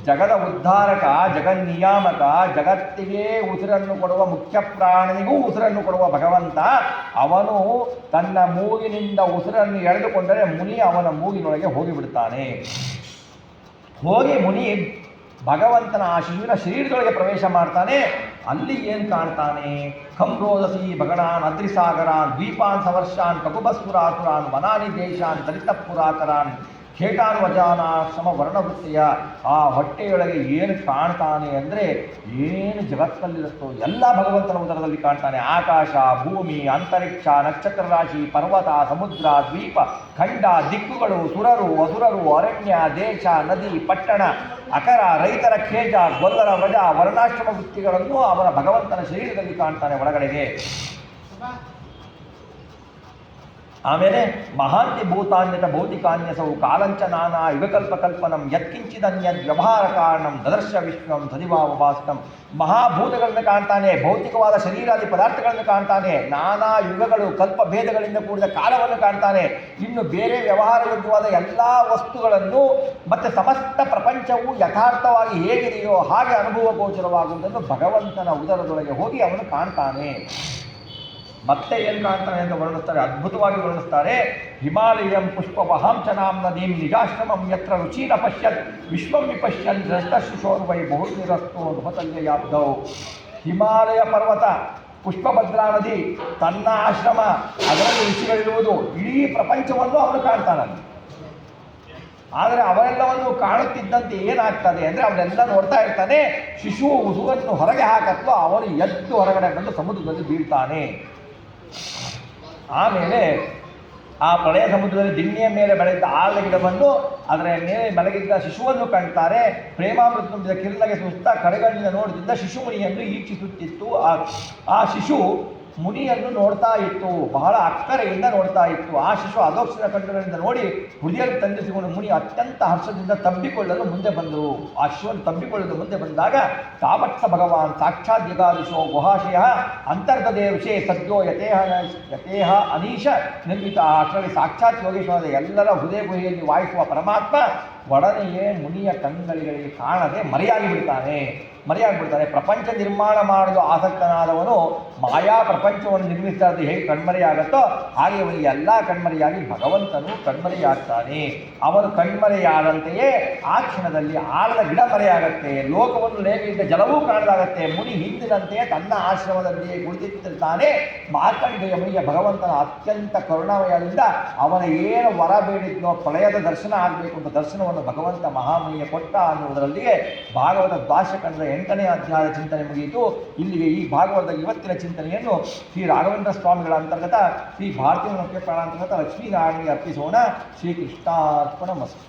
ಜಗದ ಉದ್ಧಾರಕ, ಜಗನ್ನಿಯಾಮಕ, ಜಗತ್ತಿಗೆ ಉಸಿರನ್ನು ಕೊಡುವ ಮುಖ್ಯ ಪ್ರಾಣಿಗೂ ಉಸಿರನ್ನು ಕೊಡುವ ಭಗವಂತ. ಅವನು ತನ್ನ ಮೂಗಿನಿಂದ ಉಸಿರನ್ನು ಎಳೆದುಕೊಂಡರೆ ಮುನಿ ಅವನ ಮೂಗಿನೊಳಗೆ ಹೋಗಿಬಿಡ್ತಾನೆ. ಹೋಗಿ ಮುನಿ ಭಗವಂತನ ಆ ಶಿಶುವಿನ ಶರೀರದೊಳಗೆ ಪ್ರವೇಶ ಮಾಡ್ತಾನೆ. ಅಲ್ಲಿ ಏನು ಕಾಣ್ತಾನೆ? ಖಂರೋದಸಿ ಭಗಣಾನ್ ಅದ್ರಿಸಾಗರಾನ್ ದ್ವೀಪಾನ್ ಸವರ್ಷಾನ್ ಕಕುಬಸ್ಪುರಾಸುರಾನ್ ವನಾನಿ ದೇಶಾನ್ ದಲಿತಪುರಾಕರಾನ್ ಖೇಟಾನ್ವಜಾನ ಸಮವರ್ಣವೃತ್ತಿಯ. ಆ ಹೊಟ್ಟೆಯೊಳಗೆ ಏನು ಕಾಣ್ತಾನೆ ಅಂದರೆ, ಏನು ಜಗತ್ತಲ್ಲಿರುತ್ತೋ ಎಲ್ಲ ಭಗವಂತನ ಉದರದಲ್ಲಿ ಕಾಣ್ತಾನೆ. ಆಕಾಶ, ಭೂಮಿ, ಅಂತರಿಕ್ಷ, ನಕ್ಷತ್ರ ರಾಶಿ, ಪರ್ವತ, ಸಮುದ್ರ, ದ್ವೀಪ, ಖಂಡ, ದಿಕ್ಕುಗಳು, ಸುರರು, ಅಸುರರು, ಅರಣ್ಯ, ದೇಶ, ನದಿ, ಪಟ್ಟಣ, ಅಕರ, ರೈತರ ಖೇಜ, ಗೊಲ್ಲರ ವ್ರಜ, ವರ್ಣಾಶ್ರಮ ವೃತ್ತಿಗಳನ್ನು ಅವನ ಭಗವಂತನ ಶರೀರದಲ್ಲಿ ಕಾಣ್ತಾನೆ ಒಳಗಡೆಗೆ. ಆಮೇಲೆ ಮಹಾಂತಿ ಭೂತಾನ್ಯತ ಭೌತಿಕಾನ್ಯಸವು ಕಾಲಂಚ ನಾನಾ ಯುಗಕಲ್ಪಕಲ್ಪನಂ ಯತ್ಕಿಂಚಿದನ್ಯದ್ ವ್ಯವಹಾರ ಕಾರಣಂ ದದರ್ಶ ವಿಶ್ವಂ ತದಿವಾವಭಾಸ್ತಂ. ಮಹಾಭೂತಗಳನ್ನು ಕಾಣ್ತಾನೆ, ಭೌತಿಕವಾದ ಶರೀರಾದಿ ಪದಾರ್ಥಗಳನ್ನು ಕಾಣ್ತಾನೆ, ನಾನಾ ಯುಗಗಳು ಕಲ್ಪಭೇದಗಳಿಂದ ಕೂಡಿದ ಕಾಲವನ್ನು ಕಾಣ್ತಾನೆ. ಇನ್ನು ಬೇರೆ ವ್ಯವಹಾರಯೋಗ್ಯವಾದ ಎಲ್ಲ ವಸ್ತುಗಳನ್ನು ಮತ್ತು ಸಮಸ್ತ ಪ್ರಪಂಚವು ಯಥಾರ್ಥವಾಗಿ ಹೇಗಿದೆಯೋ ಹಾಗೆ ಅನುಭವ ಗೋಚರವಾಗುವುದನ್ನು ಭಗವಂತನ ಉದರದೊಳಗೆ ಹೋಗಿ ಅವನು ಕಾಣ್ತಾನೆ. ಮತ್ತೆ ಏನು ಕಾಣ್ತಾನೆ ಅಂತ ವರ್ಣಿಸ್ತಾರೆ, ಅದ್ಭುತವಾಗಿ ವರ್ಣಿಸ್ತಾರೆ. ಹಿಮಾಲಯಂ ಪುಷ್ಪವಹಾಂಚನಾಂ ನದೀಂ ನಿಜಾಶ್ರಮಂ ಯತ್ರ ರುಚೀನ ಪಶ್ಯತ್ ವಿಶ್ವಂ ವಿಪಶ್ಯನ್ ಶ್ರೇಷ್ಠಶಿಶೋರ್ವೈ ಬಹುನಿರಸ್ತೋ ನುಪತಲ್ಯಯಾಬ್ಧೌ. ಹಿಮಾಲಯ ಪರ್ವತ, ಪುಷ್ಪಭದ್ರಾ ನದಿ, ತನ್ನ ಆಶ್ರಮ, ಅದರಲ್ಲಿ ಋಷಿಗಳಿರುವುದು, ಇಡೀ ಪ್ರಪಂಚವನ್ನು ಅವನು ಕಾಣ್ತಾನಲ್ಲಿ. ಆದರೆ ಅವರೆಲ್ಲವನ್ನು ಕಾಣುತ್ತಿದ್ದಂತೆ ಏನಾಗ್ತದೆ ಅಂದರೆ, ಅವನ್ನೆಲ್ಲ ನೋಡ್ತಾ ಇರ್ತಾನೆ. ಶಿಶು ಉಸುವನ್ನು ಹೊರಗೆ ಹಾಕತ್ವ ಅವನು ಎದ್ದು ಹೊರಗಡೆ ಬಂದು ಸಮುದ್ರದಲ್ಲಿ ಬೀಳ್ತಾನೆ. ಆಮೇಲೆ ಆ ಪ್ರಳಯ ಸಮುದ್ರದಲ್ಲಿ ದಿಣ್ಣೆಯ ಮೇಲೆ ಬೆಳೆದ ಆಲ ಗಿಡವನ್ನು ಅದರ ಮೇಲೆ ಮಲಗಿದ್ದ ಶಿಶುವನ್ನು ಕಾಣ್ತಾರೆ. ಪ್ರೇಮಾಮೃತ ತುಂಬಿದ ಕಿರಣಗೆ ಸುತ್ತ ಕಡೆಗಳಿಂದ ನೋಡುತ್ತಿದ್ದ ಶಿಶು ಮುನಿಯನ್ನು ಈಕ್ಷಿಸುತ್ತಿತ್ತು. ಆ ಶಿಶು ಮುನಿಯನ್ನು ನೋಡ್ತಾ ಇತ್ತು, ಬಹಳ ಅಕ್ಕರೆಯಿಂದ ನೋಡ್ತಾ ಇತ್ತು. ಆ ಶಿಶು ಅಧೋಕ್ಷರ ಕಣ್ಣುಗಳಿಂದ ನೋಡಿ ಹೃದಯದಲ್ಲಿ ತಂದಿಸಿಕೊಂಡು ಮುನಿ ಅತ್ಯಂತ ಹರ್ಷದಿಂದ ತಬ್ಬಿಕೊಳ್ಳಲು ಮುಂದೆ ಬಂದರು. ಆ ಶಿಶುವನ್ನು ತಬ್ಬಿಕೊಳ್ಳಲು ಮುಂದೆ ಬಂದಾಗ ತಾವತ್ಸ ಭಗವಾನ್ ಸಾಕ್ಷಾತ್ ಯಗಾದಿಶೋ ಗುಹಾಶಯ ಅಂತರ್ಗದೇ ಋಷೇ ಸದ್ಯೋ ಯತೇಹ ಅನೀಶ ನಿರ್ಮಿತ. ಅಷ್ಟರಲ್ಲಿ ಸಾಕ್ಷಾತ್ ಯೋಗೇಶ್ವರದ ಎಲ್ಲರ ಹೃದಯ ಗುಹೆಯಲ್ಲಿ ವಾಯಿಸುವ ಪರಮಾತ್ಮ ಒಡನೆಯೇ ಮುನಿಯ ಕಣ್ಗಳಿಗೆ ಕಾಣದೆ ಮರೆಯಾಗಿ ಬಿಡ್ತಾನೆ. ಮರೆಯಾಗ್ಬಿಡ್ತಾನೆ. ಪ್ರಪಂಚ ನಿರ್ಮಾಣ ಮಾಡಲು ಆಸಕ್ತನಾದವನು ಮಾಯಾ ಪ್ರಪಂಚವನ್ನು ನಿರ್ಮಿಸ್ತಾ ಇದ್ದು ಹೇಗೆ ಕಣ್ಮರೆಯಾಗತ್ತೋ ಹಾಗೆ ಅವನಿಗೆ ಎಲ್ಲ ಕಣ್ಮರೆಯಾಗಿ ಭಗವಂತನು ಕಣ್ಮರೆಯಾಗ್ತಾನೆ. ಅವನು ಕಣ್ಮರೆಯಾದಂತೆಯೇ ಆ ಕ್ಷಣದಲ್ಲಿ ಆಳದ ಗಿಡ ಮರೆಯಾಗತ್ತೆ, ಲೋಕವನ್ನು ಲೇಖಿದ್ದ ಜಲವೂ ಕಾಣಲಾಗತ್ತೆ. ಮುನಿ ಹಿಂದಿನಂತೆಯೇ ತನ್ನ ಆಶ್ರಮದಲ್ಲಿಯೇ ಕುಳಿತಿರ್ತಾನೆ. ಮಾರ್ಕಂಡೇಯ ಮುನಿಗೆ ಭಗವಂತನ ಅತ್ಯಂತ ಕರುಣಾಮಯದಿಂದ ಅವನ ಏನು ವರ ಬೇಡಿದ್ನೋ ಪ್ರಳಯದ ದರ್ಶನ ಆಗಬೇಕು ಅಂತ ದರ್ಶನವನ್ನು ಭಗವಂತ ಮಹಾಮುನಿಯ ಕೊಟ್ಟ ಅನ್ನುವುದರಲ್ಲಿಯೇ ಭಾಗವತ ದ್ವಾದಶಕಂಡದ 8ನೇ ಅಧ್ಯಾಯದ ಚಿಂತನೆ ಮುಗಿಯಿತು. ಇಲ್ಲಿಗೆ ಈ ಭಾಗವತದ ಇವತ್ತಿನ ಚಿಂತನೆಯನ್ನು ಶ್ರೀ ರಾಘವೇಂದ್ರ ಸ್ವಾಮಿಗಳ ಅಂತರ್ಗತ ಶ್ರೀ ಭಾರತೀಯ ಪ್ರಾಣಾಂತರ್ಗತ ಲಕ್ಷ್ಮೀನಾರಾಯಣಿಗೆ ಅರ್ಪಿಸೋಣ. ಶ್ರೀಕೃಷ್ಣಾರ್ಪಣಮಸ್ತು.